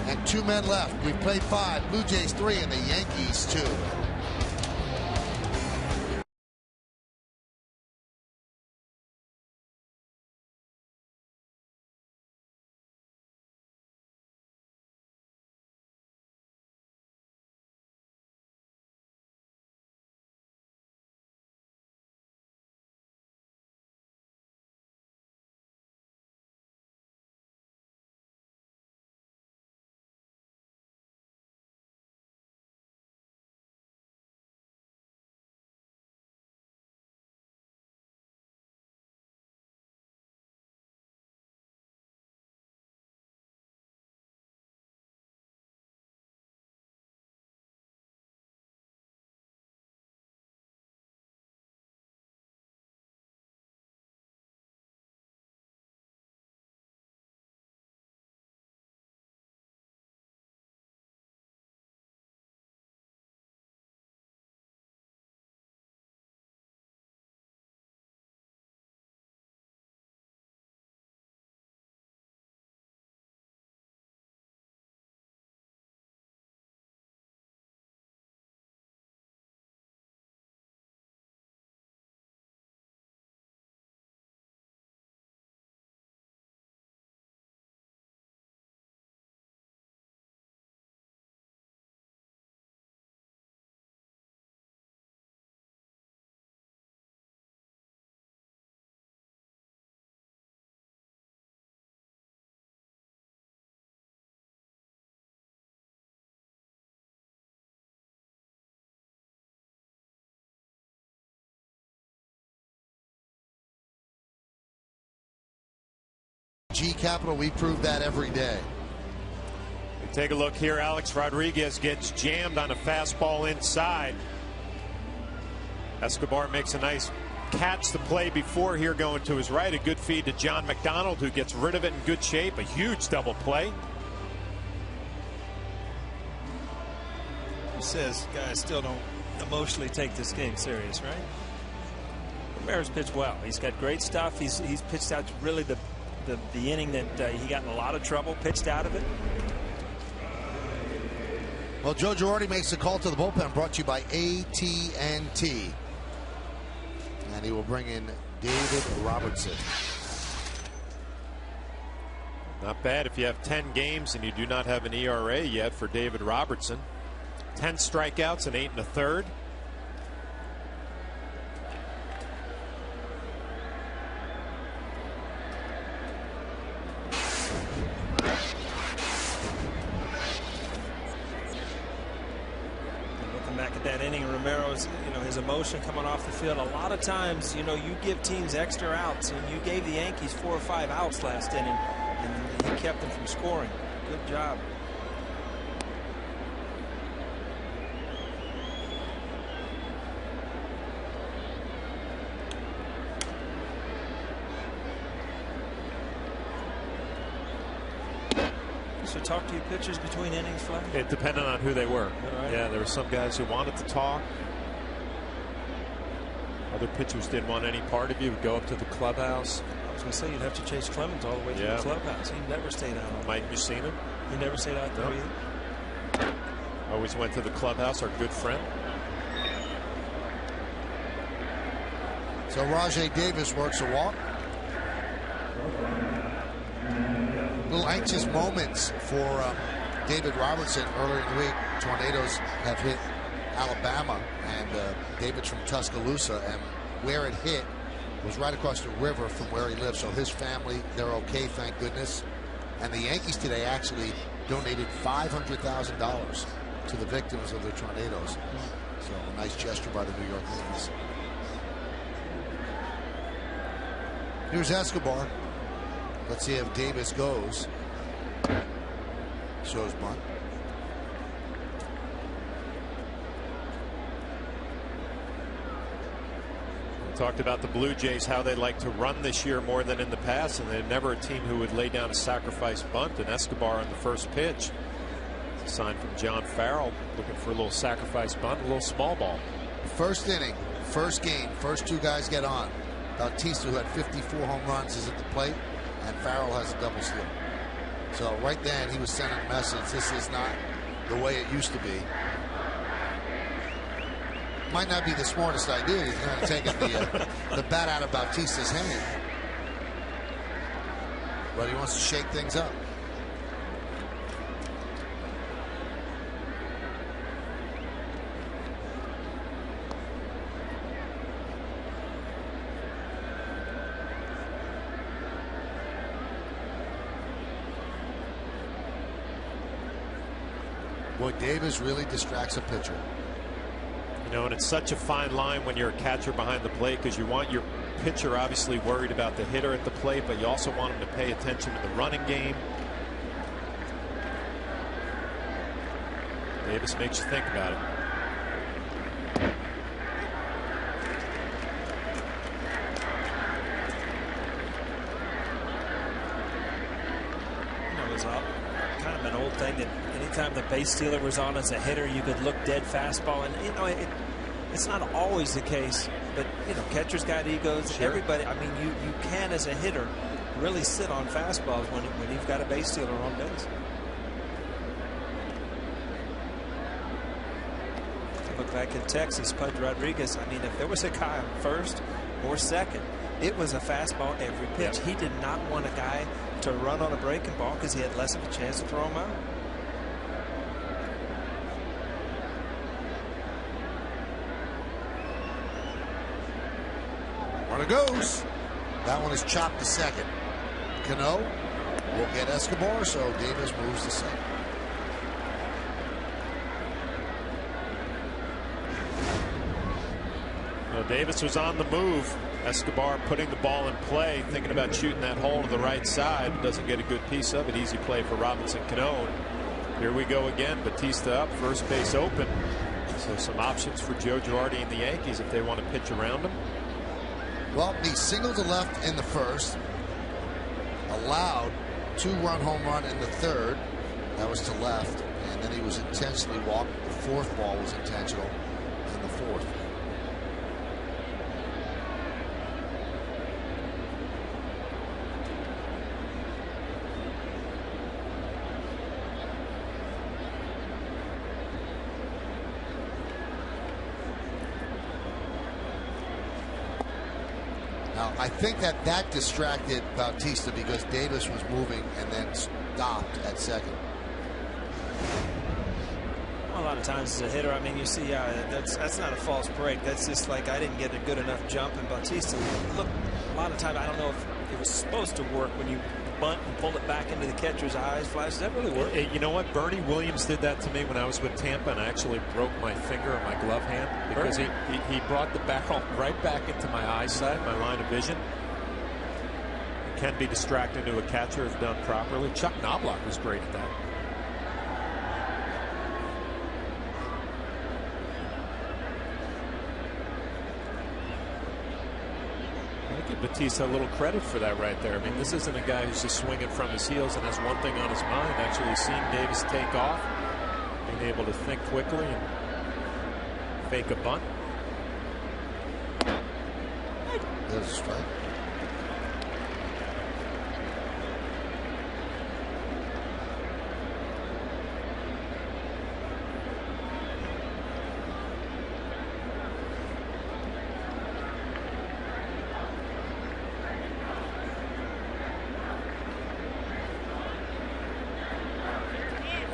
and 2 men left. We've played 5. Blue Jays 3 and the Yankees 2. G Capital, we prove that every day. Take a look here. Alex Rodriguez gets jammed on a fastball inside. Escobar makes a nice catch the play before here going to his right. A good feed to John McDonald, who gets rid of it in good shape. A huge double play. He says guys still don't emotionally take this game serious, right? Ramirez pitched well. He's got great stuff. He's pitched out really the inning that he got in a lot of trouble, pitched out of it. Well, Joe Girardi makes the call to the bullpen, brought to you by AT&T. And he will bring in David Robertson. Not bad if you have 10 games and you do not have an ERA yet for David Robertson. 10 strikeouts and 8 1/3. Looking back at that inning, Romero's, his emotion coming off the field. A lot of times, you give teams extra outs, and you gave the Yankees 4 or 5 outs last inning, and he kept them from scoring. Good job. So talk to your pitchers between innings, Flav? It depended on who they were. Right. Yeah, there were some guys who wanted to talk. Other pitchers didn't want any part of you. Would go up to the clubhouse. I was going to say you'd have to chase Clemens all the way to the clubhouse. He never stayed out. Mike, you seen him? He never stayed out there either. Always went to the clubhouse. Our good friend. So Rajay Davis works a walk. Little anxious moments for David Robertson earlier in the week. Tornadoes have hit Alabama, and David's from Tuscaloosa, and where it hit was right across the river from where he lives. So his family, they're okay, thank goodness. And the Yankees today actually donated $500,000 to the victims of the tornadoes. So a nice gesture by the New York Yankees. Here's Escobar. Let's see if Davis goes. Shows bunt. We talked about the Blue Jays, how they like to run this year more than in the past, and they're never a team who would lay down a sacrifice bunt. And Escobar on the first pitch. It's a sign from John Farrell, looking for a little sacrifice bunt, a little small ball. First inning, first game, first 2 guys get on. Bautista, who had 54 home runs, is at the plate, and Farrell has a double steal. So right then he was sending a message, this is not the way it used to be. Might not be the smartest idea. He's kind of taking the bat out of Bautista's hand. But he wants to shake things up. Boy, Davis really distracts a pitcher. And it's such a fine line when you're a catcher behind the plate, because you want your pitcher obviously worried about the hitter at the plate, but you also want him to pay attention to the running game. Davis makes you think about it. It's kind of an old thing that anytime the base stealer was on as a hitter, you could look dead fastball, and it's not always the case, but catchers got egos. Sure. Everybody, I mean, you can as a hitter really sit on fastballs when you've got a base stealer on base. Look back in Texas, Pudge Rodriguez. I mean, if there was a guy on first or second, it was a fastball every pitch. He did not want a guy to run on a breaking ball because he had less of a chance to throw him out. Runner goes. That one is chopped to second. Cano will get Escobar, so Davis moves to second. Davis was on the move. Escobar putting the ball in play, thinking about shooting that hole to the right side. Doesn't get a good piece of it. Easy play for Robinson Cano. Here we go again. Bautista up, first base open. So some options for Joe Girardi and the Yankees if they want to pitch around him. Well, he singled to left in the first, allowed 2-run home run in the third. That was to left, and then he was intentionally walked. The fourth ball was intentional in the fourth. Now, I think that distracted Bautista because Davis was moving and then stopped at second. A lot of times as a hitter, I mean, you see that's not a false break. That's just like I didn't get a good enough jump. And Bautista, look, a lot of times I don't know if it was supposed to work when you bunt and pull it back into the catcher's eyes. Flash, does that really work? You know what? Bernie Williams did that to me when I was with Tampa, and I actually broke my finger on my glove hand because he brought the barrel right back into my eyesight, my line of vision. It can be distracting to a catcher if done properly. Chuck Knobloch was great at that. Batista a little credit for that right there. I mean, this isn't a guy who's just swinging from his heels and has one thing on his mind, actually seeing Davis take off, being able to think quickly and fake a bunt. There's a strike.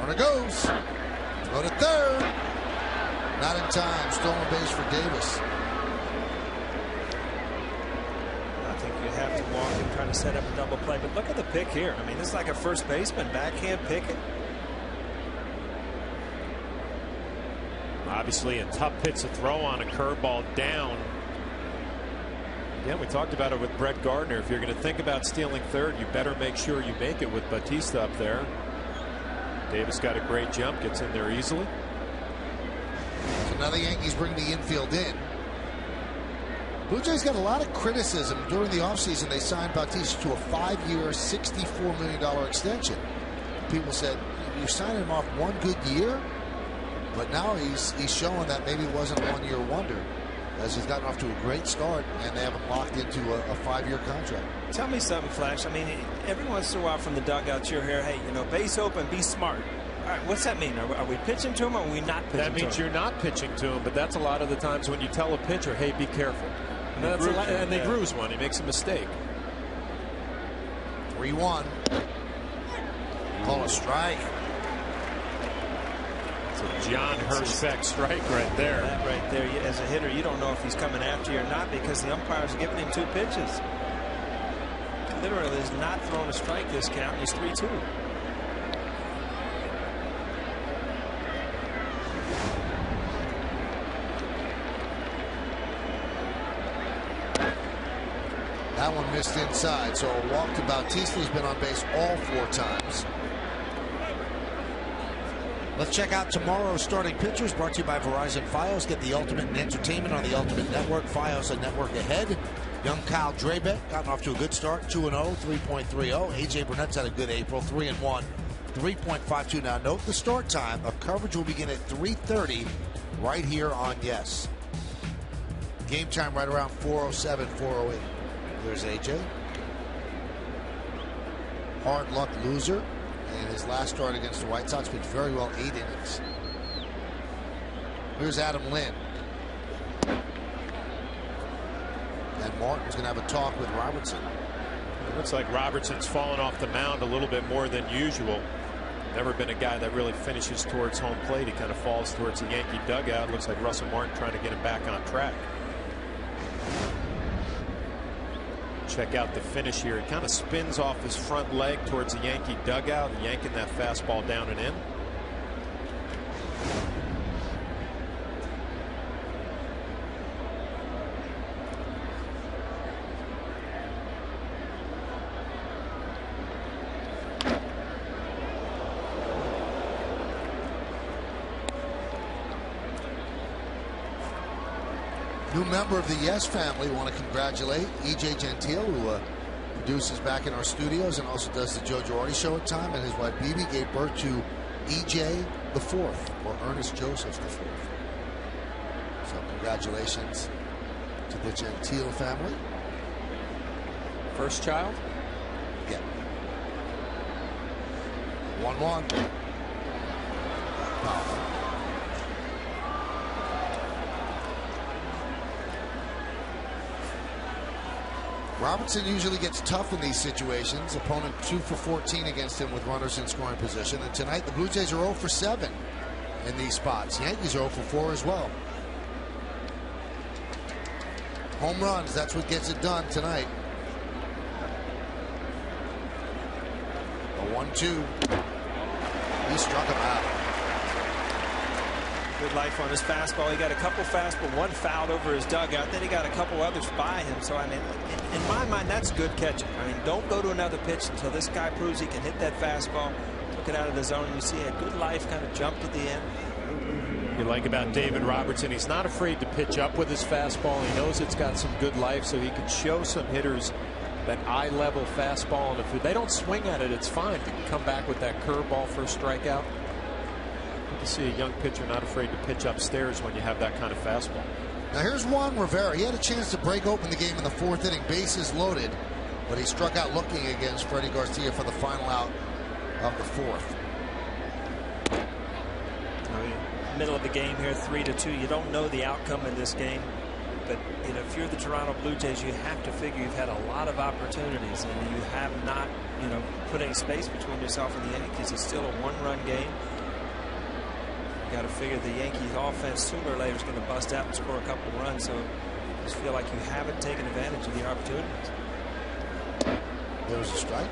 Runner goes. Throw to third. Not in time. Stolen base for Davis. I think you have to walk and try to set up a double play. But look at the pick here. I mean, this is like a first baseman backhand picking. Obviously a tough pitch to throw on, a curveball down. Yeah, we talked about it with Brett Gardner. If you're going to think about stealing third, you better make sure you make it with Bautista up there. Davis got a great jump, gets in there easily. So now the Yankees bring the infield in. Blue Jays got a lot of criticism during the offseason. They signed Bautista to a 5-year, $64 million extension. People said, you're signing him off one good year? But now he's showing that maybe it wasn't a one-year wonder, as he's gotten off to a great start, and they haven't locked into a 5-year contract. Tell me something, Flash. I mean, every once in a while from the dugout, you'll hear, hey, you know, base open, be smart. All right, what's that mean? Are we pitching to him or are we not pitching to him? That means you're not pitching to him, but that's a lot of the times when you tell a pitcher, hey, be careful. And they bruise one. He makes a mistake. 3-1. Call a strike. It's a John Hirschbeck strike right there. That right there, as a hitter, you don't know if he's coming after you or not because the umpire's giving him 2 pitches. Literally is not throwing a strike this count, and he's 3-2. That one missed inside, so a walk to Bautista. Has been on base all 4 times. Let's check out tomorrow's starting pitchers, brought to you by Verizon Fios. Get the ultimate in entertainment on the Ultimate Network. Fios, a network ahead. Young Kyle Drabek gotten off to a good start, 2-0, 3.30. A.J. Burnett's had a good April, 3-1, 3.52. Now note the start time. Our coverage will begin at 3:30 right here on Yes. Game time right around 4:07, 4:08. There's A.J. Hard luck loser. In his last start against the White Sox, pitched very well, 8 innings. Here's Adam Lynn. And Martin's going to have a talk with Robertson. It looks like Robertson's fallen off the mound a little bit more than usual. Never been a guy that really finishes towards home plate. He kind of falls towards the Yankee dugout. Looks like Russell Martin trying to get him back on track. Check out the finish here. He kind of spins off his front leg towards the Yankee dugout, yanking that fastball down and in. New member of the Yes family. Want to congratulate E.J. Gentile, who produces back in our studios and also does the Joe Girardi show at time, and his wife Bibi gave birth to E.J. the Fourth, or Ernest Joseph the Fourth. So congratulations to the Gentile family. First child? Yeah. 1-1. Robertson usually gets tough in these situations. Opponent 2 for 14 against him with runners in scoring position. And tonight the Blue Jays are 0 for 7 in these spots. Yankees are 0 for 4 as well. Home runs, that's what gets it done tonight. A 1-2. He struck him out. Good life on his fastball. He got a couple fastball, one fouled over his dugout. Then he got a couple others by him. So, I mean, in my mind, that's good catching. I mean, don't go to another pitch until this guy proves he can hit that fastball. Took it out of the zone. You see a good life kind of jump to the end. You like about David Robertson, he's not afraid to pitch up with his fastball. He knows it's got some good life, so he can show some hitters that eye-level fastball. And if they don't swing at it, it's fine. You can come back with that curveball for a strikeout. To see a young pitcher not afraid to pitch upstairs when you have that kind of fastball. Now here's Juan Rivera. He had a chance to break open the game in the 4th inning, bases loaded, but he struck out looking against Freddie Garcia for the final out of the 4th. Middle of the game here, 3-2. You don't know the outcome in this game, but you know, if you're the Toronto Blue Jays, you have to figure you've had a lot of opportunities and you have not, you know, put any space between yourself and the Yankees. It's still a one-run game. Got to figure the Yankees offense sooner or later is going to bust out and score a couple of runs. So I just feel like you haven't taken advantage of the opportunities. There was a strike.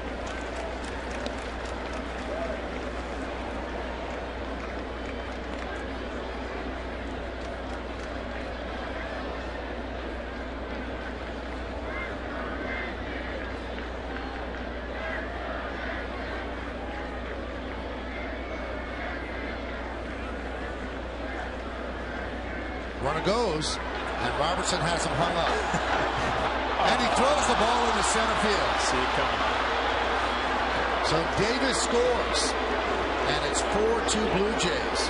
Runner goes, and Robertson has him hung up. And he throws the ball into center field. See it coming. So Davis scores, and it's 4-2 Blue Jays.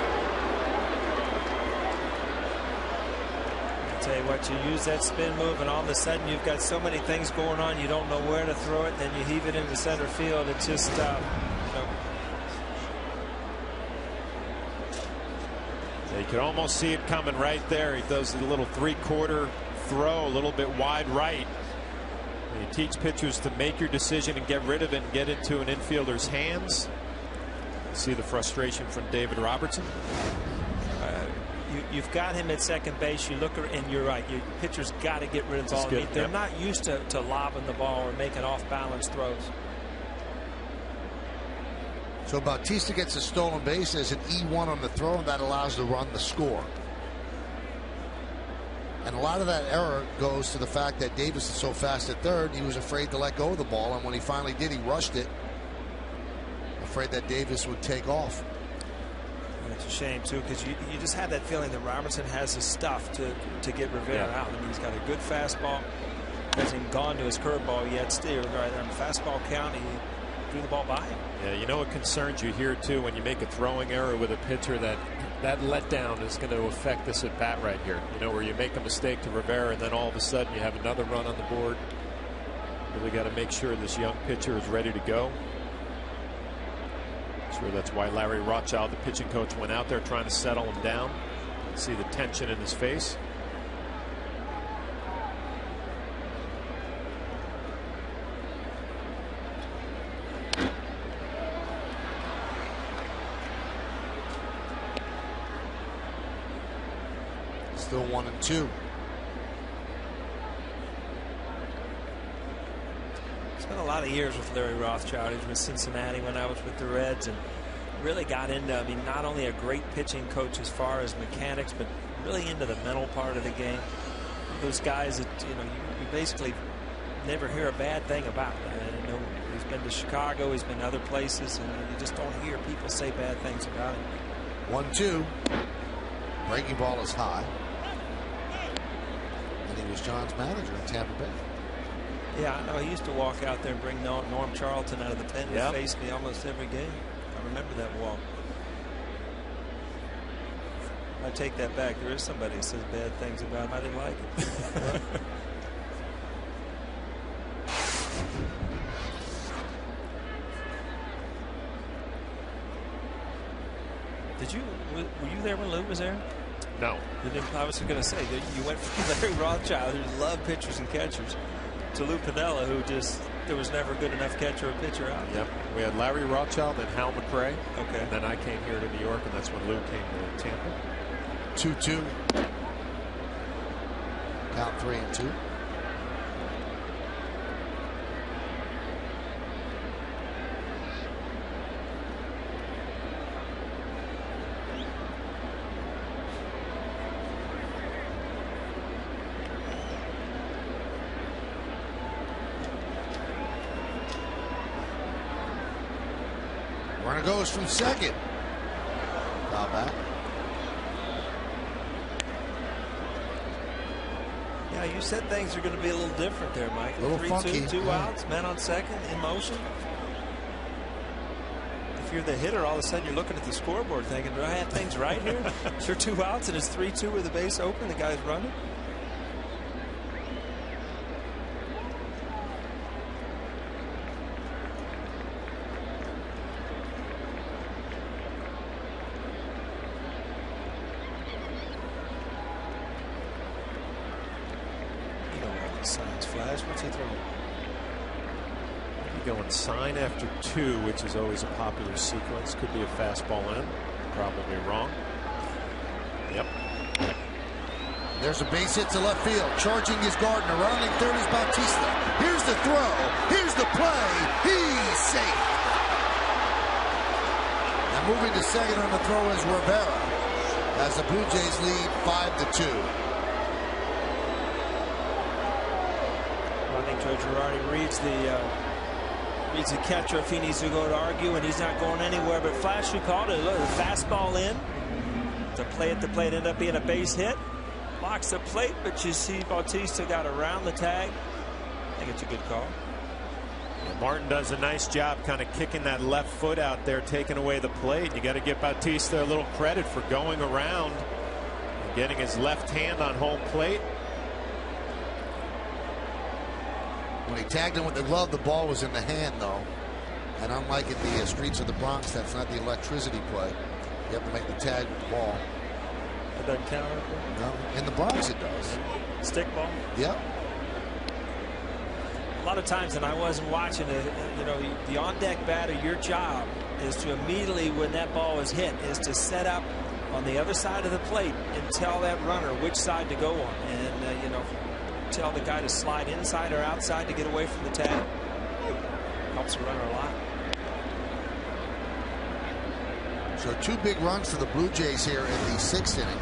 I'll tell you what, you use that spin move, and all of a sudden you've got so many things going on, you don't know where to throw it, then you heave it into center field. It's just, you know. You can almost see it coming right there. He does the little 3/4 throw, a little bit wide right. And you teach pitchers to make your decision and get rid of it and get into an infielder's hands. You see the frustration from David Robertson. You've got him at second base. You look, and you're right. Your pitcher's got to get rid of the ball. I mean, they're not used to lobbing the ball or making off-balance throws. So Bautista gets a stolen base as an E1 on the throw, and that allows the run to score. And a lot of that error goes to the fact that Davis is so fast at third, he was afraid to let go of the ball, and when he finally did, he rushed it, afraid that Davis would take off. And it's a shame, too, because you just have that feeling that Robertson has the stuff to get Rivera out. I mean, he's got a good fastball. Hasn't gone to his curveball yet. Still, right on the fastball count, he threw the ball by him. Yeah, you know what concerns you here too, when you make a throwing error with a pitcher, that letdown is going to affect this at bat right here. You know, where you make a mistake to Rivera and then all of a sudden you have another run on the board. Really got to make sure this young pitcher is ready to go. Sure, that's why Larry Rothschild, the pitching coach, went out there trying to settle him down. See the tension in his face. Still 1-2. Spent a lot of years with Larry Rothschild. He was with Cincinnati when I was with the Reds, and really got into, I mean, not only a great pitching coach as far as mechanics, but really into the mental part of the game. Those guys that, you know, you basically never hear a bad thing about. You know, he's been to Chicago, he's been to other places, and you just don't hear people say bad things about him. 1-2. Breaking ball is high. he was John's manager in Tampa Bay. Yeah, I know. He used to walk out there and bring Norm Charlton out of the pen to face me almost every game. I remember that walk. I take that back. There is somebody who says bad things about him. I didn't like it. Were you there when Lou was there? No. I was going to say that you went from Larry Rothschild, who loved pitchers and catchers, to Lou Piniella, who just there was never good enough catcher or pitcher out. Yep. We had Larry Rothschild and Hal McRae. Okay. And then I came here to New York, and that's when Lou came to Tampa. 2-2. Count 3-2. Runner goes from second. Foul back. Yeah, you said things are going to be a little different there, Mike. A little 3-2, funky. 2 outs, man on second, in motion. If you're the hitter, all of a sudden you're looking at the scoreboard thinking, do I have things right here? Sure, 2 outs and it's 3-2 with the base open. The guy's running. Signs flash. What's he throwing? You going sign after 2, which is always a popular sequence. Could be a fastball in. Probably wrong. Yep. There's a base hit to left field. Charging is Gardner. Rounding third is Bautista. Here's the throw. Here's the play. He's safe. And moving to second on the throw is Rivera, as the Blue Jays lead 5-2. I think Joe Girardi reads the catcher if he needs to go to argue, and he's not going anywhere. But Flash, who called it, a fastball in. The play at the plate ended up being a base hit. Locks the plate, but you see Bautista got around the tag. I think it's a good call. Yeah, Martin does a nice job kind of kicking that left foot out there, taking away the plate. You got to give Bautista a little credit for going around and getting his left hand on home plate. When he tagged him with the glove, the ball was in the hand, though. And unlike in the streets of the Bronx, that's not the electricity play. You have to make the tag with the ball. It doesn't count? No. In the Bronx, it does. Stick ball? Yep. A lot of times, and I wasn't watching it, you know, the on-deck batter, your job is to immediately, when that ball is hit, is to set up on the other side of the plate and tell that runner which side to go on. And, you know, tell the guy to slide inside or outside to get away from the tag. Helps the runner a lot. So 2 big runs for the Blue Jays here in the 6th inning.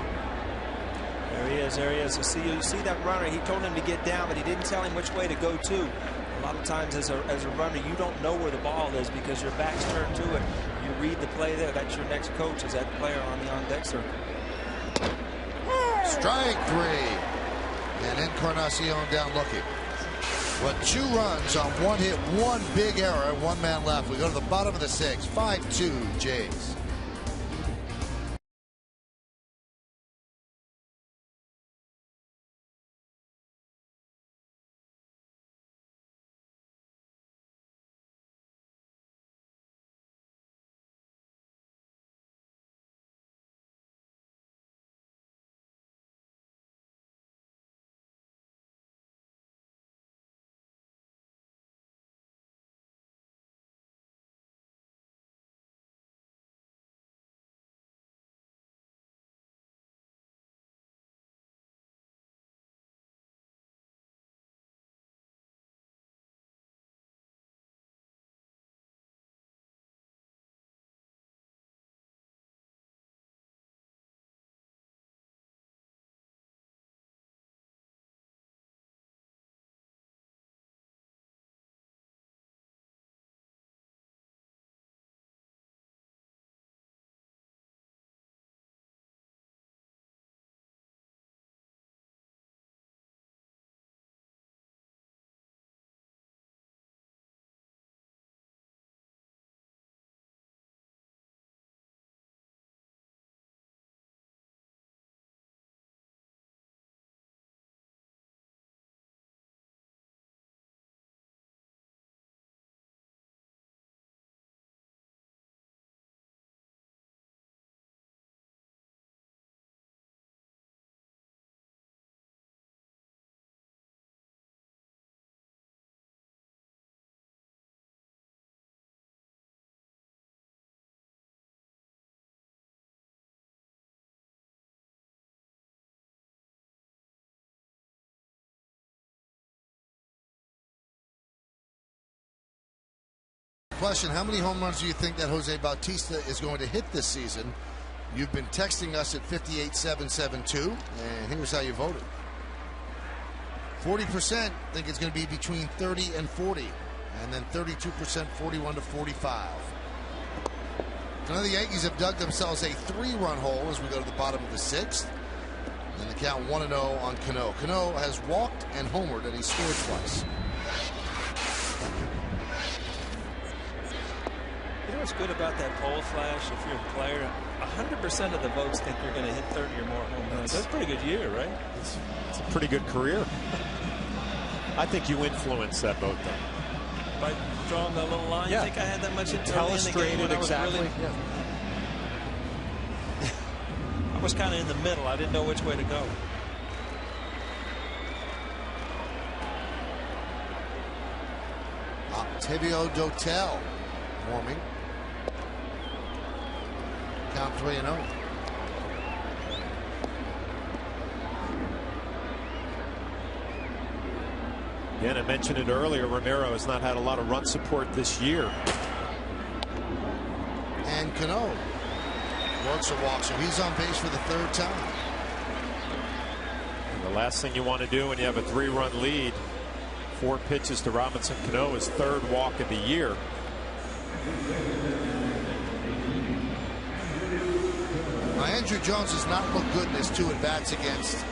There he is. There he is. You see that runner. He told him to get down, but he didn't tell him which way to go to. A lot of times as a runner, you don't know where the ball is because your back's turned to it. You read the play there. That's your next coach, is that player on the on-deck circle. Strike 3. And Encarnacion down looking. But 2 runs on 1 hit, 1 big error, 1 man left. We go to the bottom of the 6th. 5-2 Jays. question, how many home runs do you think that Jose Bautista is going to hit this season? You've been texting us at 58772, and here's how you voted. 40% think it's going to be between 30 and 40, and then 32% 41 to 45. So now the Yankees have dug themselves a 3-run hole as we go to the bottom of the 6th. And the count 1-0 on Cano. Cano has walked and homered, and he scored twice. You know what's good about that poll flash? If you're a player, 100% of the votes think you're going to hit 30 or more home runs. That's a pretty good year, right? It's a pretty good career. I think you influence that vote, though. By drawing the little line, you think I had that much intelligence? Illustrated, exactly. Really, I was kind of in the middle. I didn't know which way to go. Octavio Dotel warming. Count 3-0. Again, I mentioned it earlier, Romero has not had a lot of run support this year. And Cano works a walk, so he's on base for the 3rd time. And the last thing you want to do when you have a 3-run lead, 4 pitches to Robinson Cano, his 3rd walk of the year. Now, Andrew Jones has not looked good in his 2 at-bats against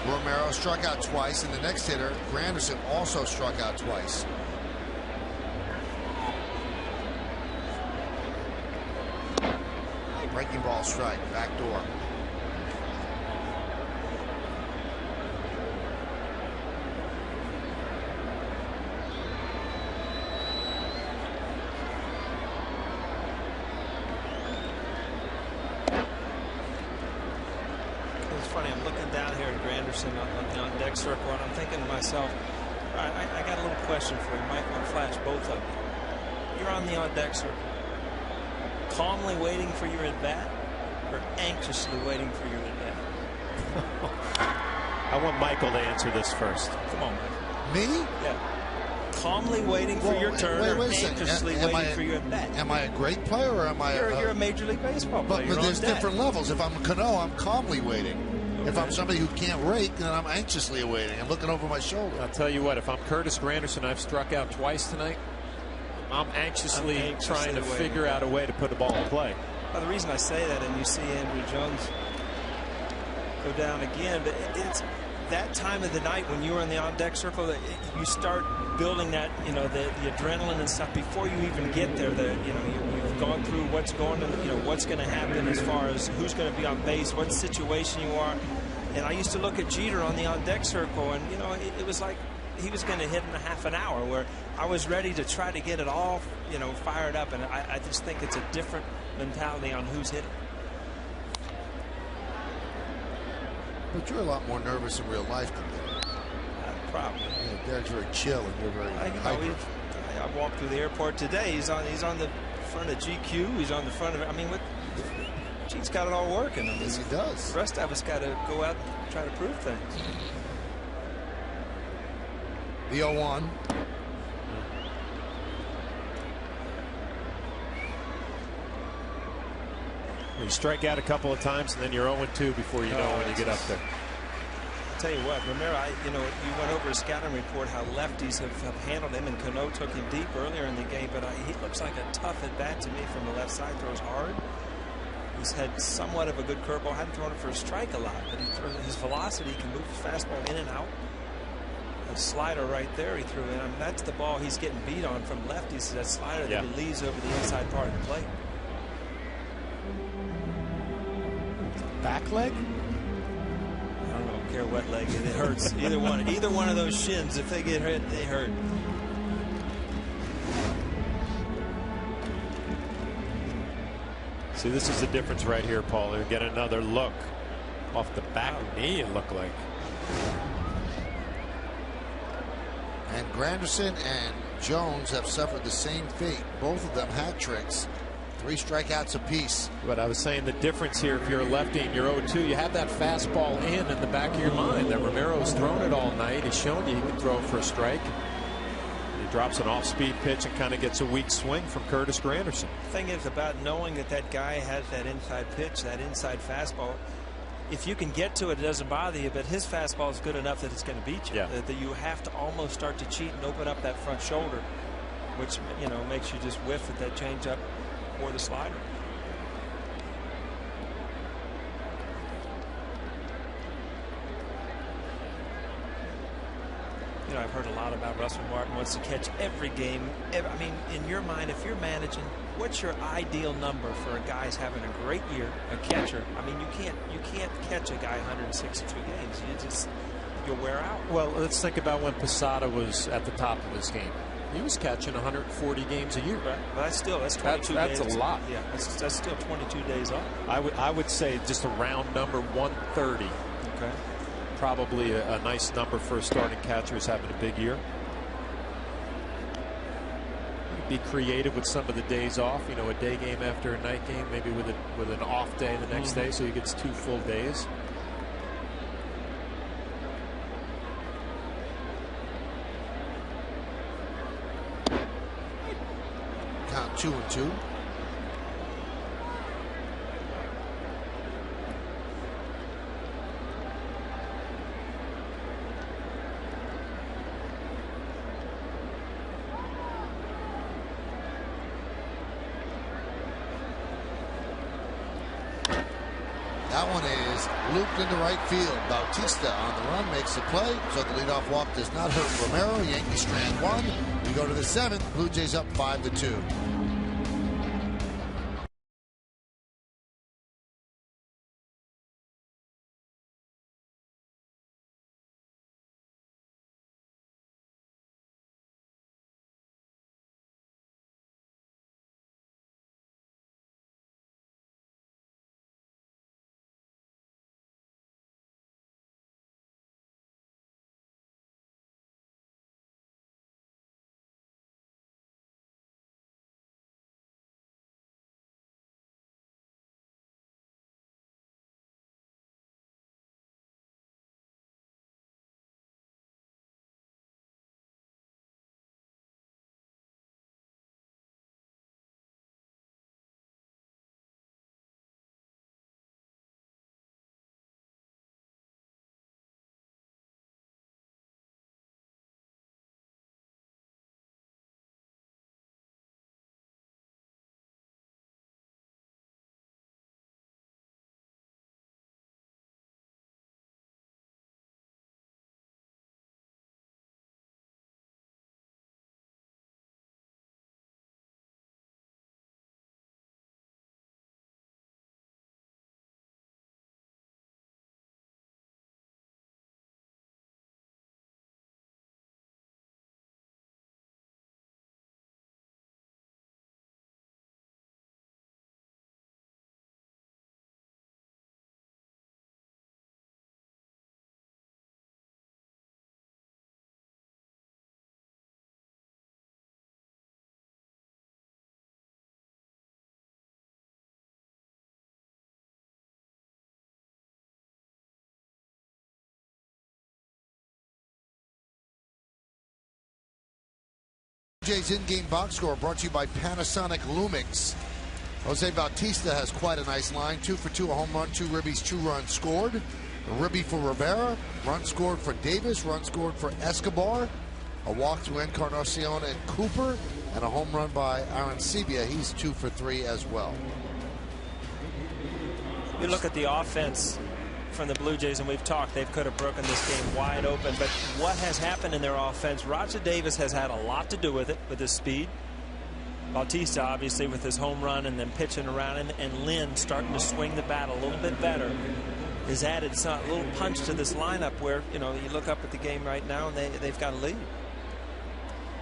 Romero. Struck out twice, and the next hitter, Granderson, also struck out twice. Breaking ball strike, back door. It's funny, I'm looking down here at Granderson on deck circle, and I'm thinking to myself, I got a little question for you. Mike, I'll flash both of you. You're on the on-deck circle. Calmly waiting for your at-bat, or anxiously waiting for your at-bat? I want Michael to answer this first. Come on, Mike. Me? Yeah. Calmly waiting for your turn, or anxiously waiting for your at-bat? Am I a great player, or am I You're a Major League Baseball player. But there's different levels. If I'm Cano, I'm calmly waiting. Okay. If I'm somebody who can't rake, then I'm anxiously awaiting. I'm looking over my shoulder. I'll tell you what, if I'm Curtis Granderson, I've struck out twice tonight. I'm anxiously trying to figure out a way to put the ball in play. Well, the reason I say that, and you see Andrew Jones go down again, but it's that time of the night when you're in the on-deck circle that you start building that, you know, the adrenaline and stuff before you even get there. You've gone through what's going to, what's going to happen as far as who's going to be on base, what situation you are. And I used to look at Jeter on the on-deck circle, and it was like he was going to hit in a half an hour, where I was ready to try to get it all, fired up. And I just think it's a different mentality on who's hitting. But you're a lot more nervous in real life than Derek. Probably. Derek's very chill, and you're very hyper. I walked through the airport today. He's on the front of GQ. He's on the front of it. I mean, Gene's got it all working. Yes, he does. The rest of us got to go out and try to prove things. The 0-1. You strike out a couple of times, and then you're 0-2 before you know when you get up there. I'll tell you what, Romero, you went over his scouting report how lefties have handled him, and Cano took him deep earlier in the game, but he looks like a tough at-bat to me from the left side. Throws hard. He's had somewhat of a good curveball. Hadn't thrown it for a strike a lot, but his velocity can move his fastball in and out. A slider right there he threw in. I mean, that's the ball he's getting beat on from lefties, that slider that he leaves over the inside part of the plate. Back leg? I don't care what leg it hurts. Either one of those shins, if they get hit, they hurt. See, this is the difference right here, Paul. You get another look off the back knee, it looked like. And Granderson and Jones have suffered the same fate. Both of them hat tricks. 3 strikeouts apiece. But I was saying the difference here, if you're a lefty and you're 0-2, you have that fastball in the back of your mind that Romero's thrown it all night. He's shown you he can throw it for a strike. He drops an off-speed pitch and kind of gets a weak swing from Curtis Granderson. The thing is about knowing that that guy has that inside pitch, that inside fastball. If you can get to it, it doesn't bother you, but his fastball is good enough that it's going to beat you. Yeah. That you have to almost start to cheat and open up that front shoulder, which, you know, makes you just whiff at that changeup or the slider. You know, I've heard a lot about Russell Martin wants to catch every game. I mean, in your mind, if you're managing, what's your ideal number for a guy's having a great year, a catcher? I mean, you can't catch a guy 162 games. You'll wear out. Well, let's think about when Posada was at the top of his game. He was catching 140 games a year. Right. But that's 22 days. That's a lot. Yeah, that's still 22 days off. I would say just a round number 130. Okay. Probably a nice number for a starting catcher who's having a big year. Be creative with some of the days off. You know, a day game after a night game, maybe with an off day the next day, so he gets 2 full days. Count 2-2. That one is looped into right field. Bautista on the run makes the play, so the leadoff walk does not hurt Romero. Yankees strand 1. We go to the 7th. Blue Jays up 5-2. Jays in-game box score brought to you by Panasonic Lumix. Jose Bautista has quite a nice line. 2 for 2, a home run, 2 ribbies, 2 runs scored. A ribby for Rivera, run scored for Davis, run scored for Escobar. A walk to Encarnacion and Cooper, and a home run by Arancibia. He's 2 for 3 as well. You look at the offense from the Blue Jays, and we've talked, they could have broken this game wide open, but what has happened in their offense, Roger Davis has had a lot to do with it, with his speed. Bautista, obviously, with his home run and then pitching around him, and Lynn starting to swing the bat a little bit better, has added a little punch to this lineup where, you know, you look up at the game right now and they've got a lead.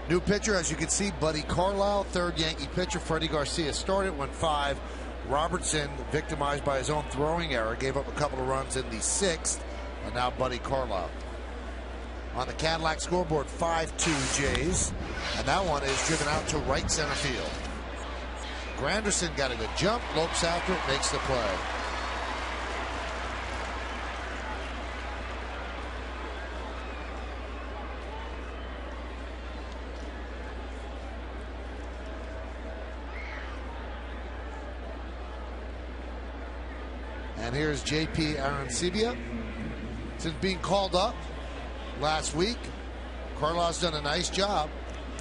New pitcher, as you can see, Buddy Carlisle, third Yankee pitcher. Freddie Garcia started, went 5. Robertson, victimized by his own throwing error, gave up a couple of runs in the 6th, and now Buddy Carlisle. On the Cadillac scoreboard, 5-2 Jays, and that one is driven out to right center field. Granderson got a good jump, lopes after it, makes the play. And here's J.P. Arancibia. Since being called up last week, Carlisle's done a nice job.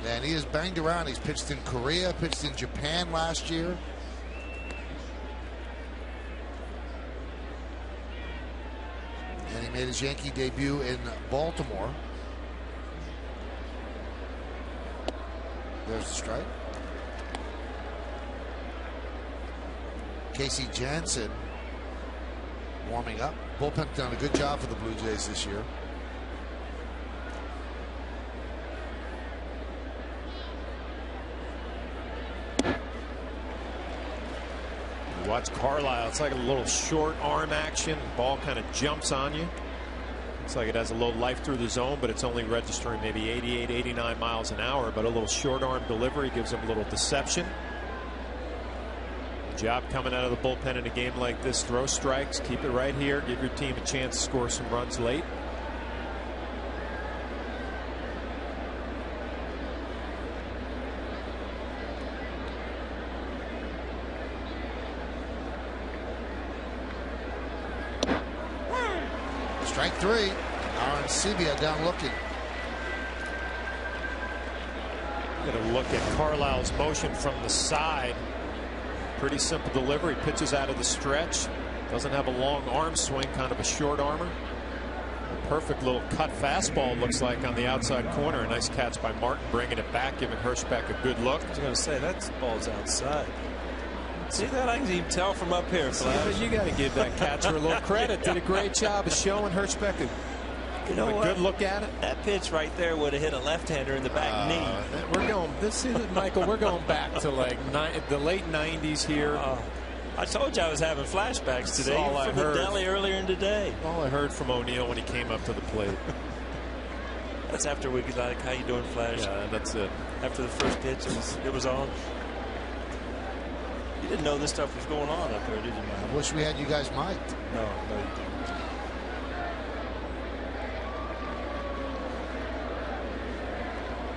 And he has banged around. He's pitched in Korea, pitched in Japan last year. And he made his Yankee debut in Baltimore. There's the strike. Casey Jansen warming up. Bullpen's done a good job for the Blue Jays this year. Watch Carlisle. It's like a little short arm action. Ball kind of jumps on you. Looks like it has a little life through the zone, but it's only registering maybe 88, 89 miles an hour. But a little short arm delivery gives him a little deception. Job coming out of the bullpen in a game like this. Throw strikes. Keep it right here. Give your team a chance to score some runs late. Strike three. Arancibia down looking. Going to look at Carlisle's motion from the side. Pretty simple delivery. Pitches out of the stretch. Doesn't have a long arm swing. Kind of a short armor. A perfect little cut fastball looks like on the outside corner. A nice catch by Martin, bringing it back, giving Hirschbeck a good look. I was going to say that ball's outside. See that? I can even tell from up here. But you got to give that catcher a little credit. Did a great job of showing Hirschbeck a good look at it. That pitch right there would have hit a left-hander in the back knee. We're going. Michael. We're going back to like the late '90s here. I told you I was having flashbacks today from the deli earlier in the day. All I heard from O'Neill when he came up to the plate. That's after we like, how you doing, Flash? Yeah, that's it. After the first pitch, it was on. You didn't know this stuff was going on up there, did you, man? I wish we had you guys mic'd. No, you didn't.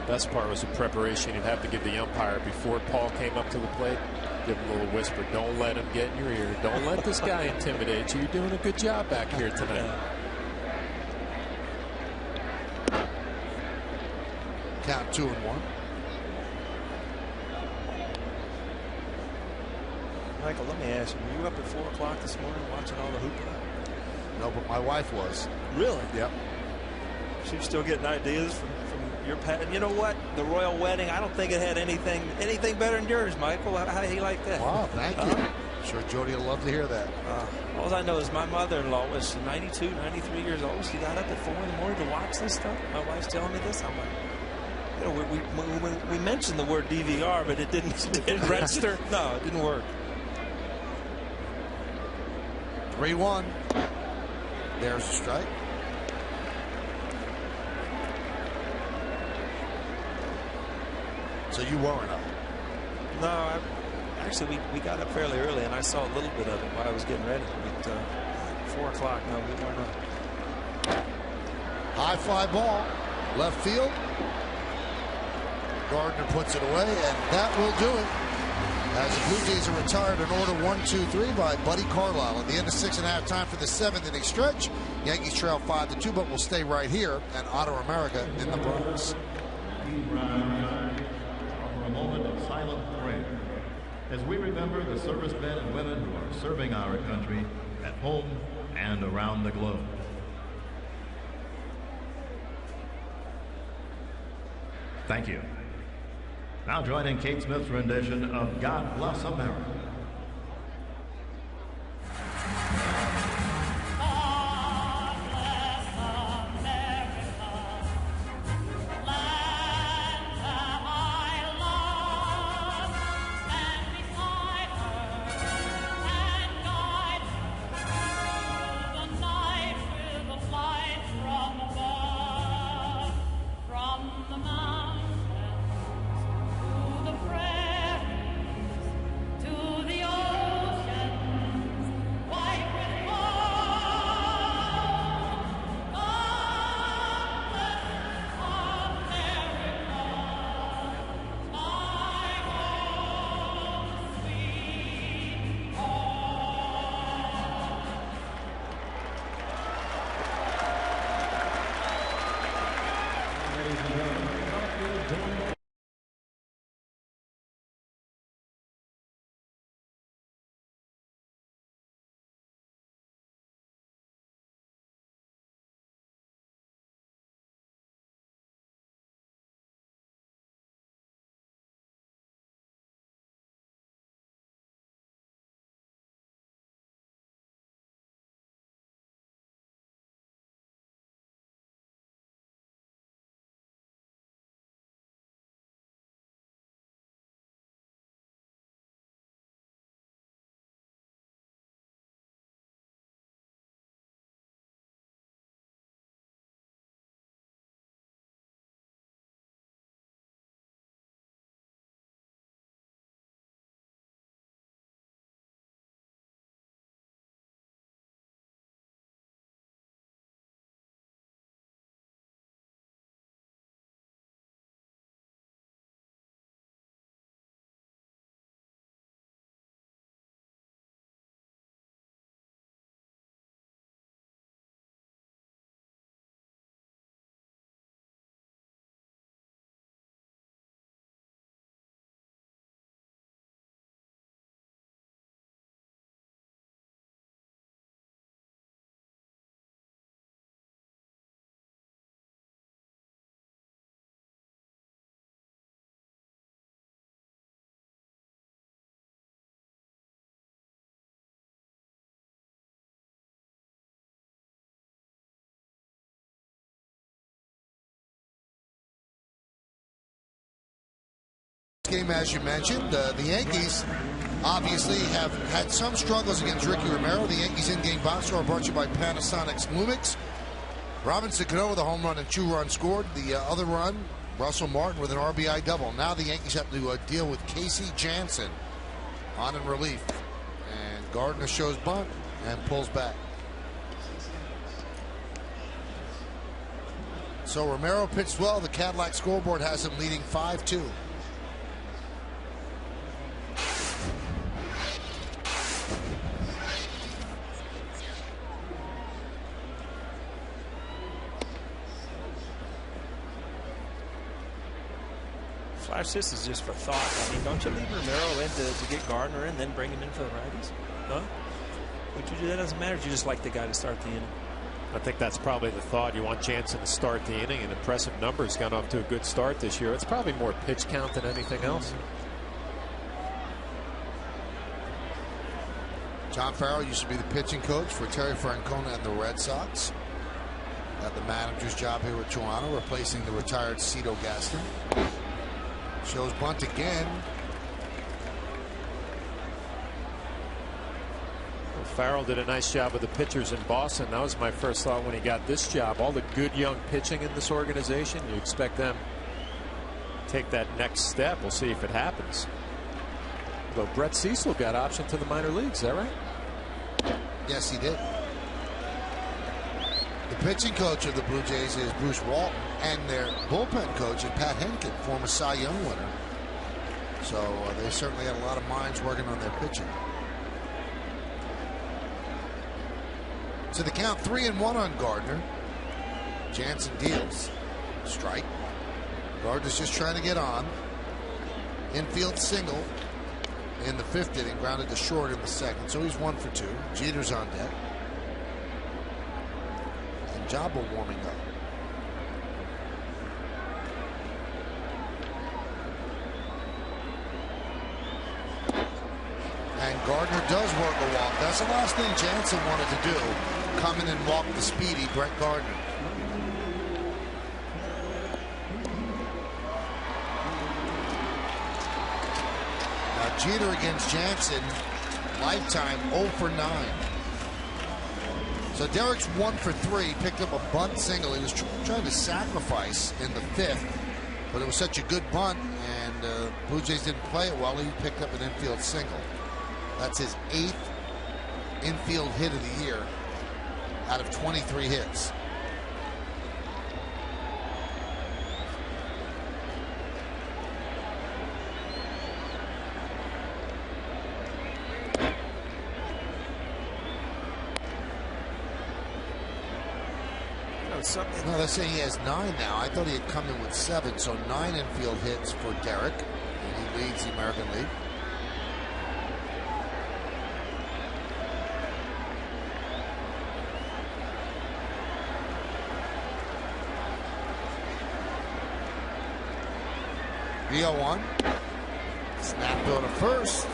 Best part was the preparation. You'd have to give the umpire before Paul came up to the plate. Give him a little whisper. Don't let him get in your ear. Don't let this guy intimidate you. You're doing a good job back here tonight. Count 2-1. Michael, let me ask you, were you up at 4 o'clock this morning watching all the hoopla? No, but my wife was. Really? Yep. She's still getting ideas from your pet. And you know what? The royal wedding, I don't think it had anything better than yours, Michael. How do you like that? Wow, thank you. Sure Jody will love to hear that. All I know is my mother-in-law was 92, 93 years old. She got up at 4 in the morning to watch this stuff. My wife's telling me this. I'm like, you know, we mentioned the word DVR, but it didn't register. No, it didn't work. 3-1. There's a strike. So you weren't up? No, actually we got up fairly early, and I saw a little bit of it while I was getting ready. But 4 o'clock, no, we weren't up. High fly ball, left field. Gardner puts it away, and that will do it. As the Blue Jays are retired in order 1-2-3 by Buddy Carlisle. At the end of 6.5 time for the 7th inning stretch. Yankees trail 5-2, but will stay right here at Auto America in the Bronx. For a moment of silent prayer as we remember the servicemen and women who are serving our country at home and around the globe. Thank you. Now joining Kate Smith's rendition of God Bless America. To Game, as you mentioned, the Yankees obviously have had some struggles against Ricky Romero. The Yankees in-game box score brought to you by Panasonic's Lumix. Robinson Cano with a home run and 2 runs scored. The other run, Russell Martin with an RBI double. Now the Yankees have to deal with Casey Jansen on in relief. And Gardner shows bunt and pulls back. So Romero pitched well. The Cadillac scoreboard has him leading 5-2. Flash, this is just for thought. I mean, don't you leave Romero in to get Gardner in, then bring him in for the righties? Huh? Would you do that? Doesn't matter. You just like the guy to start the inning. I think that's probably the thought. You want Jansen to start the inning, and impressive numbers. Got off to a good start this year. It's probably more pitch count than anything else. John Farrell used to be the pitching coach for Terry Francona and the Red Sox. Got the manager's job here with Toronto, replacing the retired Cito Gaston. Shows bunt again. Well, Farrell did a nice job with the pitchers in Boston. That was my first thought when he got this job. All the good young pitching in this organization, you expect them to take that next step. We'll see if it happens. Though Brett Cecil got option to the minor leagues, is that right? Yes, he did. The pitching coach of the Blue Jays is Bruce Walton, and their bullpen coach is Pat Henkin, former Cy Young winner. So they certainly had a lot of minds working on their pitching. So the count 3-1 on Gardner. Jansen deals. Strike. Gardner's just trying to get on. Infield single in the 5th inning, grounded to short in the 2nd. So he's 1 for 2. Jeter's on deck. Jabba warming up. And Gardner does work a walk. That's the last thing Jansen wanted to do. Come in and walk the speedy Brett Gardner. Now Jeter against Jansen, lifetime 0 for 9. So Derek's 1 for 3, picked up a bunt single. He was trying to sacrifice in the 5th, but it was such a good bunt, and Blue Jays didn't play it well. He picked up an infield single. That's his 8th infield hit of the year out of 23 hits. No, they're saying he has 9 now. I thought he had come in with 7, so 9 infield hits for Derek, and he leads the American League. The 0-1. Snap throw to first.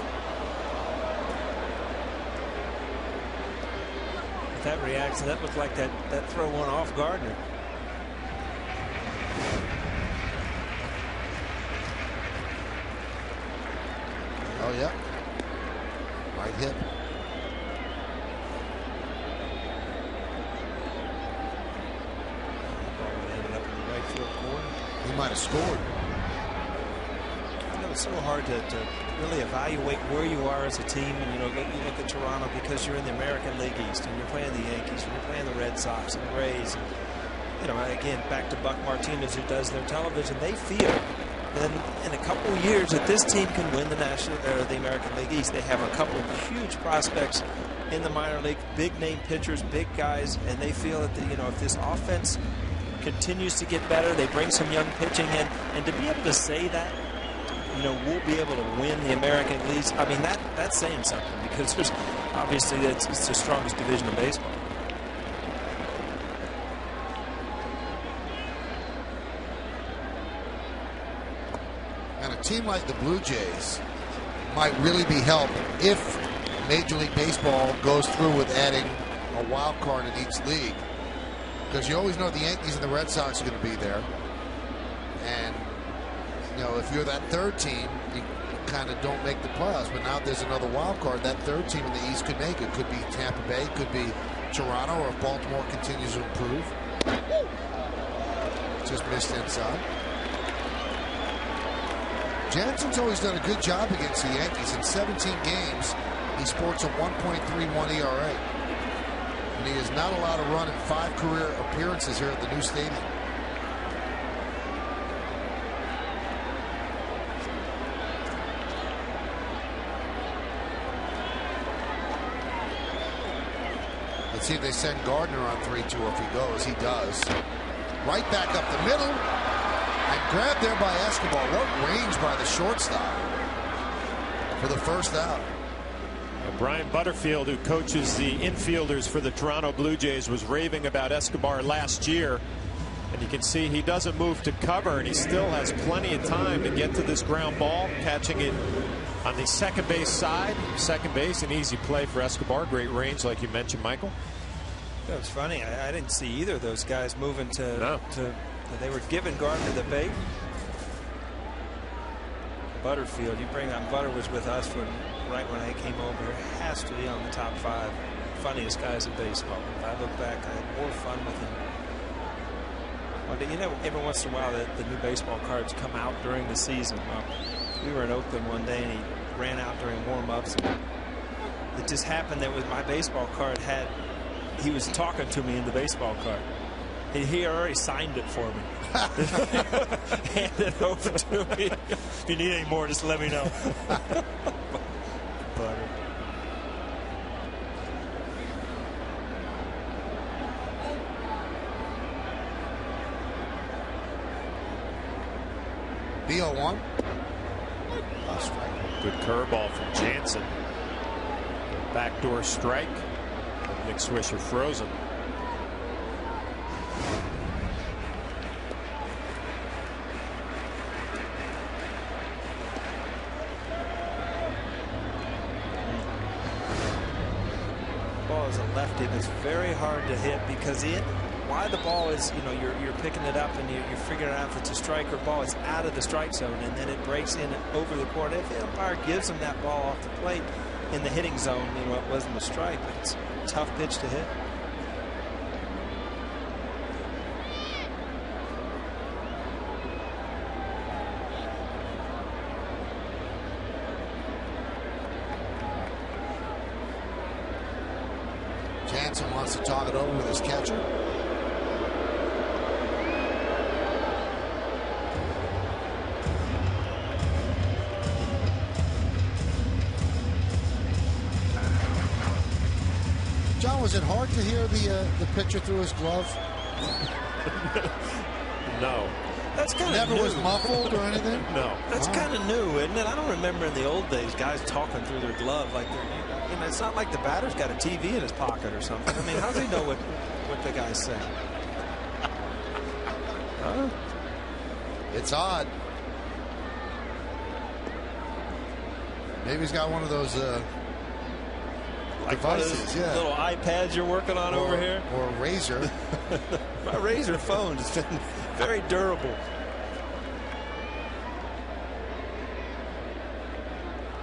That reaction, that looked like that throw one off Gardner. Oh yeah, right hip. Ended up in the right field corner. He might have scored. You know, it's so hard to really evaluate where you are as a team, and you look at Toronto because you're in the American League East and you're playing the Yankees and you're playing the Red Sox and the Rays, and again, back to Buck Martinez, who does their television. They feel that in a couple of years that this team can win the American League East. They have a couple of huge prospects in the minor league, big name pitchers, big guys, and they feel that if this offense continues to get better, they bring some young pitching in, and to be able to say that, we'll be able to win the American League. I mean, that's saying something, because there's obviously it's the strongest division of baseball. And a team like the Blue Jays might really be helped if Major League Baseball goes through with adding a wild card in each league, because you always know the Yankees and the Red Sox are going to be there, and know, if you're that third team, you kind of don't make the playoffs. But now there's another wild card. That third team in the East could make it. Could be Tampa Bay, could be Toronto, or if Baltimore continues to improve. Just missed inside. Jansen's always done a good job against the Yankees. In 17 games, he sports a 1.31 ERA. And he is not allowed to run in 5 career appearances here at the new stadium. Let's see if they send Gardner on 3-2. If he goes, he does. Right back up the middle. And grabbed there by Escobar. What range by the shortstop for the first out. Brian Butterfield, who coaches the infielders for the Toronto Blue Jays, was raving about Escobar last year. And you can see he doesn't move to cover, and he still has plenty of time to get to this ground ball, catching it on the second base side. Second base, an easy play for Escobar. Great range, like you mentioned, Michael. That was funny. I didn't see either of those guys moving to they were giving Gardner the bait. Butterfield, you bring on Butter was with us right when I came over. Has to be on the top 5 funniest guys in baseball. If I look back, I had more fun with him. Well, you know, every once in a while the new baseball cards come out during the season. Well, we were in Oakland one day and he ran out during warm-ups. It just happened that with my baseball card he was talking to me in the baseball card. He already signed it for me. Handed it over to me. If you need any more, just let me know. Butter. B01. Good curveball from Jansen. Backdoor strike. Nick Swisher frozen. Ball is a lefty that's very hard to hit because why the ball is, you know, you're picking it up and you're figuring out if it's a strike or ball. It's out of the strike zone and then it breaks in over the court. If the umpire gives him that ball off the plate in the hitting zone, you know, it wasn't a strike, but it's a tough pitch to hit. Jansen wants to talk it over with his catcher. John, was it hard to hear the pitcher through his glove? No. That's kind of never new. was muffled or anything? No. That's kind of new, isn't it? I don't remember in the old days guys talking through their glove like they're. You know, it's not like the batter's got a TV in his pocket or something. I mean, how does he know what the guy's saying? It's odd. Maybe he's got one of those like devices, yeah. Little iPads you're working on over here? Or a Razor. My Razor phone has been very durable.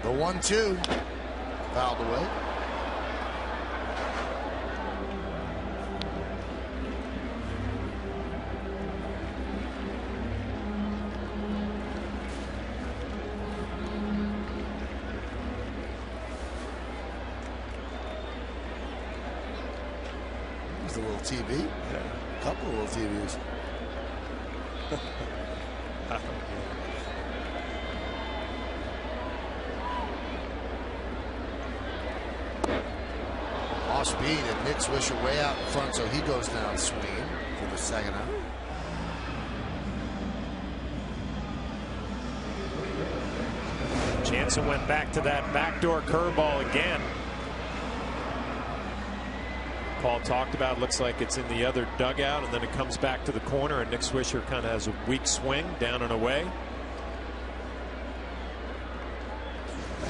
The 1-2. Fouled away. There's a little TV. Yeah. A couple of little TVs. Off speed and Nick Swisher way out in front, so he goes down swinging for the second out. Jansen went back to that backdoor curveball again. Paul talked about, looks like it's in the other dugout, and then it comes back to the corner, and Nick Swisher kind of has a weak swing down and away.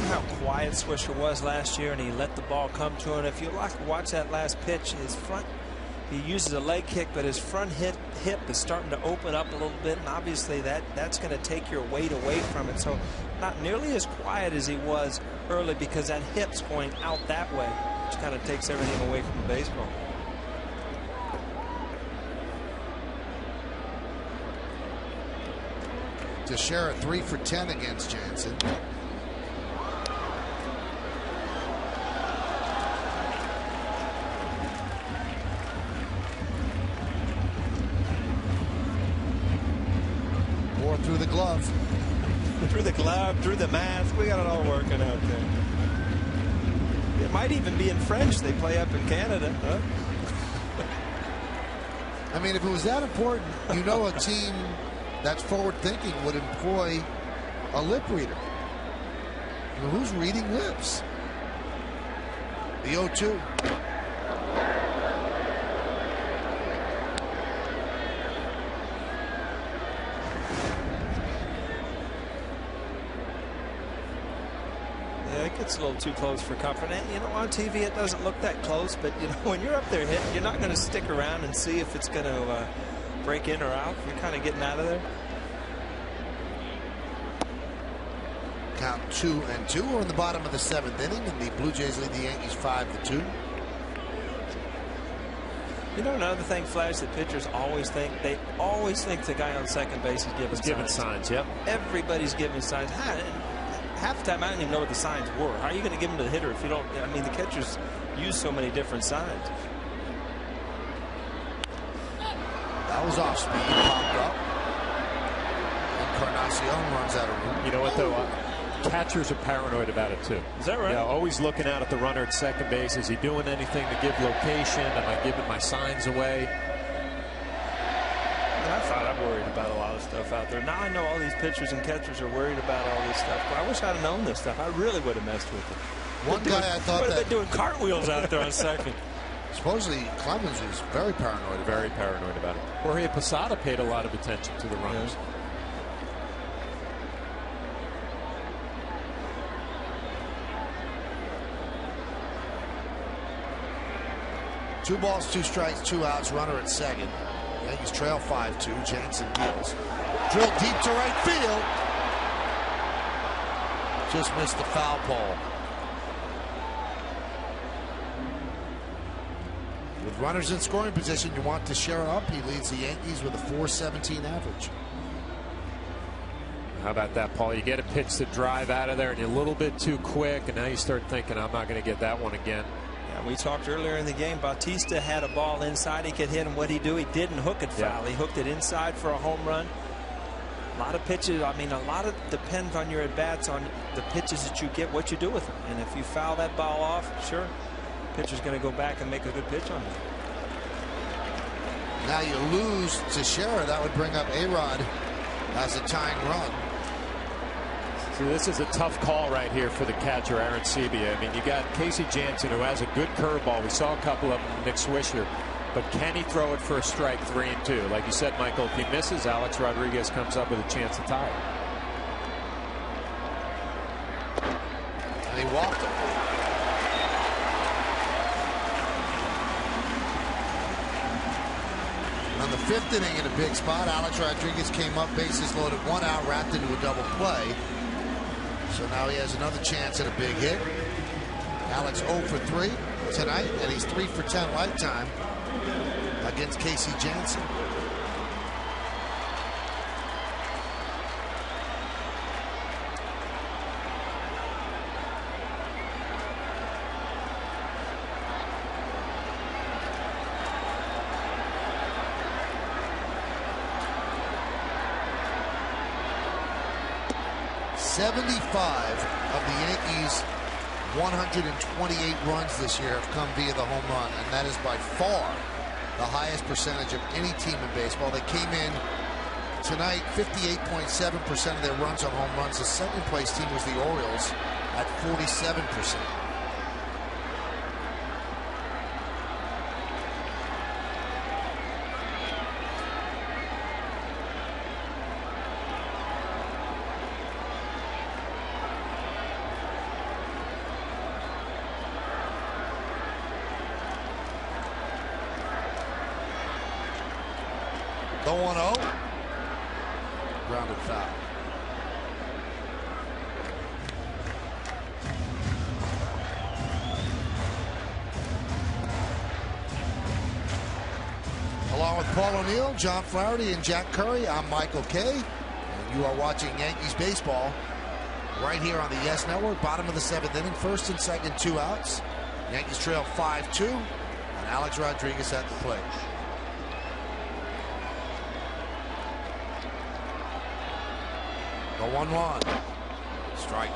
How quiet Swisher was last year, and he let the ball come to him. If you watch that last pitch, He uses a leg kick, but his front hip is starting to open up a little bit, and obviously that's going to take your weight away from it. So not nearly as quiet as he was early because that hip's going out that way, which kind of takes everything away from the baseball. Teixeira 3 for 10 against Jansen. More through the glove. Through the glove, through the mask. We got it all working out there. It might even be in French. They play up in Canada. Huh? I mean, if it was that important, you know, a team that's forward thinking would employ a lip reader. I mean, who's reading lips? The 0-2. Yeah, it gets a little too close for comfort. And, you know, on TV it doesn't look that close, but, you know, when you're up there hitting, you're not going to stick around and see if it's going to break in or out. You're kind of getting out of there. Count 2-2. We're in the bottom of the 7th inning, and the Blue Jays lead the Yankees 5-2. You know, another thing, Flash, that pitchers always think, they always think the guy on second base is giving signs. Yep. Everybody's giving signs. Half the time I don't even know what the signs were. How are you going to give them to the hitter if you don't? I mean, the catchers use so many different signs. That was off speed, popped up. Encarnacion runs out of room. You know what, though? Catchers are paranoid about it, too. Is that right? Yeah, always looking out at the runner at second base. Is he doing anything to give location? Am I giving my signs away? I thought I'm worried about a lot of stuff out there. Now I know all these pitchers and catchers are worried about all this stuff, but I wish I'd have known this stuff. I really would have messed with it. One guy I thought would have been doing cartwheels out there on second. Supposedly Clemens was very paranoid. Very paranoid about it. Jorge Posada paid a lot of attention to the runners. Yeah. Two balls, 2 strikes, 2 outs. Runner at second. Yankees trail 5-2. Jansen deals. Drilled deep to right field. Just missed the foul pole. With runners in scoring position, you want Teixeira up. He leads the Yankees with a .417 average. How about that, Paul? You get a pitch to drive out of there, and you're a little bit too quick, and now you start thinking, I'm not going to get that one again. Yeah, we talked earlier in the game. Bautista had a ball inside he could hit, and what he do? He didn't hook it foul. He hooked it inside for a home run. A lot of pitches. I mean, a lot of depends on your at bats, on the pitches that you get, what you do with them. And if you foul that ball off, sure, pitcher's going to go back and make a good pitch on it. Now you lose Teixeira. That would bring up A-Rod as a tying run. So this is a tough call right here for the catcher, Aaron Sebia. I mean, you got Casey Jansen, who has a good curveball. We saw a couple of them from Nick Swisher. But can he throw it for a strike 3-2? Like you said, Michael, if he misses, Alex Rodriguez comes up with a chance to tie it. And he walked him. On the 5th inning in a big spot, Alex Rodriguez came up, bases loaded, 1 out, wrapped into a double play. So now he has another chance at a big hit. Alex 0 for 3 tonight, and he's 3 for 10 lifetime against Casey Jansen. Of the Yankees' 128 runs this year have come via the home run, and that is by far the highest percentage of any team in baseball. They came in tonight 58.7% of their runs on home runs. The second place team was the Orioles at 47%. The 1-0. Grounded foul. Along with Paul O'Neill, John Flaherty, and Jack Curry, I'm Michael Kay. And you are watching Yankees baseball right here on the Yes Network. Bottom of the 7th inning, first and second, 2 outs. Yankees trail 5-2, and Alex Rodriguez at the plate. The 1-1. Strike.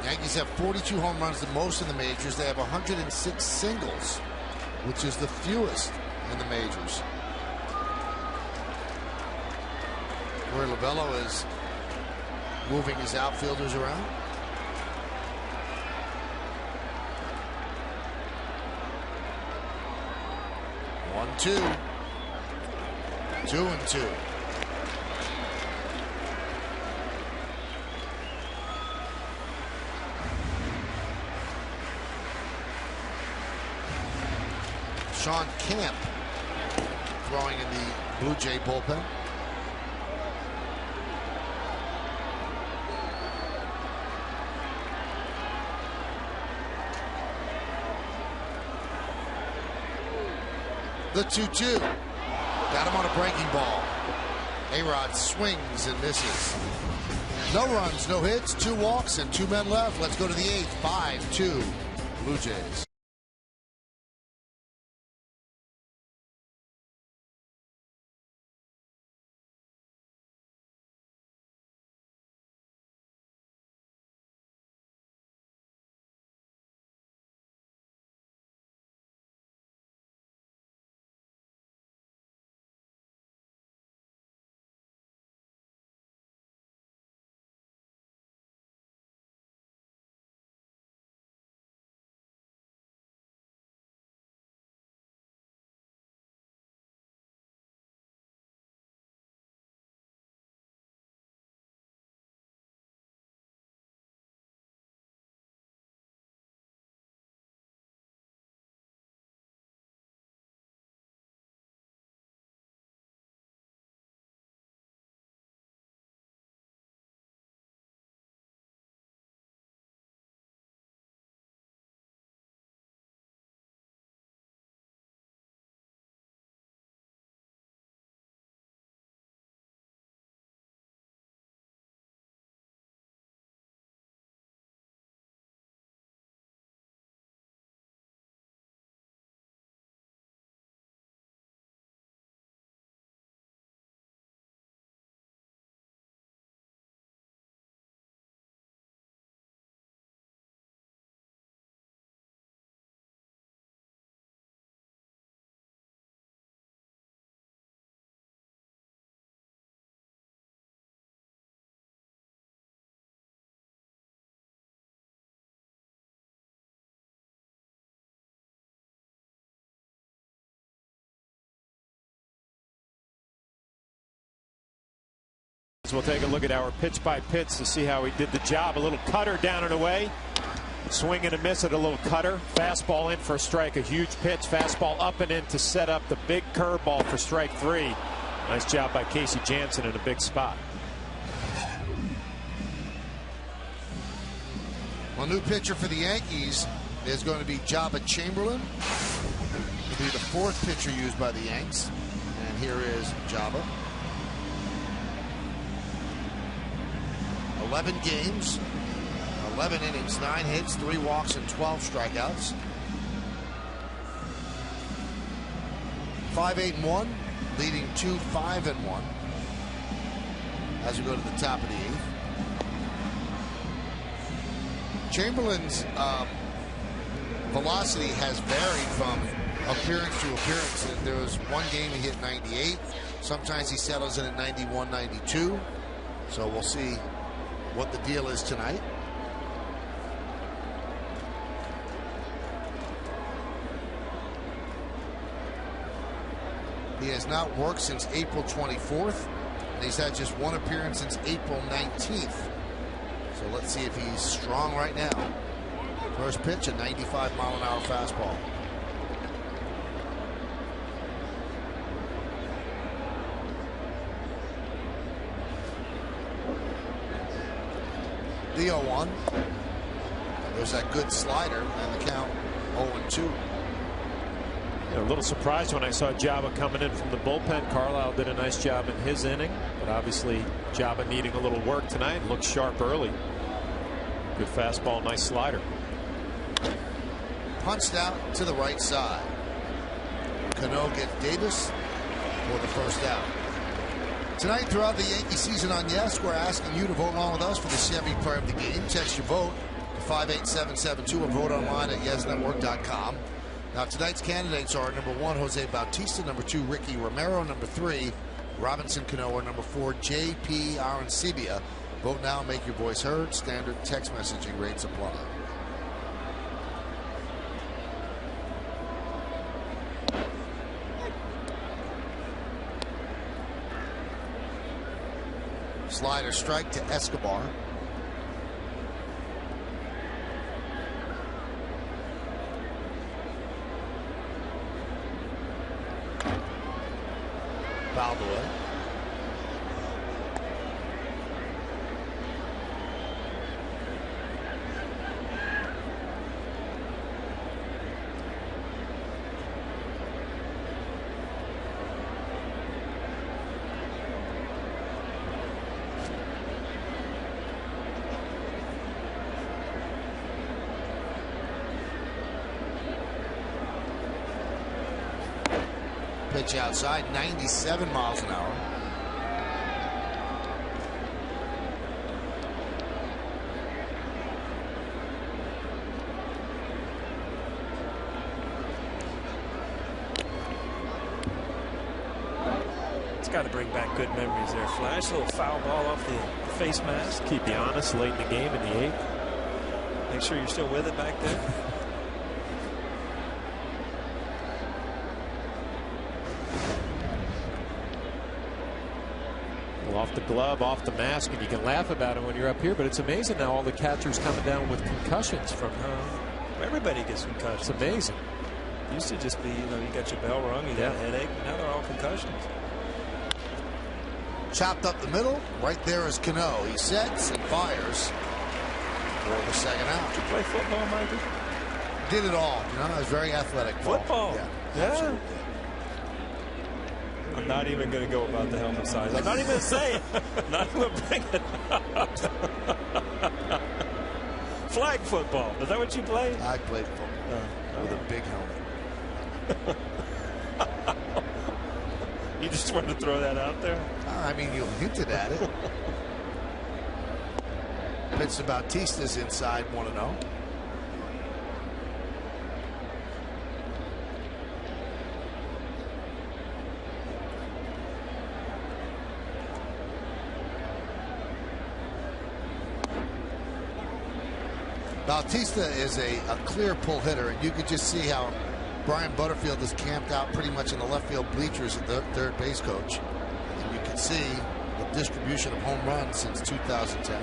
Yankees have 42 home runs, the most in the majors. They have 106 singles, which is the fewest in the majors. Where Lovello is moving his outfielders around. One, 2. 2-2. Sean Camp throwing in the Blue Jay bullpen. The 2-2. Got him on a breaking ball. A-Rod swings and misses. No runs, no hits, 2 walks, and 2 men left. Let's go to the 8th. 5-2 Blue Jays. We'll take a look at our pitch by pitch to see how he did the job. A little cutter down and away. Swing and a miss at a little cutter. Fastball in for a strike. A huge pitch. Fastball up and in to set up the big curveball for strike 3. Nice job by Casey Jansen in a big spot. Well, new pitcher for the Yankees is going to be Jabba Chamberlain. He'll be the 4th pitcher used by the Yanks. And here is Jabba. 11 games, 11 innings, 9 hits, 3 walks, and 12 strikeouts. 5-8-1, leading 2-5-1 as we go to the top of the 8th. Chamberlain's velocity has varied from appearance to appearance. There was one game he hit 98. Sometimes he settles in at 91, 92. So we'll see what the deal is tonight. He has not worked since April 24th, and he's had just 1 appearance since April 19th. So let's see if he's strong right now First pitch, a 95-mile-an-hour fastball. The 0-1. There's that good slider, and the count 0-2. A little surprised when I saw Jabba coming in from the bullpen. Carlisle did a nice job in his inning, but obviously Jabba needing a little work tonight. Looked sharp early. Good fastball, nice slider. Punched out to the right side. Cano gets Davis for the first out. Tonight, throughout the Yankee season on Yes, we're asking you to vote along with us for the Chevy Player of the Game. Text your vote to 58772 or vote online at yesnetwork.com. Now, tonight's candidates are number 1, Jose Bautista, number 2, Ricky Romero, number 3, Robinson Cano, or number 4, J.P. Arancibia. Vote now, make your voice heard. Standard text messaging rates apply. Slider strike to Escobar. Fouled away. Pitch outside, 97 miles an hour. It's got to bring back good memories there. Flash, a little foul ball off the face mask. Keep you honest late in the game in the 8th. Make sure you're still with it back there. Off the glove, off the mask, and you can laugh about it when you're up here, but it's amazing now all the catchers coming down with concussions from everybody gets concussions. It's amazing. Used to just be, you got your bell rung, you got a headache, now they're all concussions. Chopped up the middle. Right there is Cano. He sets and fires for the second out. Did you play football, Michael? Did it all. I was very athletic. Football? Yeah. Absolutely. I'm not even going to go about the helmet size. I'm not even going to say it. Not even going to bring it up. Flag football. Is that what you played? I played football with a big helmet. You just wanted to throw that out there? I mean, you hinted at it. Pitch to Bautista's inside, 1-0. Bautista is a clear pull hitter, and you could just see how Brian Butterfield is camped out pretty much in the left field bleachers at the third base coach. And you can see the distribution of home runs since 2010.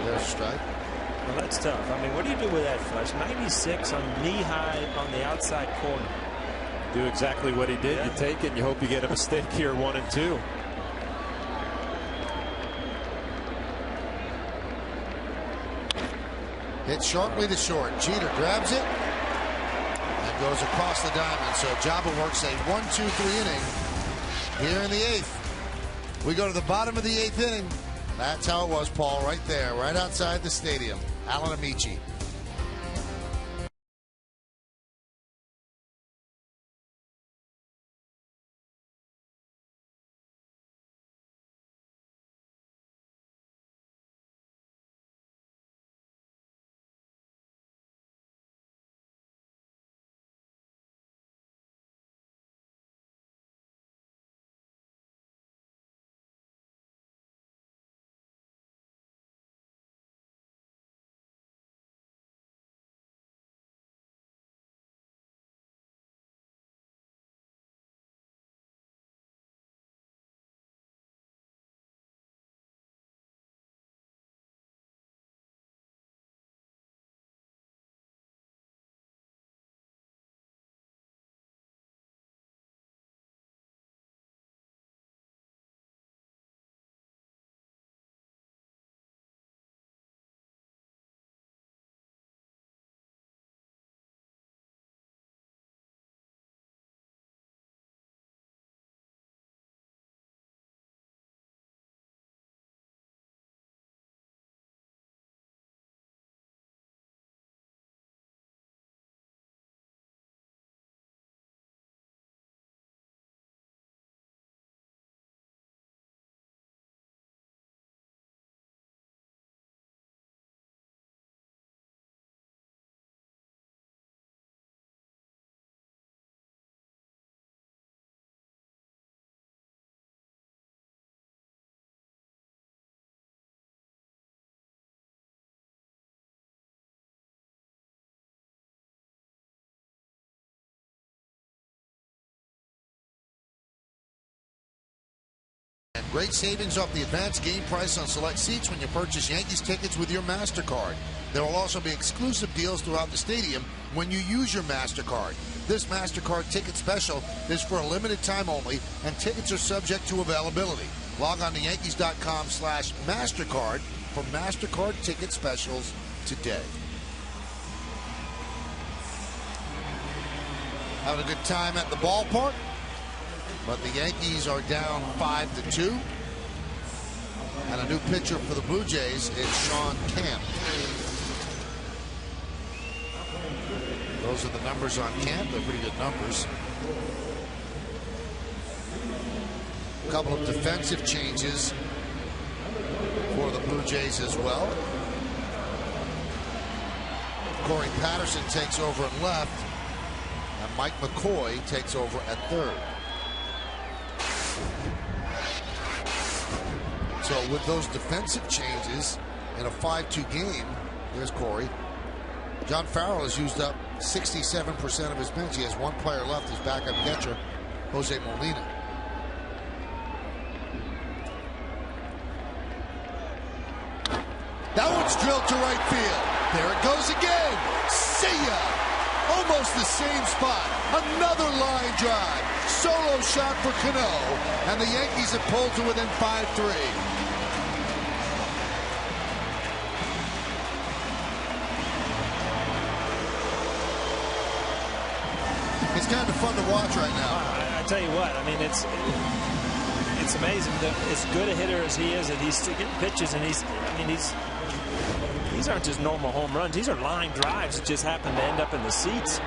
There's a strike. Well, that's tough. I mean, what do you do with that, Flesh? 96 on knee high on the outside corner. Do exactly what he did. Yeah. You take it, and you hope you get a mistake here, 1 and 2. Hit sharply to short. Jeter grabs it and goes across the diamond. So Jabba works a 1-2-3 inning here in the 8th. We go to the bottom of the 8th inning. That's how it was, Paul, right there, right outside the stadium. Alan Amici. Great savings off the advanced game price on select seats when you purchase Yankees tickets with your MasterCard. There will also be exclusive deals throughout the stadium when you use your MasterCard. This MasterCard ticket special is for a limited time only, and tickets are subject to availability. Log on to Yankees.com/MasterCard for MasterCard ticket specials today. Having a good time at the ballpark, but the Yankees are down 5-2. And a new pitcher for the Blue Jays is Sean Camp. Those are the numbers on Camp. They're pretty good numbers. A couple of defensive changes for the Blue Jays as well. Corey Patterson takes over at left, and Mike McCoy takes over at third. So with those defensive changes in a 5-2 game, there's Corey. John Farrell has used up 67% of his bench. He has one player left, his backup catcher, Jose Molina. That one's drilled to right field. There it goes again. See ya. Almost the same spot. Another line drive. Solo shot for Cano. And the Yankees have pulled to within 5-3. It's kind of fun to watch right now. I tell you what, I mean, it's amazing that as good a hitter as he is, that he's still getting pitches, and these aren't just normal home runs. These are line drives that just happen to end up in the seats.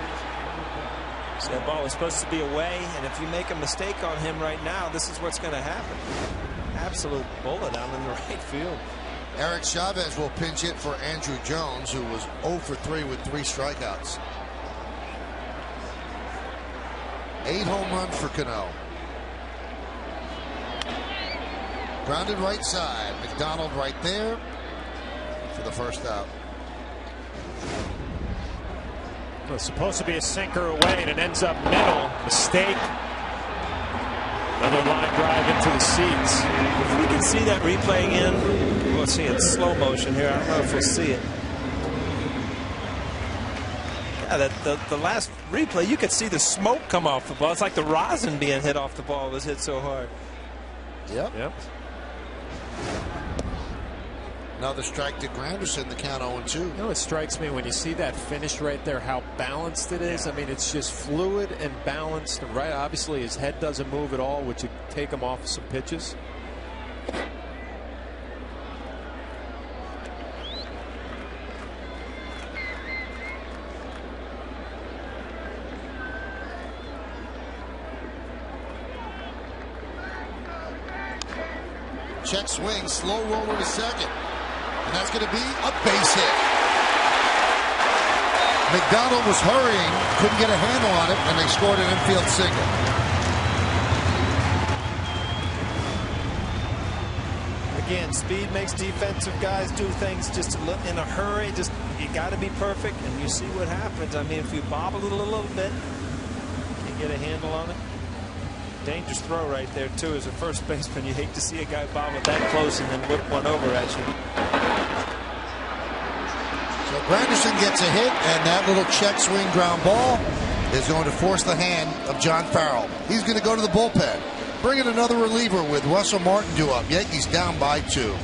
So that ball was supposed to be away, and if you make a mistake on him right now, this is what's going to happen. Absolute bullet down in the right field. Eric Chavez will pinch hit for Andrew Jones, who was 0 for 3 with 3 strikeouts. 8 home runs for Cano. Grounded right side. McDonald right there for the first out. It was supposed to be a sinker away, and it ends up middle. Mistake. Another line drive into the seats. If we can see that replay again, we'll see it in slow motion here. I don't know if we'll see it. Yeah, the last replay, you could see the smoke come off the ball. It's like the rosin being hit off the ball. It was hit so hard. Yep. Another strike to Granderson, the count 0-2. You know, it strikes me when you see that finish right there, how balanced it is. Yeah. I mean, it's just fluid and balanced. Right, obviously, his head doesn't move at all, which would take him off some pitches. Check swing, slow roller to second. And that's going to be a base hit. McDonald was hurrying, couldn't get a handle on it, and they scored an infield single. Again, speed makes defensive guys do things just in a hurry. Just you got to be perfect, and you see what happens. I mean, if you bobble it a little bit, can't get a handle on it. Dangerous throw right there, too, as a first baseman. You hate to see a guy bobble that close and then whip one over at you. So Granderson gets a hit, and that little check swing ground ball is going to force the hand of John Farrell. He's going to go to the bullpen. Bring in another reliever with Russell Martin due up. Yankees down by 2.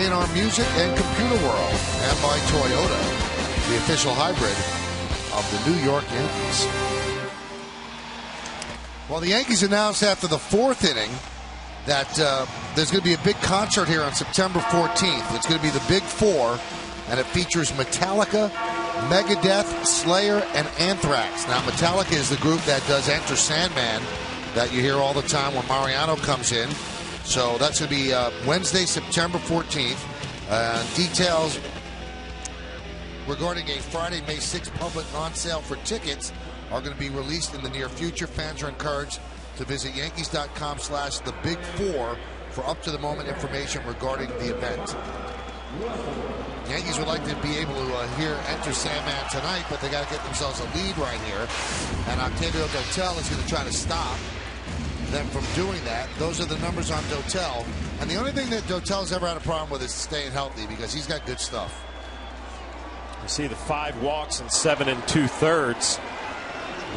A&R Music and Computer World, and by Toyota, the official hybrid of the New York Yankees. Well, the Yankees announced after the 4th inning that there's going to be a big concert here on September 14th. It's going to be the Big Four, and it features Metallica, Megadeth, Slayer, and Anthrax. Now, Metallica is the group that does Enter Sandman that you hear all the time when Mariano comes in. So that's going to be Wednesday, September 14th. Details regarding a Friday, May 6th public on sale for tickets are going to be released in the near future. Fans are encouraged to visit Yankees.com/thebig4 for up-to-the-moment information regarding the event. Yankees would like to be able to hear Enter Sandman tonight, but they got to get themselves a lead right here. And Octavio Dotel is going to try to stop them from doing that. Those are the numbers on Dotel. And the only thing that Dotel's ever had a problem with is staying healthy, because he's got good stuff. You see the 5 walks and 7 2/3.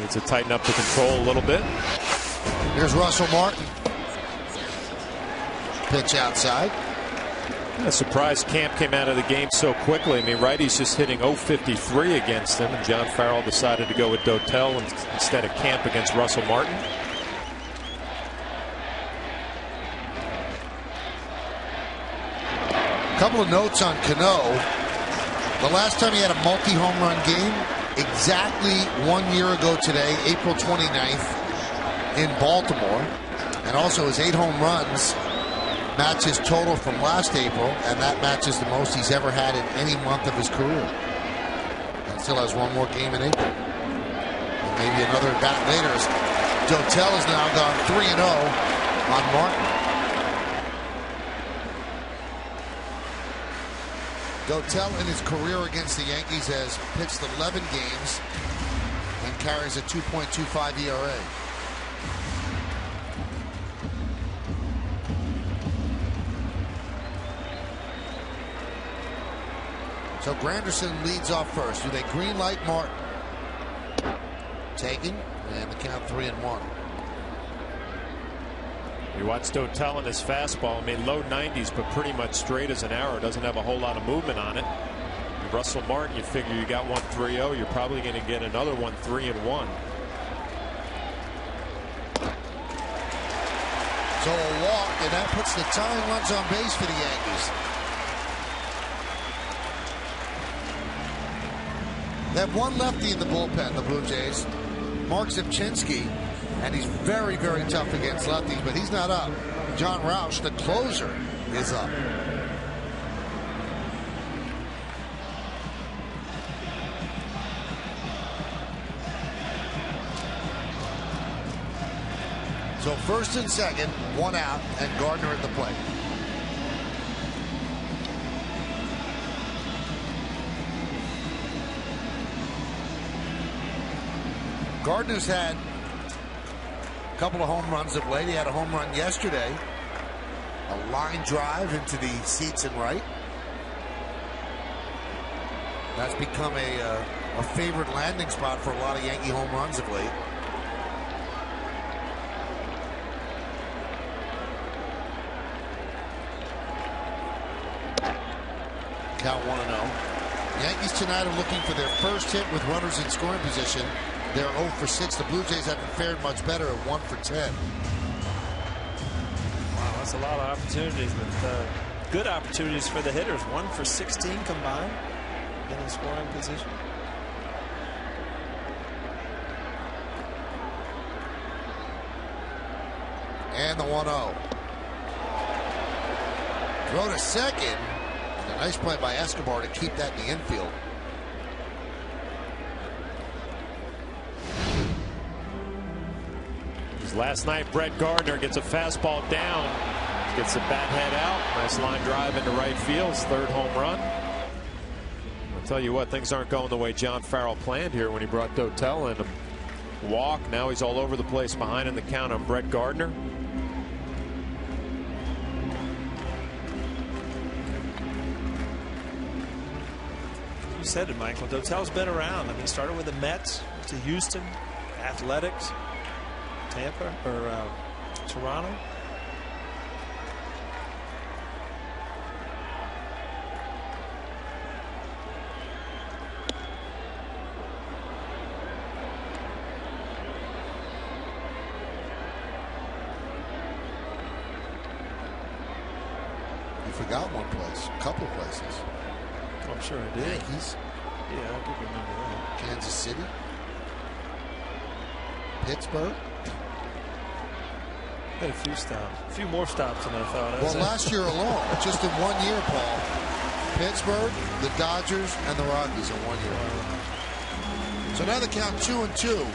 Needs to tighten up the control a little bit. Here's Russell Martin. Pitch outside. I'm surprised Camp came out of the game so quickly. I mean, righty's just hitting .053 against him, and John Farrell decided to go with Dotel instead of Camp against Russell Martin. A couple of notes on Cano. The last time he had a multi-home run game, exactly 1 year ago today, April 29th, in Baltimore. And also his 8 home runs match his total from last April, and that matches the most he's ever had in any month of his career. And still has 1 more game in April. And maybe another at bat later. Dotel has now gone 3-0 on Martin. Dotel in his career against the Yankees has pitched 11 games and carries a 2.25 ERA. So Granderson leads off first. Do they green light Martin? Taking, and the count 3-1. You watch Dotel in his fastball. I mean, low 90s, but pretty much straight as an arrow. Doesn't have a whole lot of movement on it. Russell Martin, you figure you got 1 3-0. You're probably going to get another 1 3-1. So a walk, and that puts the tying runs on base for the Yankees. They have 1 lefty in the bullpen, the Blue Jays, Mark Zipchinski, and he's very, very tough against lefties, but he's not up. John Roush, the closer, is up. So first and second, 1 out, and Gardner at the plate. Gardner's had a couple of home runs of late. He had a home run yesterday. A line drive into the seats and right. That's become a favorite landing spot for a lot of Yankee home runs of late. Count 1-0. Yankees tonight are looking for their first hit with runners in scoring position. They're 0 for 6. The Blue Jays haven't fared much better at 1 for 10. Wow, that's a lot of opportunities, but good opportunities for the hitters. 1 for 16 combined in the scoring position. And the 1-0. Throw to second. And a nice play by Escobar to keep that in the infield. Last night, Brett Gardner gets a fastball down, gets the bat head out. Nice line drive into right field. His 3rd home run. I'll tell you what, things aren't going the way John Farrell planned here when he brought Dotel in. A walk. Now he's all over the place behind in the count on Brett Gardner. You said it, Michael. Dotel's been around. I mean, he started with the Mets, to Houston, Athletics, Tampa, or Toronto. got one place, a couple places. I'm sure I did. Yankees. Yeah, I do remember that. Kansas City. Pittsburgh. Had a few stops. A few more stops than I thought. Well, last year alone, just in 1 year, Paul, Pittsburgh, the Dodgers, and the Rockies in 1 year. So now they count 2-2.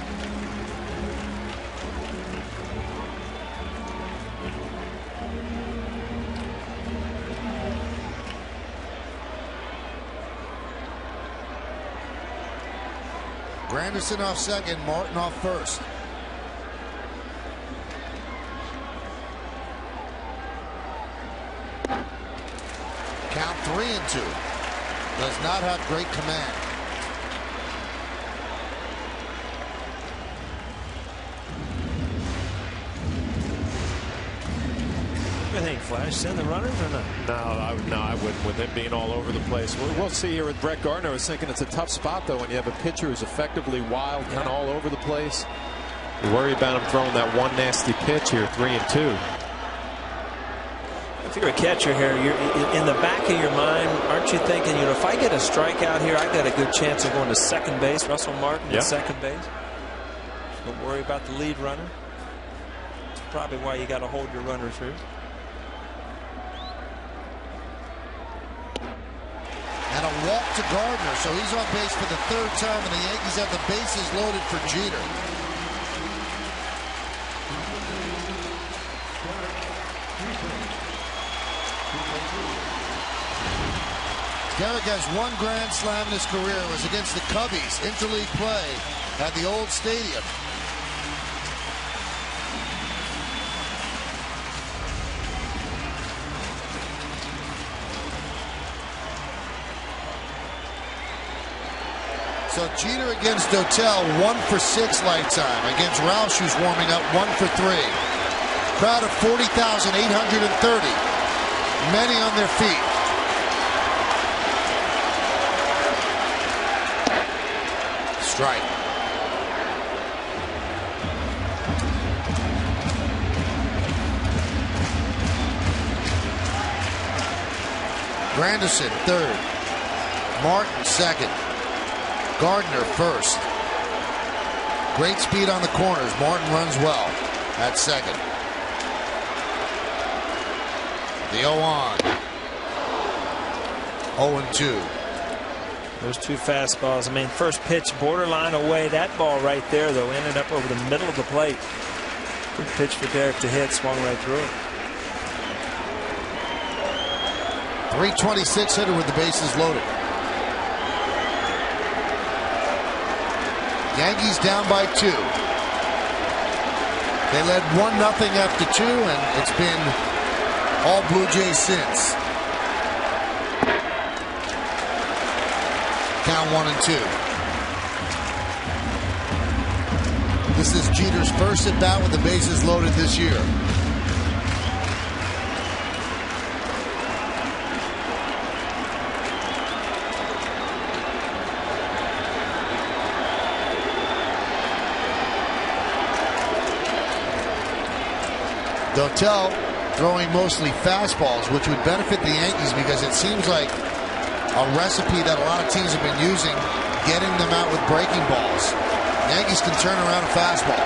Granderson off second, Martin off first. Count 3-2. Does not have great command. What do you think, Flash? Send the runners or not? No, I wouldn't, with him being all over the place. We'll see here with Brett Gardner. I was thinking it's a tough spot, though, when you have a pitcher who's effectively wild, kind of all over the place. You worry about him throwing that one nasty pitch here, 3-2. If you're a catcher here, you're in the back of your mind, aren't you thinking, if I get a strikeout here, I got a good chance of going to second base. Russell Martin at second base. Don't worry about the lead runner. That's probably why you got to hold your runners here. And a walk to Gardner, so he's on base for the third time, and the Yankees have the bases loaded for Jeter. Derek has one grand slam in his career. It was against the Cubbies, interleague play at the old stadium. So Jeter against Dotel, 1 for 6 lifetime. Against Roush, who's warming up, 1 for 3. Crowd of 40,830. Many on their feet. Strike. Granderson third. Martin second. Gardner first. Great speed on the corners. Martin runs well at second. The 0-on. 0-2. Those two fastballs. I mean, first pitch borderline away. That ball right there, though, ended up over the middle of the plate. Good pitch for Derek to hit. Swung right through it. 326 hitter with the bases loaded. Yankees down by 2. They led 1-0 after 2, and it's been all Blue Jays since. Count 1-2. This is Jeter's first at bat with the bases loaded this year. Dotel throwing mostly fastballs, which would benefit the Yankees because it seems like a recipe that a lot of teams have been using, getting them out with breaking balls. Yankees can turn around a fastball.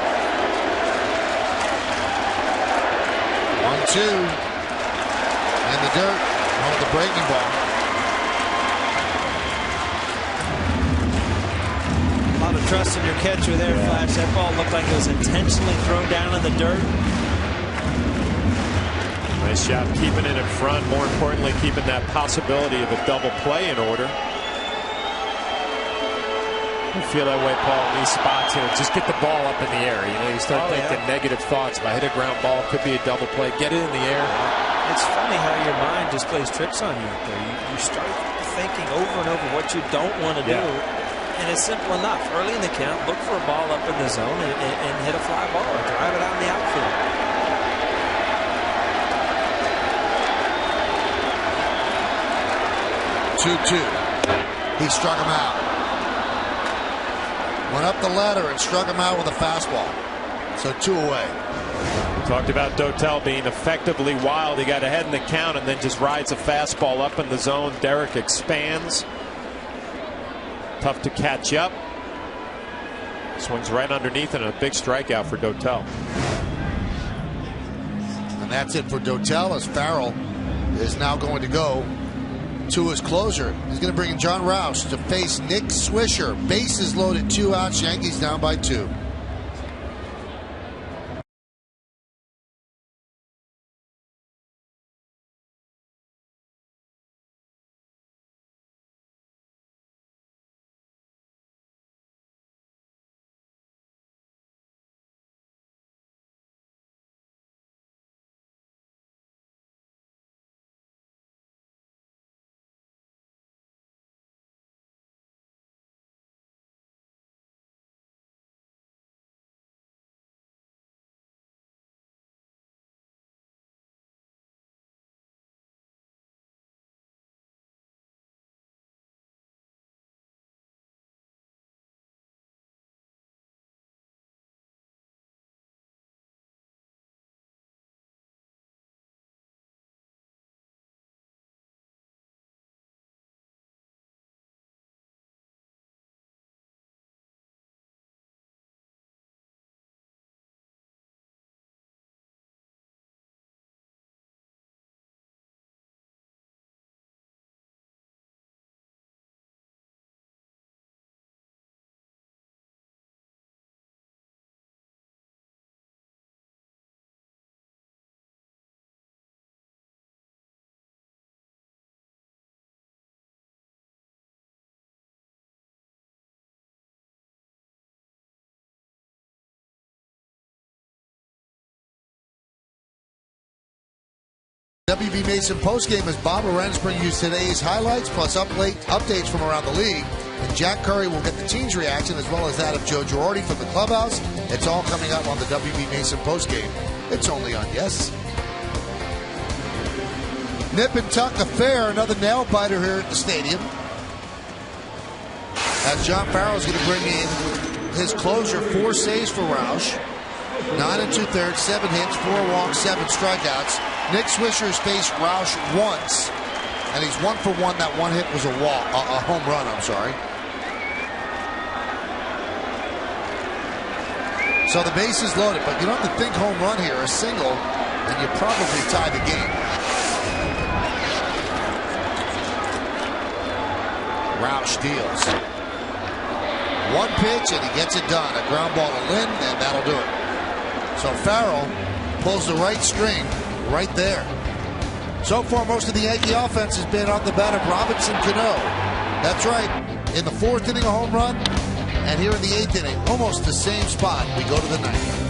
1-2. In the dirt. On with the breaking ball. A lot of trust in your catcher there, Flash. That ball looked like it was intentionally thrown down in the dirt. Nice job keeping it in front. More importantly, keeping that possibility of a double play in order. You feel that way, Paul, in these spots here. Just get the ball up in the air. You start thinking negative thoughts. If I hit a ground ball, it could be a double play. Get it in the air. It's funny how your mind just plays tricks on you. You start thinking over and over what you don't want to do. And it's simple enough. Early in the count, look for a ball up in the zone and hit a fly ball or drive it out in the outfield. 2-2. He struck him out. Went up the ladder and struck him out with a fastball. So 2 away. We talked about Dotel being effectively wild. He got ahead in the count and then just rides a fastball up in the zone. Derek expands. Tough to catch up. Swings right underneath and a big strikeout for Dotel. And that's it for Dotel, as Farrell is now going to go to his closer. He's going to bring in John Roush to face Nick Swisher. Bases loaded, 2 outs. Yankees down by 2. WB Mason postgame as Bob Lorenz brings you today's highlights plus updates from around the league. And Jack Curry will get the team's reaction as well as that of Joe Girardi from the clubhouse. It's all coming up on the WB Mason postgame. It's only on Yes. Nip and Tuck affair, another nail biter here at the stadium. As John Farrell's going to bring in his closer, 4 saves for Roush. 9 2/3, 7 hits, 4 walks, 7 strikeouts. Nick Swisher's faced Roush once, and he's 1 for 1. That 1 hit was a home run, I'm sorry. So the base is loaded, but you don't have to think home run here. A single, and you probably tie the game. Roush deals. 1 pitch, and he gets it done. A ground ball to Lynn, and that'll do it. So Farrell pulls the right string right there. So far, most of the Yankee offense has been on the bat of Robinson Cano. That's right. In the 4th inning, a home run. And here in the 8th inning, almost the same spot. We go to the 9th.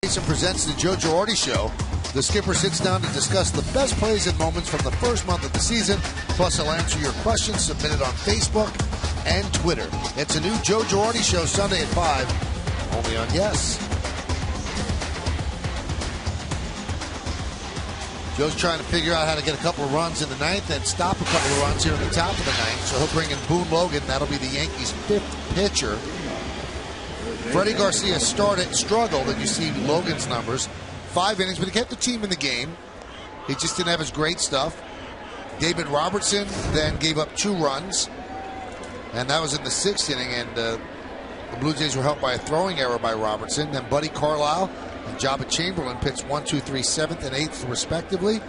Jason presents the Joe Girardi Show. The skipper sits down to discuss the best plays and moments from the first month of the season. Plus, he'll answer your questions submitted on Facebook and Twitter. It's a new Joe Girardi Show Sunday at 5, only on Yes. Joe's trying to figure out how to get a couple of runs in the ninth and stop a couple of runs here in the top of the ninth. So he'll bring in Boone Logan. That'll be the Yankees' 5th pitcher. Freddie Garcia struggled, and you see Logan's numbers. 5 innings, but he kept the team in the game. He just didn't have his great stuff. David Robertson then gave up 2 runs, and that was in the 6th inning, and the Blue Jays were helped by a throwing error by Robertson. Then Buddy Carlisle and Jabba Chamberlain pitched 1, 2, 3, 7th and 8th respectively.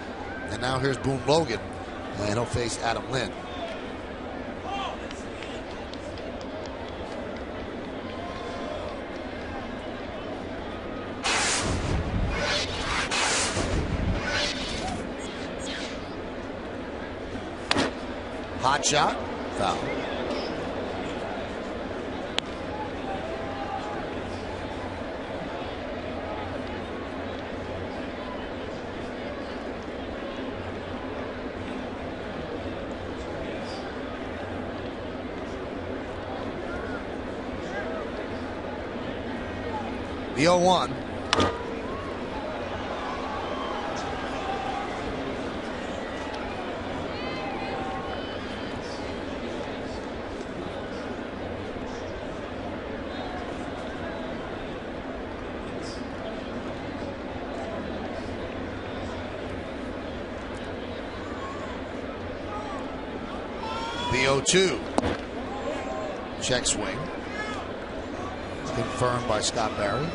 And now here's Boone Logan, and he'll face Adam Lind. Hot shot, foul. The 0-1. The 0-2. Check swing. Confirmed by Scott Barry.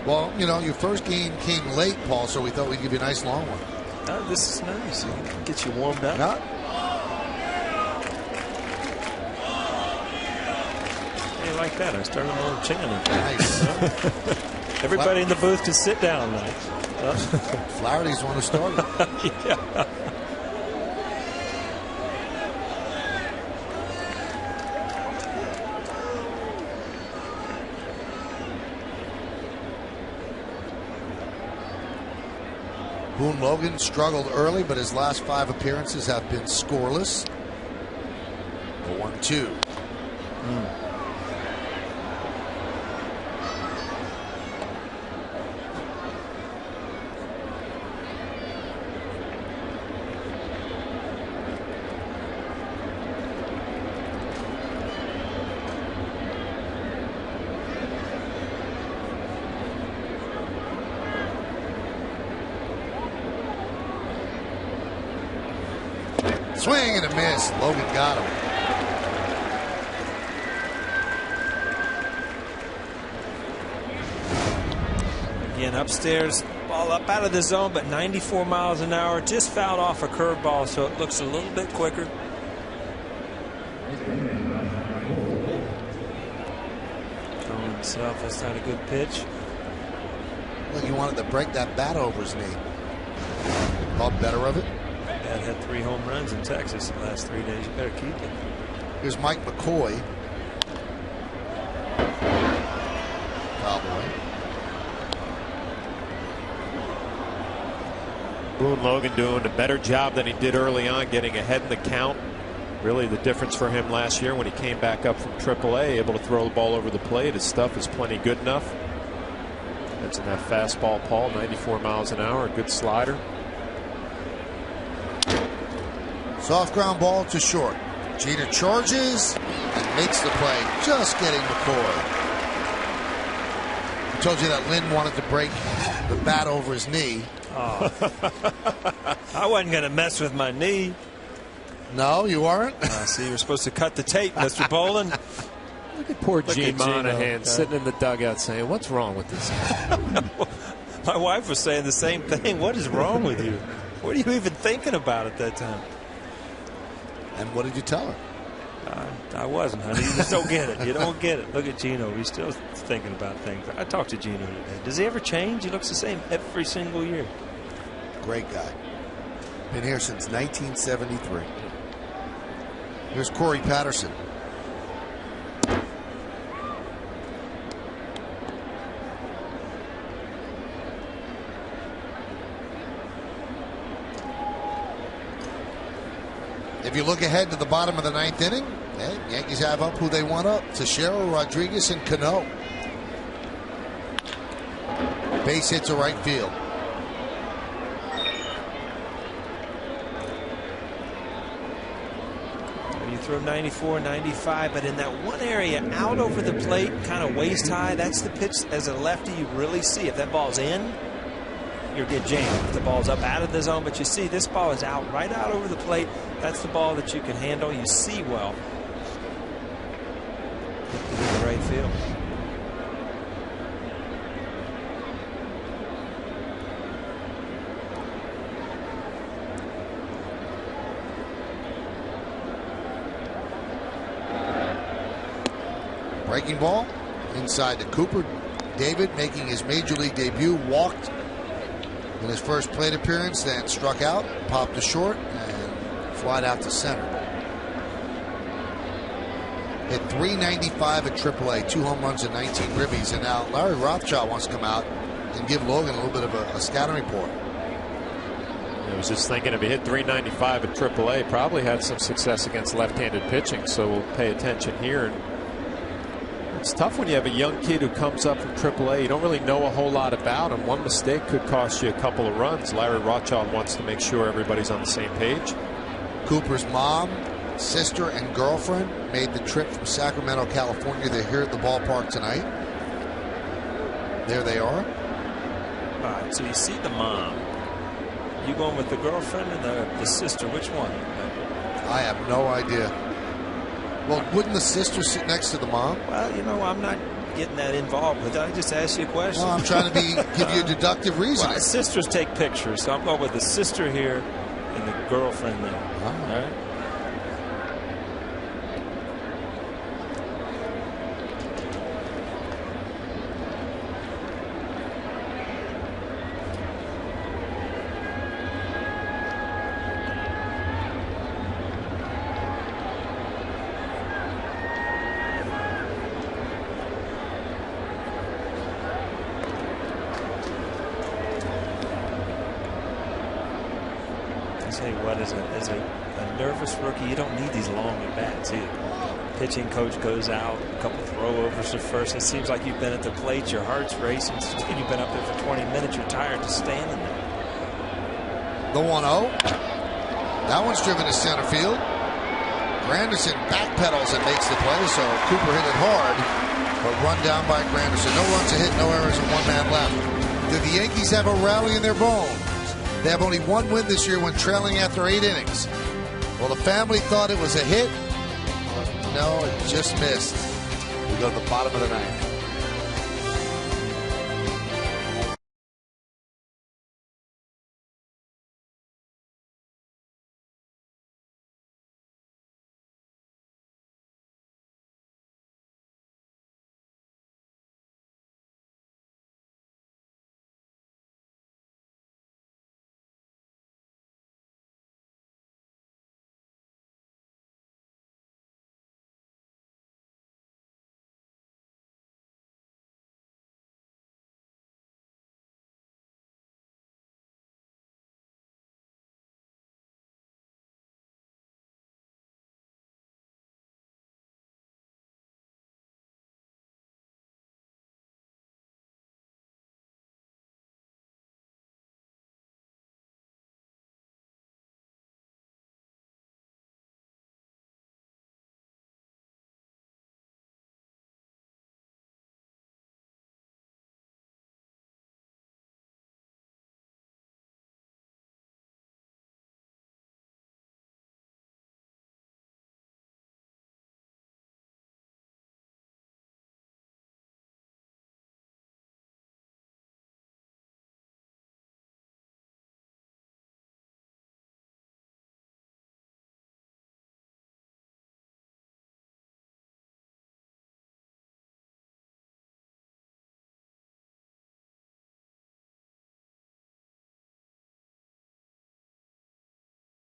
Well, you know, your first game came late, Paul, so we thought we'd give you a nice long one. Oh, this is nice. It can get you warmed up. Yeah. Hey, like that. I started a little chanting. Nice. Everybody in the booth can sit down now. Flaherty's one who started. Yeah. Boone Logan struggled early, but his last 5 appearances have been scoreless. The 1-2. Swing and a miss. Logan got him. Again, upstairs, ball up out of the zone, but 94 miles an hour. Just fouled off a curveball, so it looks a little bit quicker. Throwing himself, that's not a good pitch. Look, he wanted to break that bat over his knee. Thought better of it. Dad had 3 home runs in Texas the last 3 days. You better keep it. Here's Mike McCoy. Foul ball. Boone Logan doing a better job than he did early on, getting ahead in the count. Really the difference for him last year when he came back up from AAA, able to throw the ball over the plate. His stuff is plenty good enough. That's in that fastball, Paul, 94 miles an hour, a good slider. Soft ground ball to short. Jeter charges and makes the play, just getting McCoy. I told you that Lynn wanted to break the bat over his knee. Oh. I wasn't going to mess with my knee. No, you weren't? See, you're supposed to cut the tape, Mr. Boland. Look at poor Gene Monahan sitting in the dugout saying, what's wrong with this guy? My wife was saying the same thing. What is wrong with you? What are you even thinking about at that time? And what did you tell her? I wasn't, honey. You just don't get it. You don't get it. Look at Gino. He's still thinking about things. I talked to Gino today. Does he ever change? He looks the same every single year. Great guy. Been here since 1973. Here's Corey Patterson. if you look ahead to the bottom of the 9th inning, Yankees have up who they want up. Teixeira, Rodriguez, and Cano. Base hit to right field. You throw 94, 95, but in that one area out over the plate, kind of waist high, that's the pitch as a lefty you really see. If that ball's in, you'll get jammed. If the ball's up out of the zone, but you see this ball is out, right out over the plate. That's the ball that you can handle. You see well. In the right field. Breaking ball inside to Cooper. David making his major league debut, walked in his first plate appearance, then struck out, popped to short, and flied out to center. Hit .395 at AAA, 2 home runs and 19 ribbies, and now Larry Rothschild wants to come out and give Logan a little bit of a scouting report. I was just thinking, if he hit .395 at AAA, probably had some success against left-handed pitching, so we'll pay attention here. It's tough when you have a young kid who comes up from AAA. You don't really know a whole lot about him. One mistake could cost you a couple of runs. Larry Rothschild wants to make sure everybody's on the same page. Cooper's mom, sister, and girlfriend made the trip from Sacramento, California. They're here at the ballpark tonight. There they are. All right, so you see the mom. You going with the girlfriend and the sister? Which one? I have no idea. Well, wouldn't the sister sit next to the mom? Well, you know, I'm not getting that involved with it. I just asked you a question. Well, I'm trying to give you a deductive reason. Well, sisters take pictures, so I'm going with the sister here and the girlfriend there. Oh. All right. As a nervous rookie, you don't need these long at bats either. Pitching coach goes out, a couple throwovers to first. It seems like you've been at the plate, your heart's racing. You've been up there for 20 minutes, you're tired just standing there. The 1-0. That one's driven to center field. Granderson backpedals and makes the play, so Cooper hit it hard, but run down by Granderson. No runs a hit, no errors, and 1 man left. Do the Yankees have a rally in their bones? They have only 1 win this year when trailing after 8 innings. Well, the family thought it was a hit. No, it just missed. We go to the bottom of the 9th.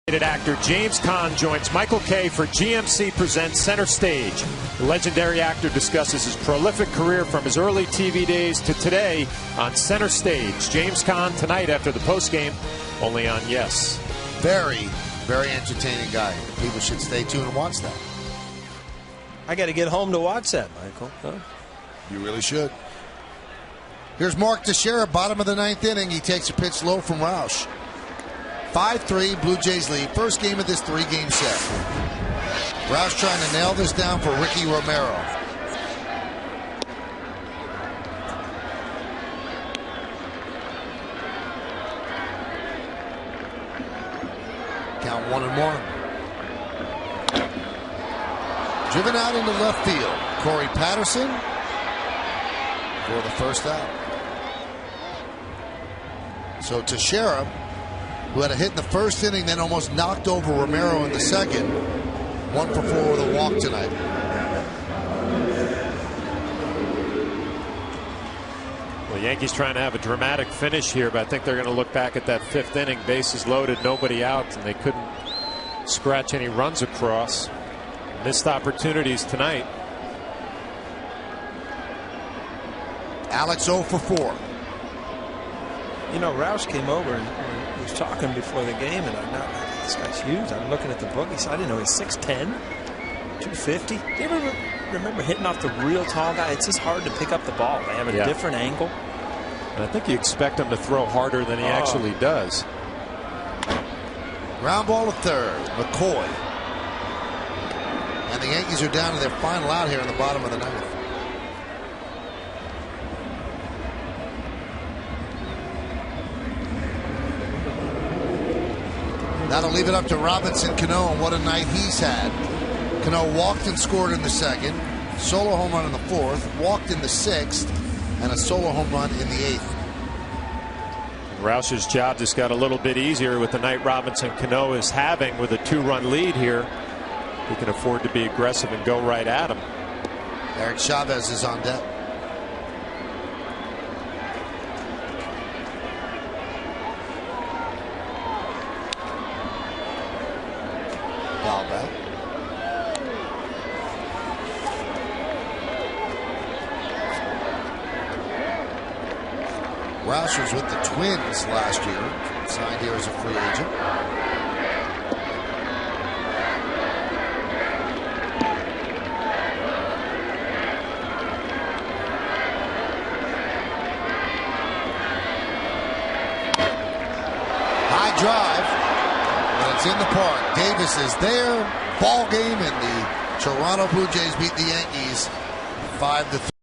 Actor James Caan joins Michael Kay for GMC Presents Center Stage. The legendary actor discusses his prolific career from his early TV days to today on Center Stage. James Caan tonight after the postgame, only on Yes. Very, Very entertaining guy. People should stay tuned and watch that. I got to get home to watch that, Michael. Huh? You really should. Here's Mark Teixeira, bottom of the 9th inning. He takes a pitch low from Roush. 5-3, Blue Jays lead. First game of this 3-game set. Roush trying to nail this down for Ricky Romero. Count 1-1. Driven out into left field. Corey Patterson for the first out. So Teixeira, who had a hit in the first inning, then almost knocked over Romero in the second, 1 for 4 with a walk tonight. Well, Yankees trying to have a dramatic finish here, but I think they're going to look back at that 5th inning, bases loaded, nobody out, and they couldn't scratch any runs across. Missed opportunities tonight. Alex 0 for 4. You know, Roush came over and we was talking before the game, and I'm not, this guy's huge. I'm looking at the book. I didn't know he's 6'10", 250. Do you ever remember hitting off the real tall guy? It's just hard to pick up the ball. They have a different angle. And I think you expect him to throw harder than he actually does. Ground ball to third. McCoy. And the Yankees are down to their final out here in the bottom of the 9th. That'll leave it up to Robinson Cano, and what a night he's had. Cano walked and scored in the second, solo home run in the 4th, walked in the 6th, and a solo home run in the 8th. Roush's job just got a little bit easier with the night Robinson Cano is having with a 2-run lead here. He can afford to be aggressive and go right at him. Eric Chavez is on deck. Foul back. Roush was with the Twins last year, signed here as a free agent. High drive, and it's in the park. Davis is there. Ball game, and the Toronto Blue Jays beat the Yankees 5-3.